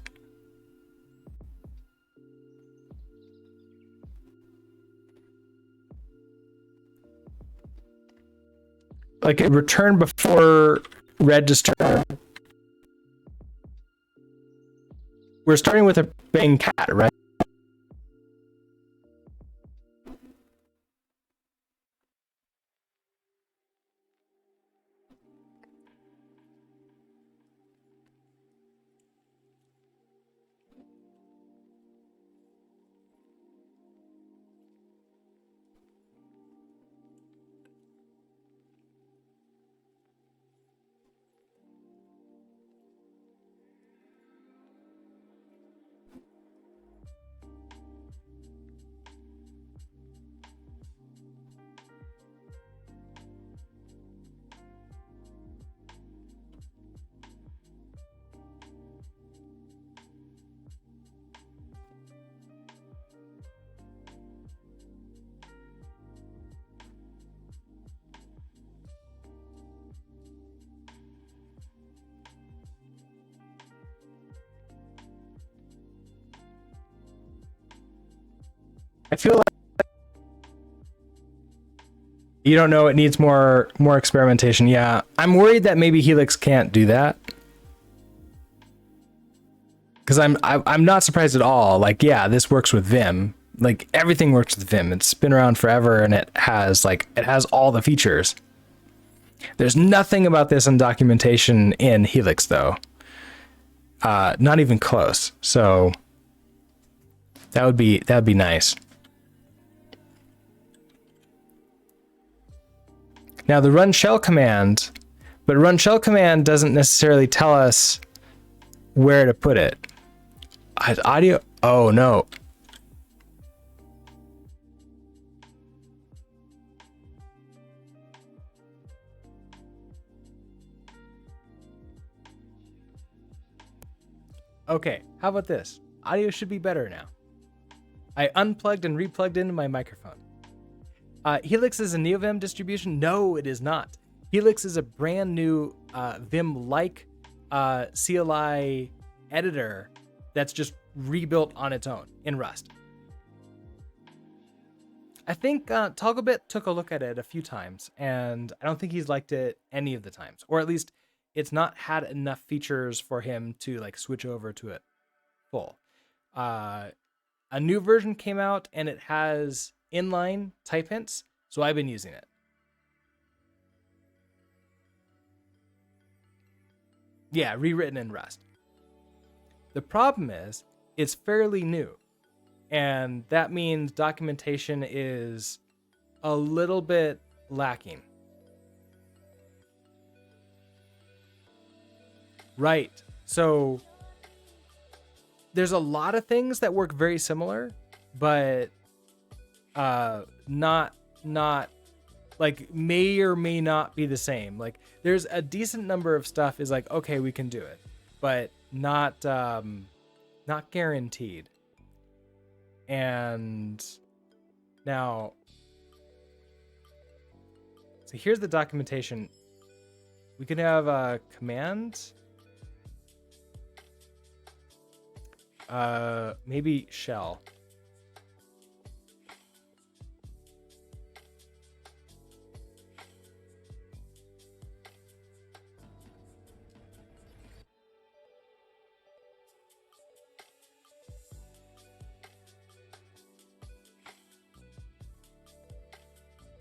Like a return before register. We're starting with a bang cat, right? I feel like you don't know, it needs more experimentation. Yeah, I'm worried that maybe Helix can't do that. Because I'm not surprised at all. Like, yeah, this works with Vim. Like, everything works with Vim. It's been around forever, and it has all the features. There's nothing about this in documentation in Helix, though. Not even close. So that would be nice. Now the run shell command, but run shell command doesn't necessarily tell us where to put it. Audio. Oh no. Okay, how about this? Audio should be better now. I unplugged and replugged into my microphone. Helix is a NeoVim distribution? No, it is not. Helix is a brand new Vim-like CLI editor that's just rebuilt on its own in Rust. I think ToggleBit took a look at it a few times, and I don't think he's liked it any of the times, or at least it's not had enough features for him to like switch over to it full. Uh, a new version came out, and it has inline type hints, so I've been using it. Yeah, rewritten in Rust. The problem is it's fairly new, and that means documentation is a little bit lacking. Right. So there's a lot of things that work very similar, but not like may or may not be the same. Like there's a decent number of stuff is like, okay, we can do it, but not guaranteed. And now, so here's the documentation. We can have a command. Maybe shell.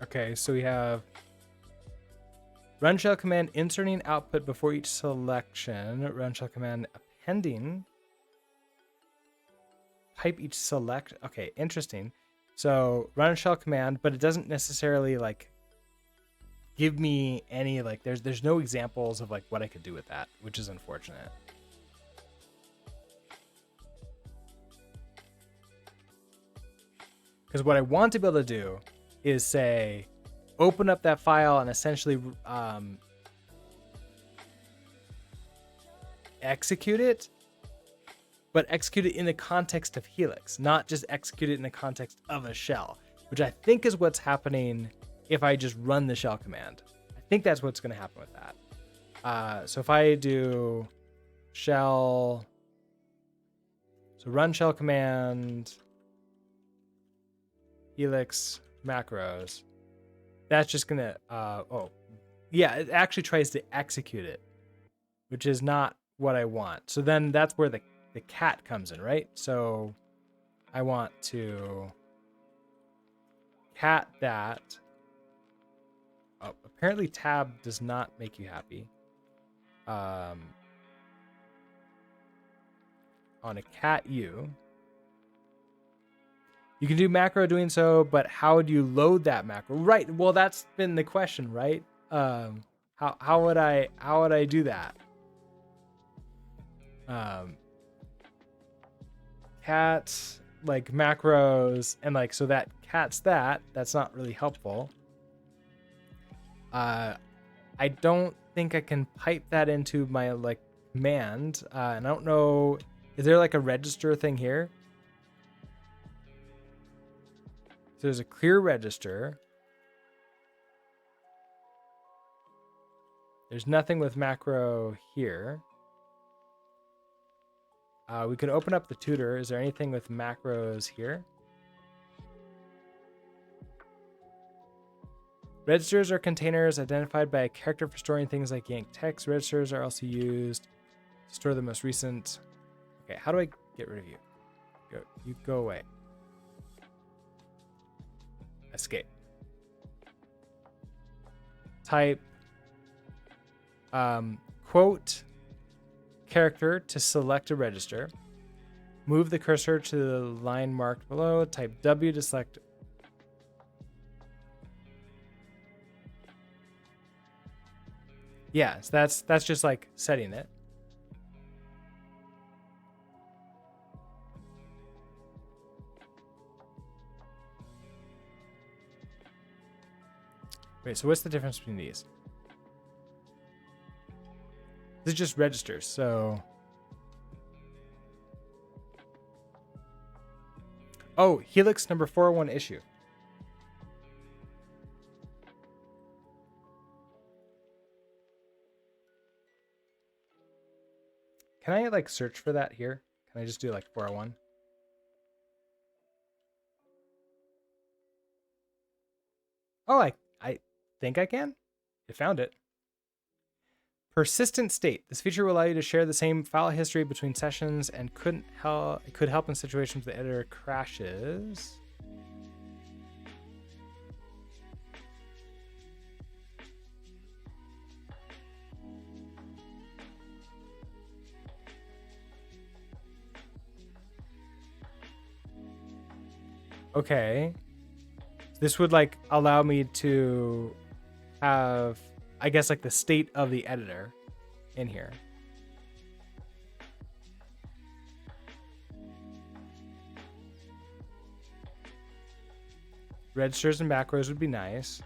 Okay, so we have run shell command inserting output before each selection. Run shell command appending. Pipe each select. Okay, interesting. So run shell command, but it doesn't necessarily like give me any like there's no examples of like what I could do with that, which is unfortunate. Because what I want to be able to do is say, open up that file and essentially execute it, but execute it in the context of Helix, not just execute it in the context of a shell, which I think is what's happening if I just run the shell command. I think that's what's going to happen with that. So if I do shell, so run shell command, Helix macros, that's just going to, it actually tries to execute it, which is not what I want. So then that's where the cat comes in, right? So I want to cat that. Oh, apparently tab does not make you happy. On a cat you can do macro doing so, but how would you load that macro? Right. Well, that's been the question, right? How would I do that? Cat like macros and like so that cat's that's not really helpful. I don't think I can pipe that into my like command, and I don't know, is there like a register thing here? So there's a clear register. There's nothing with macro here. We can open up the tutor. Is there anything with macros here? Registers are containers identified by a character for storing things like yank text. Registers are also used to store the most recent. Okay, how do I get rid of you? You go away. Escape. Type quote character to select a register. Move the cursor to the line marked below. Type W to select. Yeah, so that's just like setting it. Wait, so what's the difference between these? This is just registers, so. Oh, Helix number 401 issue. Can I like search for that here? Can I just do like 401? Oh, I think I can. It found it. Persistent state. This feature will allow you to share the same file history between sessions and it could help in situations the editor crashes. Okay. This would like allow me to have, I guess, like the state of the editor in here. Registers and macros would be nice.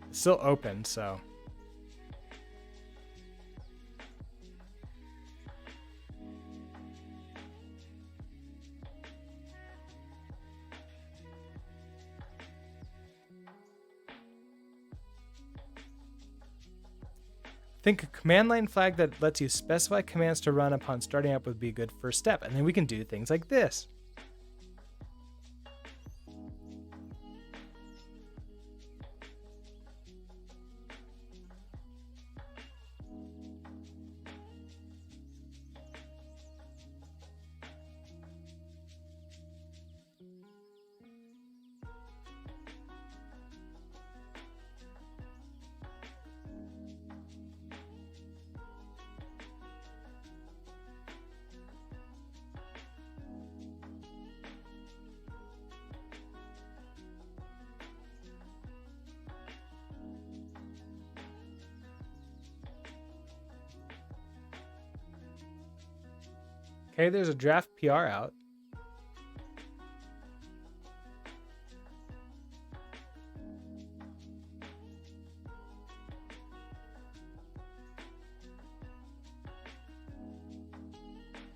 It's still open, so. Think a command line flag that lets you specify commands to run upon starting up would be a good first step. And then we can do things like this. Okay, there's a draft PR out.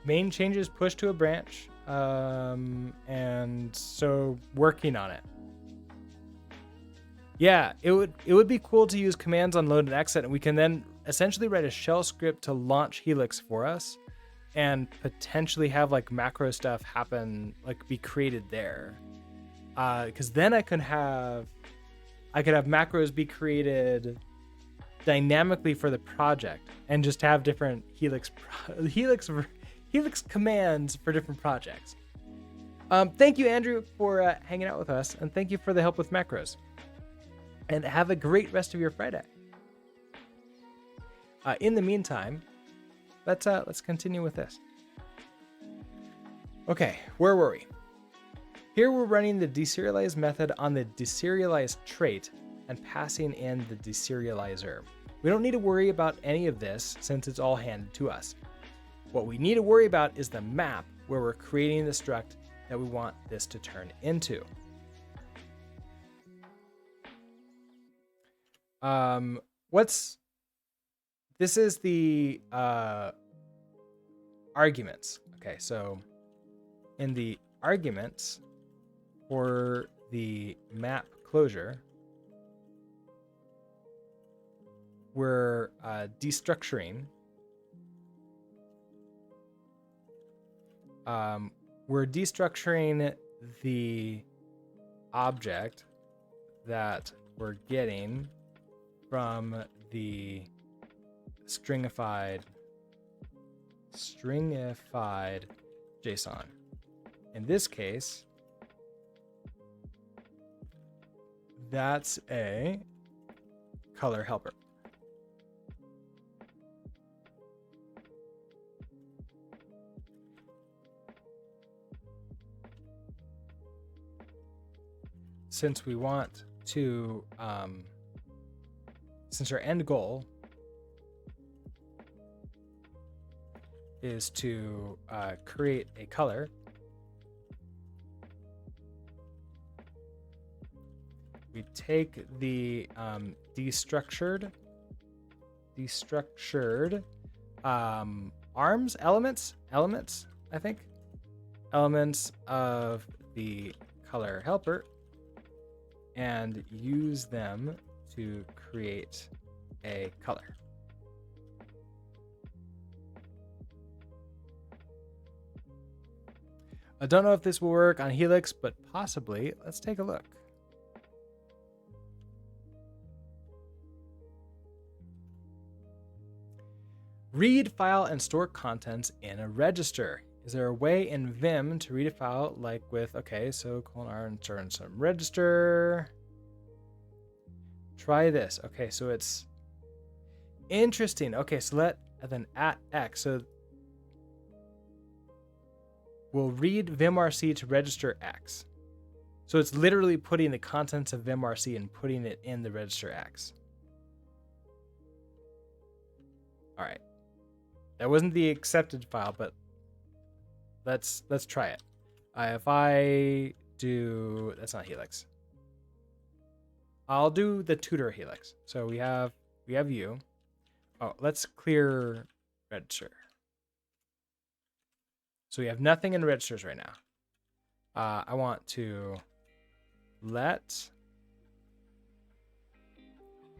Main changes push to a branch, and so working on it. Yeah, it would be cool to use commands on load and exit, and we can then essentially write a shell script to launch Helix for us, and potentially have like macro stuff happen, like be created there. Because then I could have macros be created dynamically for the project, and just have different Helix commands for different projects. Thank you, Andrew, for hanging out with us, and thank you for the help with macros. And have a great rest of your Friday. In the meantime, let's continue with this. Okay, where were we? Here we're running the deserialize method on the deserialize trait and passing in the deserializer. We don't need to worry about any of this since it's all handed to us. What we need to worry about is the map where we're creating the struct that we want this to turn into. This is the arguments. Okay, so in the arguments for the map closure, we're destructuring. We're destructuring the object that we're getting from the stringified JSON. In this case, that's a color helper. Since we want to, since our end goal is to create a color, we take the destructured elements, I think, elements of the color helper, and use them to create a color. I don't know if this will work on Helix, but possibly. Let's take a look. Read file and store contents in a register. Is there a way in Vim to read a file like with, okay, so :r insert in some register. Try this. Okay, so it's interesting. Okay, so then at X. So we'll read vimrc to register X. So it's literally putting the contents of vimrc and putting it in the register X. All right. That wasn't the accepted file, but let's try it. If I do, that's not helix. I'll do the tutor helix. So we have you. Oh, let's clear register. So we have nothing in registers right now. I want to let.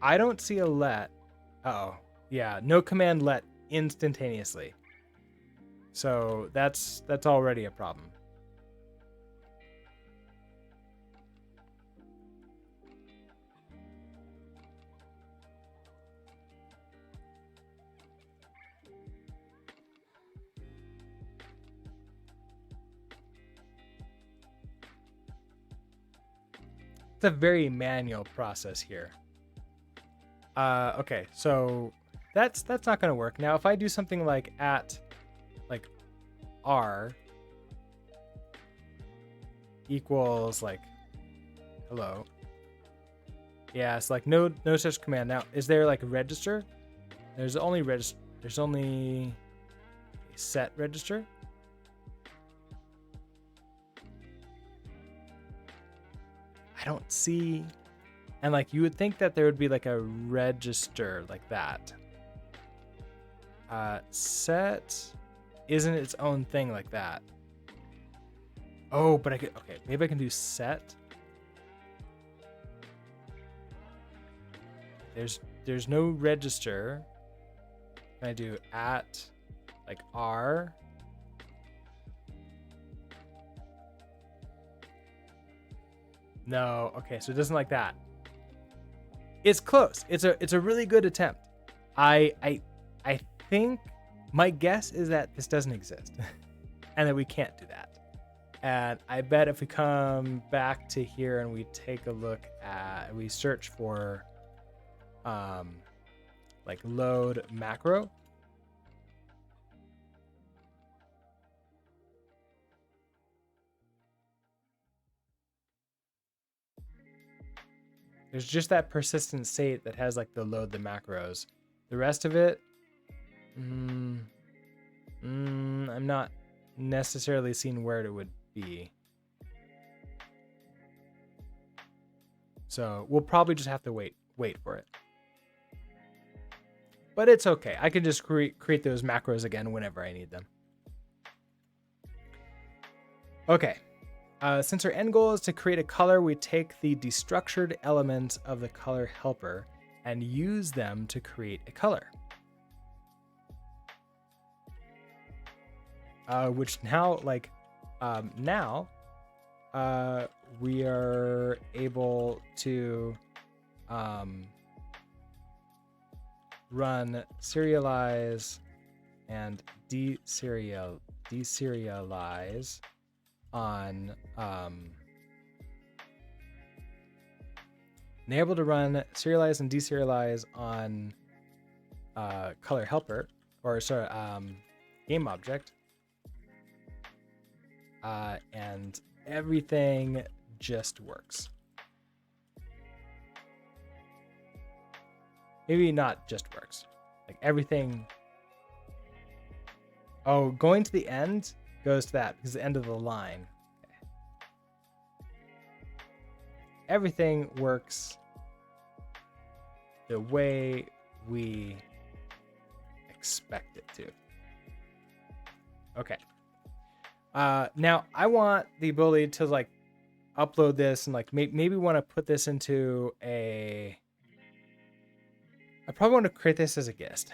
I don't see a let. Uh-oh. Yeah, no command let instantaneously. So that's already a problem. It's a very manual process here. Okay, so that's not gonna work. Now if I do something like at like R equals like hello. Yeah, it's like no such command. Now is there like a register? There's only a set register. I don't see, and like you would think that there would be like a register like that. Set isn't its own thing like that. Oh, but okay, maybe I can do set. There's no register. Can I do at like R? No, okay, so it doesn't like that. It's close. It's a really good attempt. I think my guess is that this doesn't exist and that we can't do that. And I bet if we come back to here and we take a look at, we search for like load macro. There's just that persistent state that has like the load the macros. The rest of it, I'm not necessarily seeing where it would be. So we'll probably just have to wait for it. But it's okay. I can just create those macros again whenever I need them. Okay. Since our end goal is to create a color, we take the destructured elements of the color helper and use them to create a color. Which now, like, we are able to run serialize and deserialize on able to run serialize and deserialize on color helper, or sorry, game object, and everything just works. Maybe not just works, like everything. Oh, going to the end goes to that because the end of the line. Okay. Everything works the way we expect it to. Okay. Now I want the ability to like upload this and like maybe want to put this into a. I probably want to create this as a guest.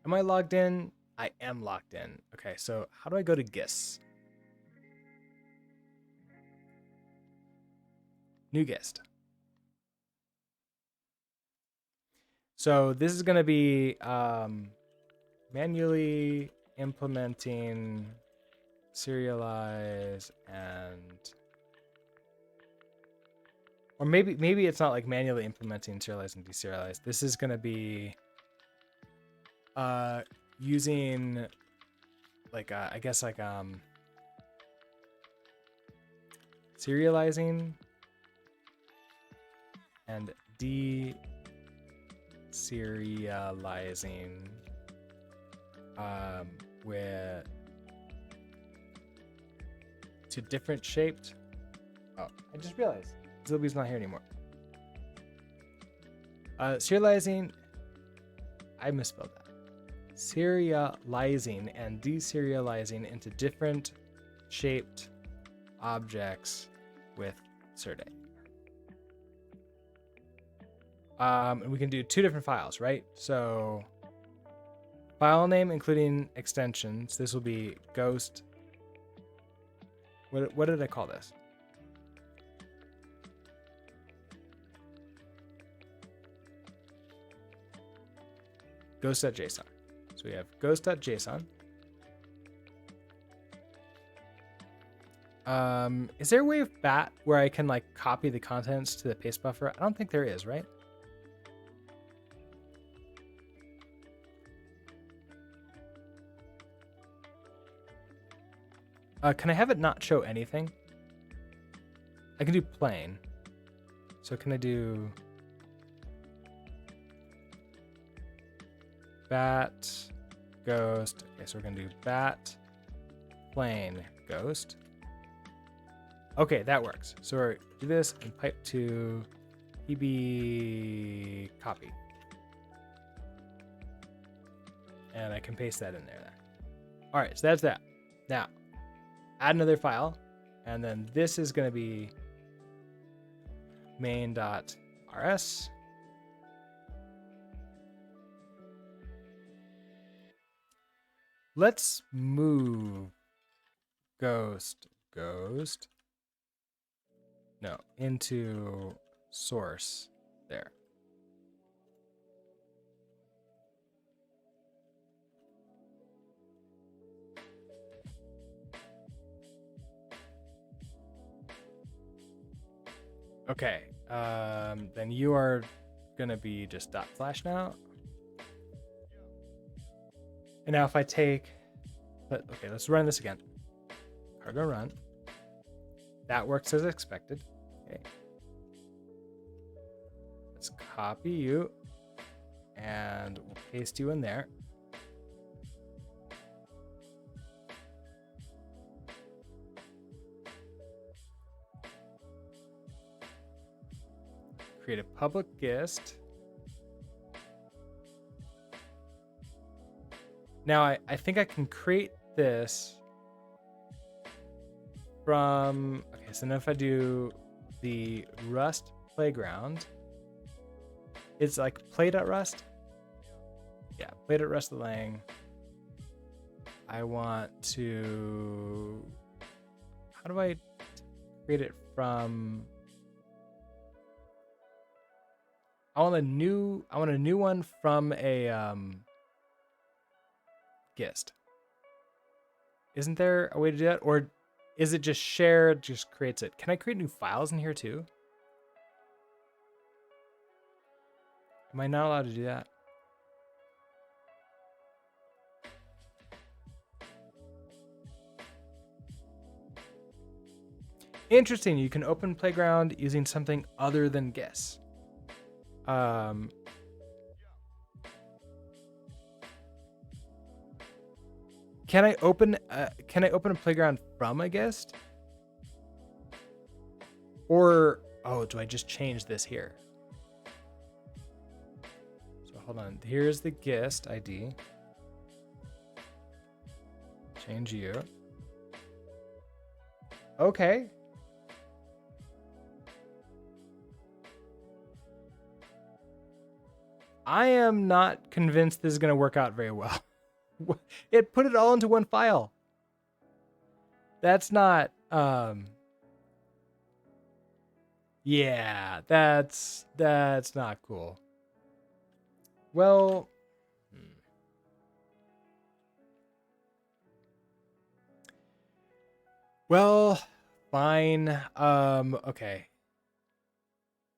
Am I logged in? I am logged in. Okay, so how do I go to guests? New guest. So this is going to be manually implementing serialize and, or maybe it's not like manually implementing serialize and deserialize. This is going to be using like I guess like serializing and deserializing with to different shaped. Oh, I just realized Zilby's not here anymore. Serializing, I misspelled that. Serializing and deserializing into different shaped objects with Serde. And we can do two different files, right? So file name including extensions. This will be ghost. What did I call this? Ghost.json. So we have ghost.json. Is there a way of bat where I can like copy the contents to the paste buffer? I don't think there is, right? Can I have it not show anything? I can do plain. So can I do bat ghost? Okay, so we're gonna do bat plain ghost. Okay, that works. So we're do this and pipe to pb copy. And I can paste that in there then. All right, so that's that. Now, add another file, and then this is going to be main.rs. Let's move ghost into source there. Okay, then you are gonna be just .flash now. And now if I take, okay, let's run this again. Cargo run. That works as expected. Okay. Let's copy you and we'll paste you in there. Create a public gist. Now I think I can create this from, okay, so now if I do the Rust playground, it's like play.rust. Yeah, play.rust lang. I want to, how do I create it from, I want a new one from a gist. Isn't there a way to do that? Or is it just shared, just creates it? Can I create new files in here too? Am I not allowed to do that? Interesting, you can open Playground using something other than gist. Can I open a Playground from a gist? Or, oh, do I just change this here? So hold on, here's the gist ID. Change you. Okay. I am not convinced this is going to work out very well. It put it all into one file. That's not, yeah, that's not cool. Well, well, fine. Okay.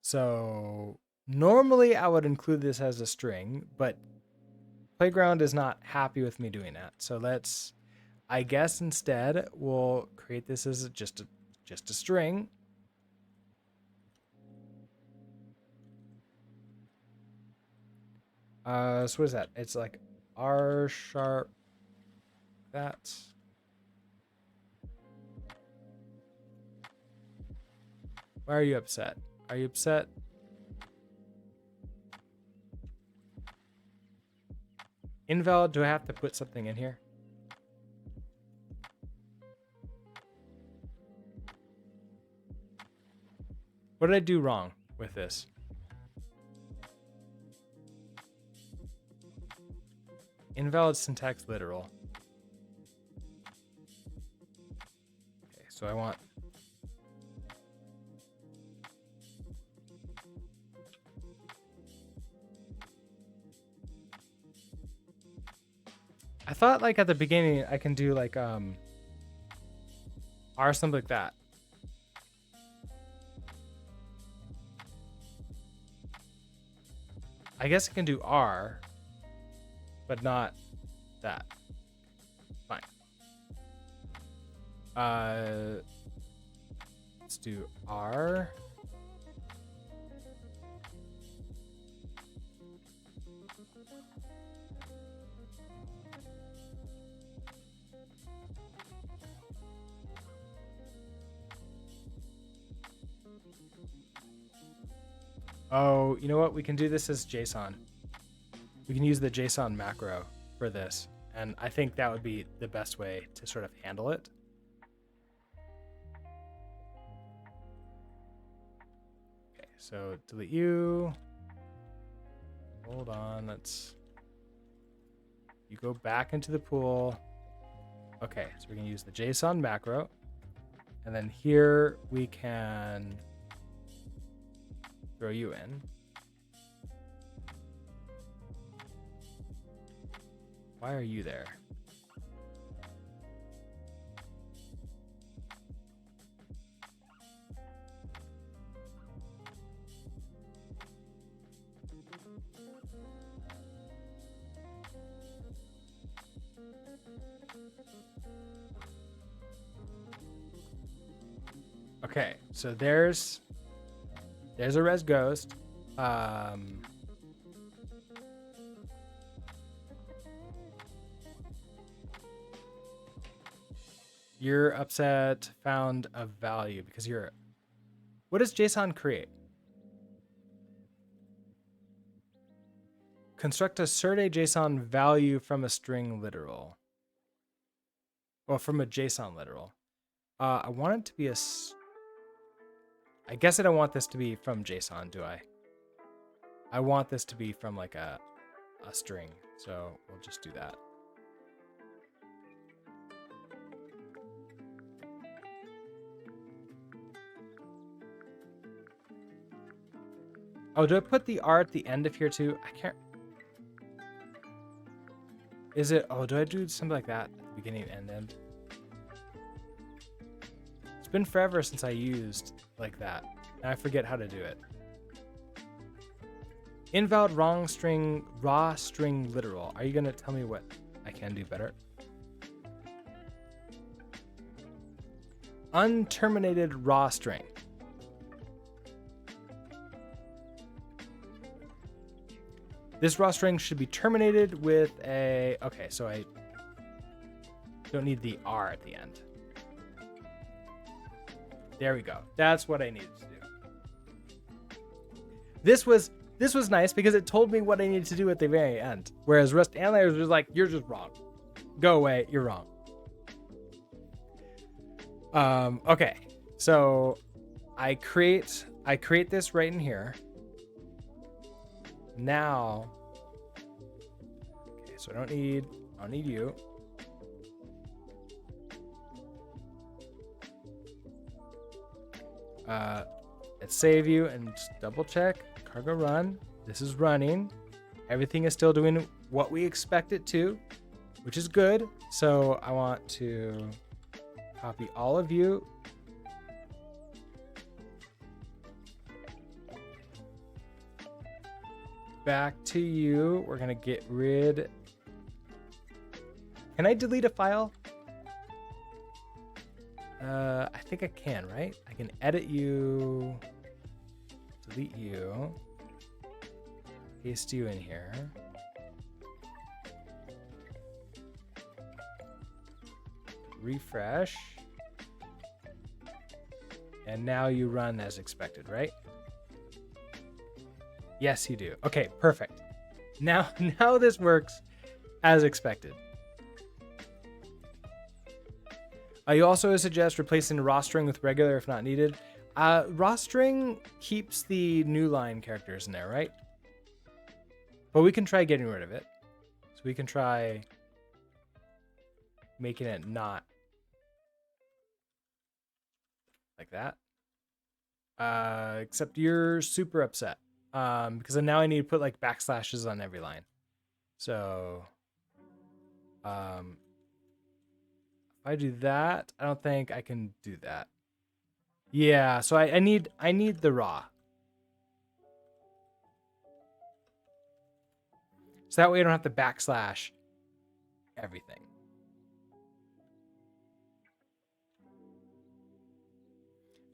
So normally I would include this as a string, but Playground is not happy with me doing that. So let's, I guess instead we'll create this as just a string. So what is that? It's like R sharp that. Why are you upset? Are you upset? Invalid, do I have to put something in here? What did I do wrong with this? Invalid syntax literal. Okay, so I want I thought like at the beginning I can do like R something like that. I guess I can do R, but not that. Fine. Let's do R. Oh, you know what? We can do this as JSON. We can use the JSON macro for this. And I think that would be the best way to sort of handle it. Okay, so delete you. Hold on, you go back into the pool. Okay, so we can use the JSON macro. And then here we can throw you in. Why are you there? Okay, so there's a res ghost. You're upset, found a value because you're. What does JSON create? Construct a Serde JSON value from a string literal. Well, from a JSON literal. I want it to be I guess I don't want this to be from JSON, do I? I want this to be from like a string, so we'll just do that. Oh, do I put the R at the end of here too? I can't. Is it? Oh, do I do something like that at the beginning and end? It's been forever since I used like that, and I forget how to do it. Invalid wrong string, raw string literal. Are you gonna tell me what I can do better? Unterminated raw string. This raw string should be terminated with a, okay, so I don't need the R at the end. There we go. That's what I needed to do. This was nice because it told me what I needed to do at the very end. Whereas Rust Analyzers was like, you're just wrong. Go away, you're wrong. Okay, so I create this right in here. Now, okay, so I don't need you. Let's save you and just double check. Cargo run. This is running. Everything is still doing what we expect it to, which is good. So I want to copy all of you. Back to you. We're gonna get rid. Can I delete a file? I think I can, right? I can edit you, delete you, paste you in here. Refresh. And now you run as expected, right? Yes, you do. Okay, perfect. Now this works as expected. You also suggest replacing the raw string with regular if not needed. Raw string keeps the new line characters in there, right? But we can try getting rid of it. So we can try making it not like that. Except you're super upset. Because now I need to put like backslashes on every line. So if I do that, I don't think I can do that. Yeah, so I need the raw. So that way I don't have to backslash everything.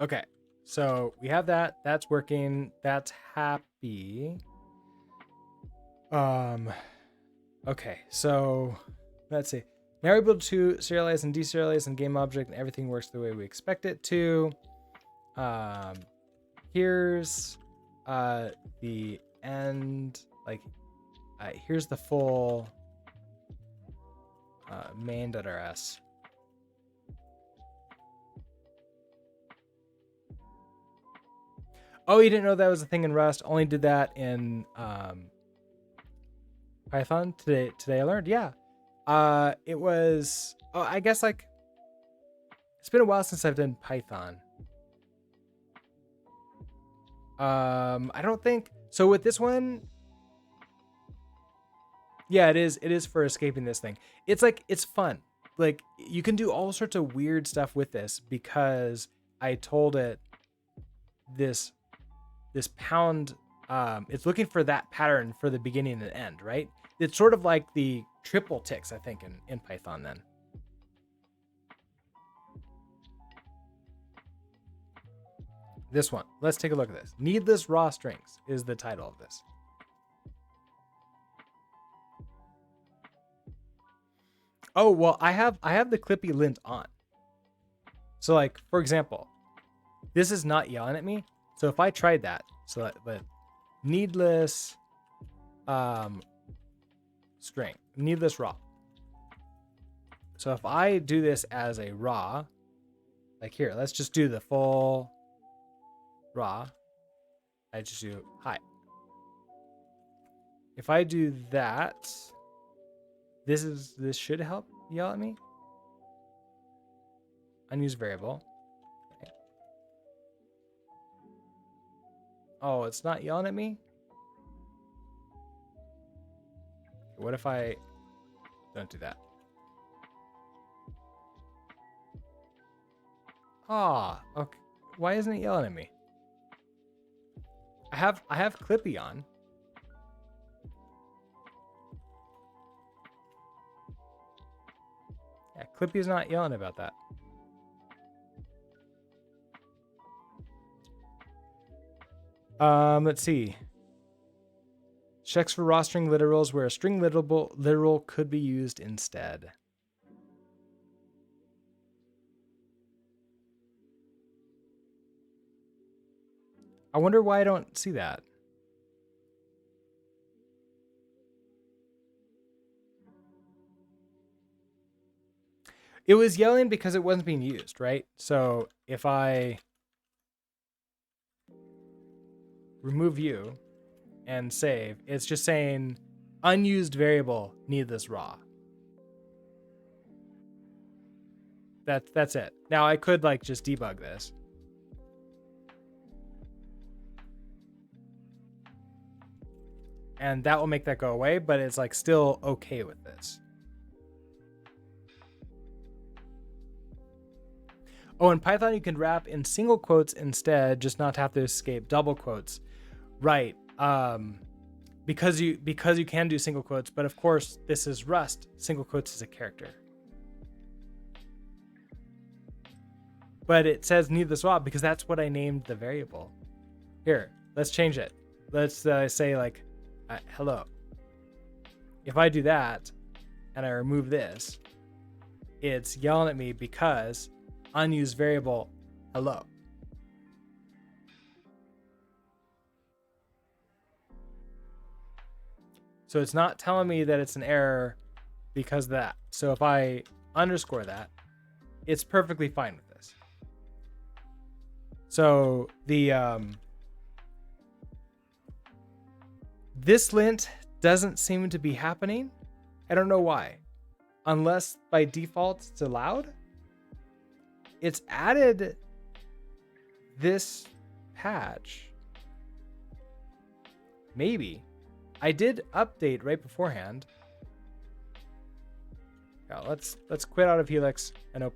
Okay, so we have that. That's working. That's happy. Okay, so let's see. Now we're able to serialize and deserialize in game object, and everything works the way we expect it to. Here's the end, like here's the full main.rs. Oh, you didn't know that was a thing in Rust? Only did that in Python today. Today I learned, yeah. It was, I guess like it's been a while since I've done Python. I don't think so with this one. Yeah, it is for escaping this thing. It's like, it's fun. Like you can do all sorts of weird stuff with this because I told it this pound, it's looking for that pattern for the beginning and end, right? It's sort of like the triple ticks, I think, in Python then. This one, let's take a look at this. Needless raw strings is the title of this. Oh, well, I have the Clippy lint on. So like, for example, this is not yelling at me. So if I tried that, so but needless string, needless raw. So if I do this as a raw, like here, let's just do the full raw. I just do hi. If I do that, this should help yell at me. Unused variable. Okay. Oh, it's not yelling at me? What if I don't do that? Ah, okay. Why isn't it yelling at me? I have Clippy on. Yeah, Clippy's not yelling about that. Let's see. Checks for raw string literals where a string literal could be used instead. I wonder why I don't see that. It was yelling because it wasn't being used, right? So if I remove you and save, it's just saying unused variable needless raw. That's it. Now I could like just debug this. and that will make that go away, but it's like still okay with this. Oh, in Python you can wrap in single quotes instead, just not to have to escape double quotes. Right. Because you can do single quotes, but of course this is Rust. Single quotes is a character. But it says need the swap because that's what I named the variable. Here, let's change it. Let's say like hello. If I do that and I remove this, it's yelling at me because unused variable hello. So it's not telling me that it's an error because of that. So if I underscore that, it's perfectly fine with this. So the this lint doesn't seem to be happening. I don't know why. Unless by default it's allowed. It's added this patch. Maybe. I did update right beforehand. Yeah, let's quit out of Helix and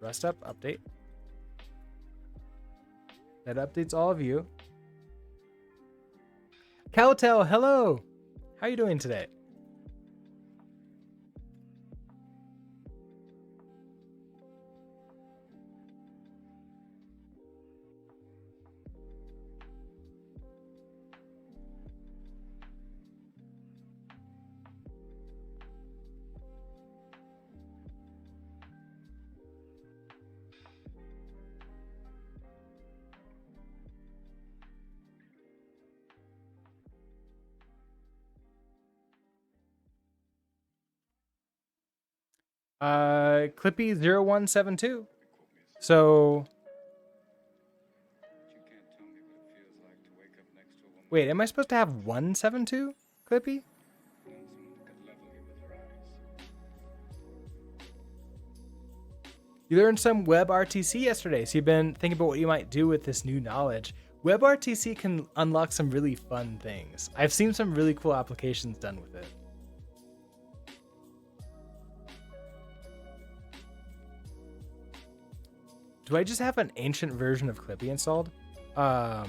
rest up update. That updates all of you. Cowtail, hello. How are you doing today? Clippy0172. So wait, am I supposed to have 172, Clippy? You learned some WebRTC yesterday, so you've been thinking about what you might do with this new knowledge. WebRTC can unlock some really fun things. I've seen some really cool applications done with it. Do I just have an ancient version of Clippy installed? How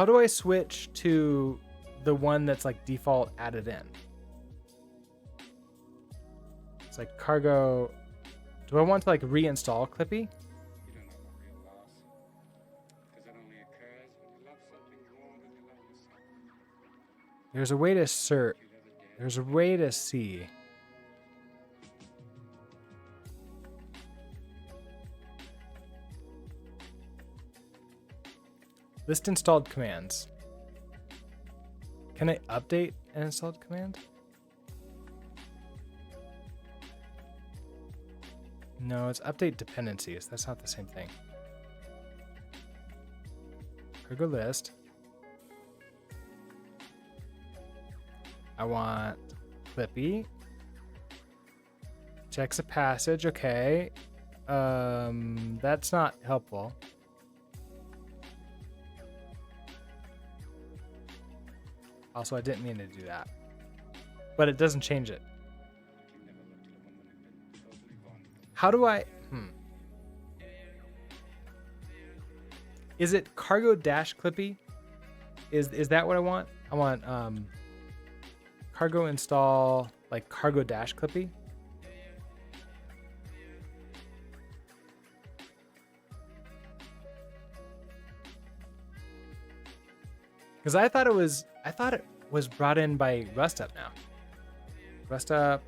do I switch to the one that's like default added in? It's like cargo. Do I want to like reinstall Clippy? There's a way to search. There's a way to see. List installed commands. Can I update an installed command? No, it's update dependencies. That's not the same thing. Cargo list. I want Clippy. Checks a passage. Okay. That's not helpful. Also, I didn't mean to do that. But it doesn't change it. How do I... Is it cargo dash Clippy? Is that what I want? I want cargo install like cargo dash Clippy. Because I thought it was brought in by Rust Up now. Rust Up.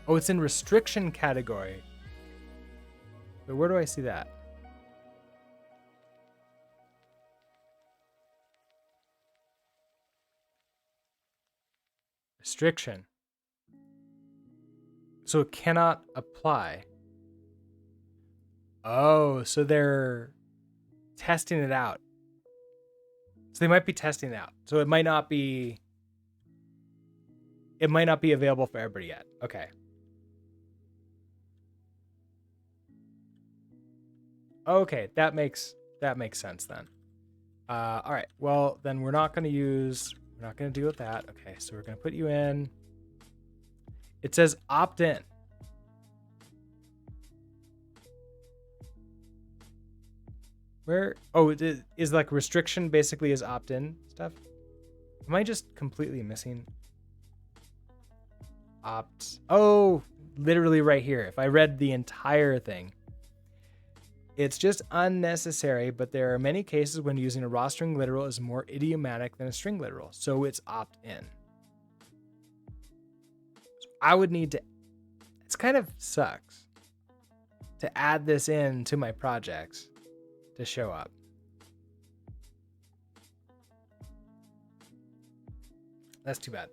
Oh, it's in restriction category. But where do I see that? Restriction. So it cannot apply. Oh, so they're testing it out. So they might be testing it out. So it might not be available for everybody yet. Okay. Okay, that makes sense then. All right. Well, then we're not going to deal with that. Okay, so we're going to put you in. It says opt in. Where? Oh, it is like restriction basically is opt in stuff. Am I just completely missing opt? Oh, literally right here. If I read the entire thing, it's just unnecessary, but there are many cases when using a raw string literal is more idiomatic than a string literal, so it's opt in. So I would need to, it's kind of sucks to add this in to my projects to show up. That's too bad.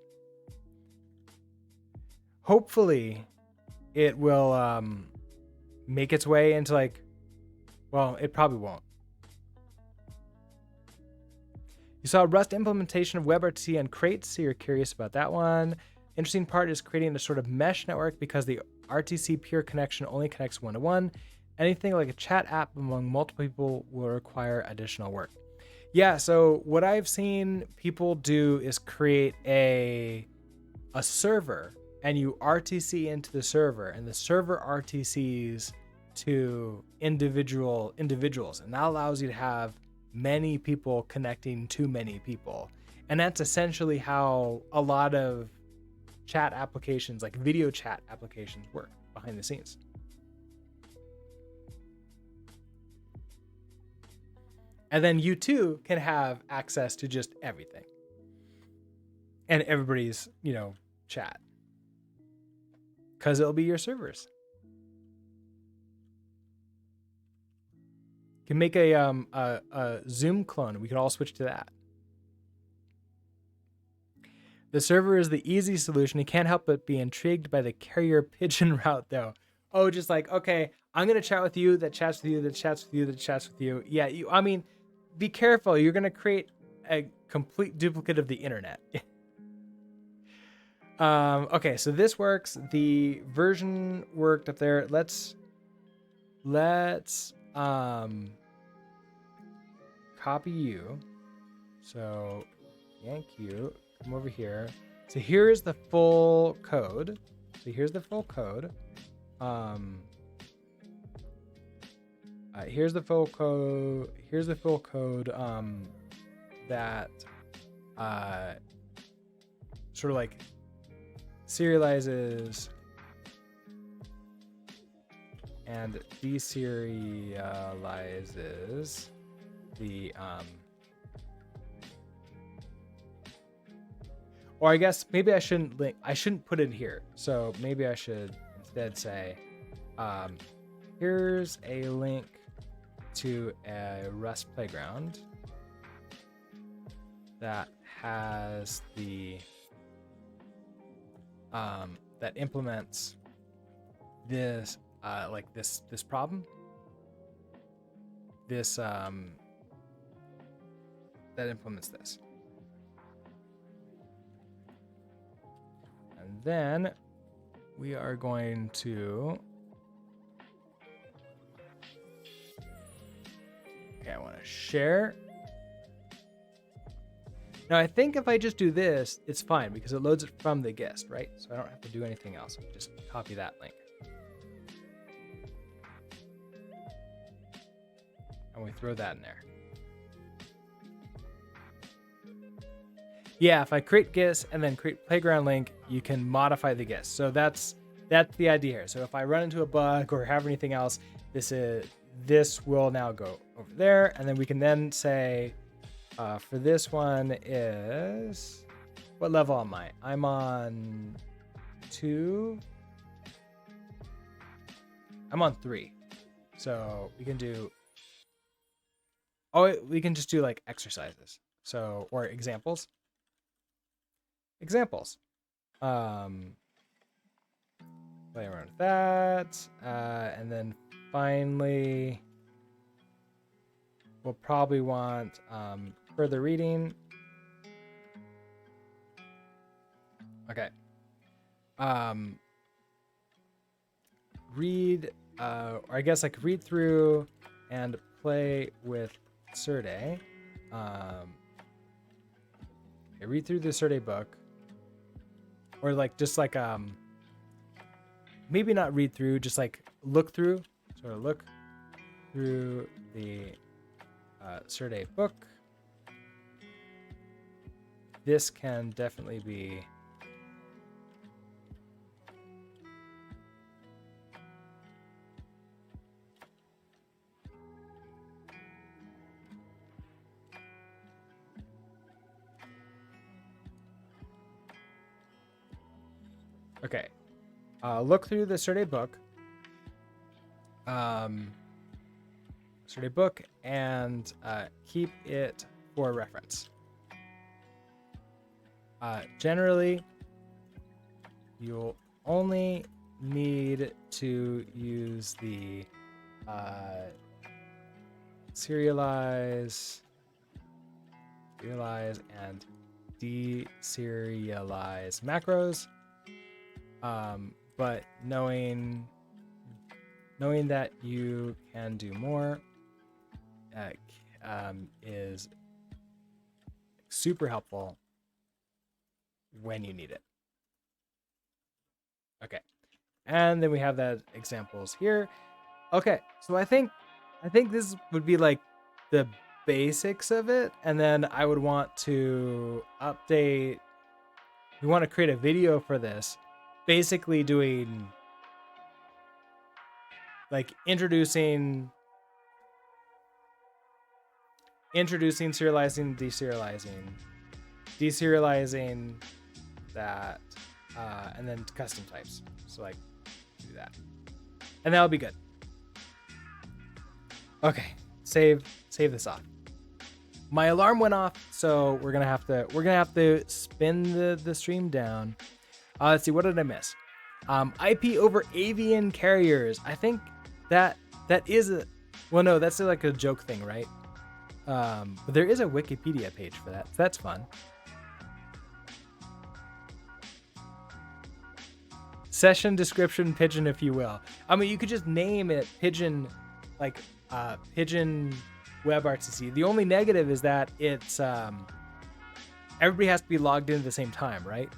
Hopefully it will make its way into like, well, it probably won't. You saw Rust implementation of WebRTC and crates, so you're curious about that one. Interesting part is creating a sort of mesh network because the RTC peer connection only connects one-to-one. Anything like a chat app among multiple people will require additional work. Yeah, so what I've seen people do is create a server and you RTC into the server and the server RTCs to individuals, and that allows you to have many people connecting to many people. And that's essentially how a lot of chat applications, like video chat applications, work behind the scenes. And then you too can have access to just everything and everybody's, chat, because it'll be your servers. You can make a Zoom clone. We can all switch to that. The server is the easy solution. You can't help but be intrigued by the carrier pigeon route, though. Oh, just like, okay, I'm gonna chat with you, that chats with you, that chats with you, that chats with you. Yeah, I mean, be careful. You're gonna create a complete duplicate of the internet. Okay, so this works. The version worked up there. Let's copy you. So yank you, come over here. So here's the full code. Here's the full code that sort of like serializes and deserializes the or I guess maybe I shouldn't put it here. So maybe I should instead say, here's a link to a Rust playground that has the that implements this like this problem, this that implements this. And then we are going to, okay, I want to share. Now I think if I just do this, it's fine because it loads it from the guest, right? So I don't have to do anything else. Just copy that link. And we throw that in there. Yeah, if I create GIS and then create playground link, you can modify the GIS. So that's the idea here. So if I run into a bug or have anything else, this will now go over there, and then we can then say, for this one is, what level am I? I'm on 2. I'm on 3. So we can do, we can just do like exercises. So, or examples. Play around with that, and then finally, we'll probably want further reading. Okay. Read, or I guess like read through and play with Serde. Read through the Serde book, or like just like maybe not read through, just like look through, sort of look through the Serde book. This can definitely be okay. Look through the Serde book. Serde book and keep it for reference. Generally, you'll only need to use the serialize and deserialize macros. But knowing that you can do more is super helpful when you need it. Okay, and then we have that examples here. Okay, so I think this would be like the basics of it, and then I would want to update. We want to create a video for this, basically doing like introducing, serializing, deserializing that, and then custom types. So like do that, and that'll be good. Okay, save this off. My alarm went off, so we're gonna have to spin the stream down. Let's see, what did I miss? IP over avian carriers. I think that is a, well, no, that's like a joke thing, right? But there is a Wikipedia page for that. So that's fun. Session description pigeon, if you will. I mean, you could just name it pigeon, like pigeon WebRTC. The only negative is that it's everybody has to be logged in at the same time, right?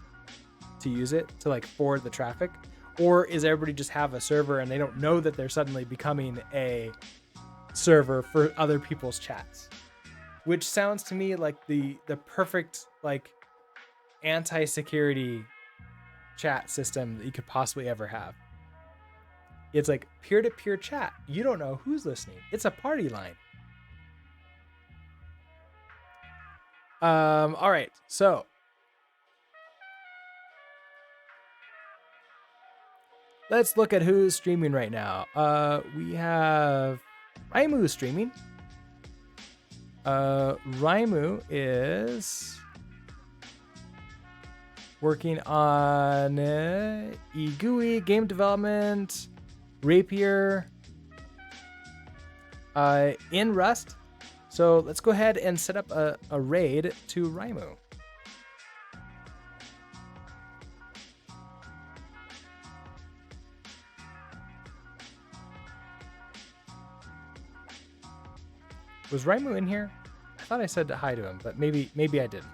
To use it, to like forward the traffic. Or is everybody just have a server and they don't know that they're suddenly becoming a server for other people's chats? Which sounds to me like the perfect like anti-security chat system that you could possibly ever have. It's like peer-to-peer chat. You don't know who's listening. It's a party line. All right, so let's look at who's streaming right now. We have Raimu streaming. Raimu is working on eGUI, game development, Rapier, in Rust. So let's go ahead and set up a raid to Raimu. Was Raimu in here? I thought I said hi to him, but maybe I didn't.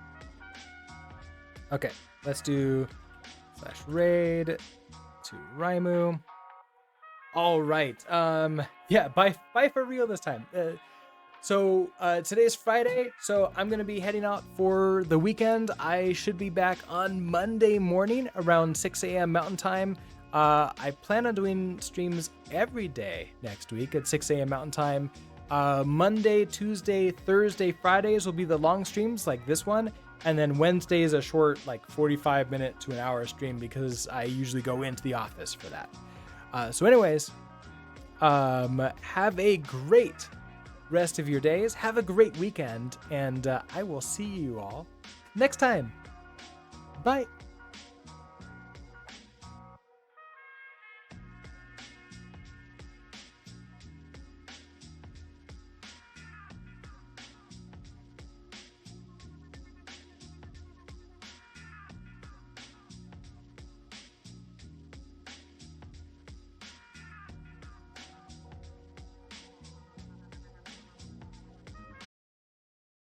Okay, let's do /raid to Raimu. All right. Yeah, bye for real this time. So today's Friday, so I'm gonna be heading out for the weekend. I should be back on Monday morning around 6 a.m. Mountain Time. I plan on doing streams every day next week at 6 a.m. Mountain Time. Monday, Tuesday, Thursday, Fridays will be the long streams like this one. And then Wednesday is a short, like 45-minute to an hour stream because I usually go into the office for that. So anyways, have a great rest of your days. Have a great weekend. And I will see you all next time. Bye.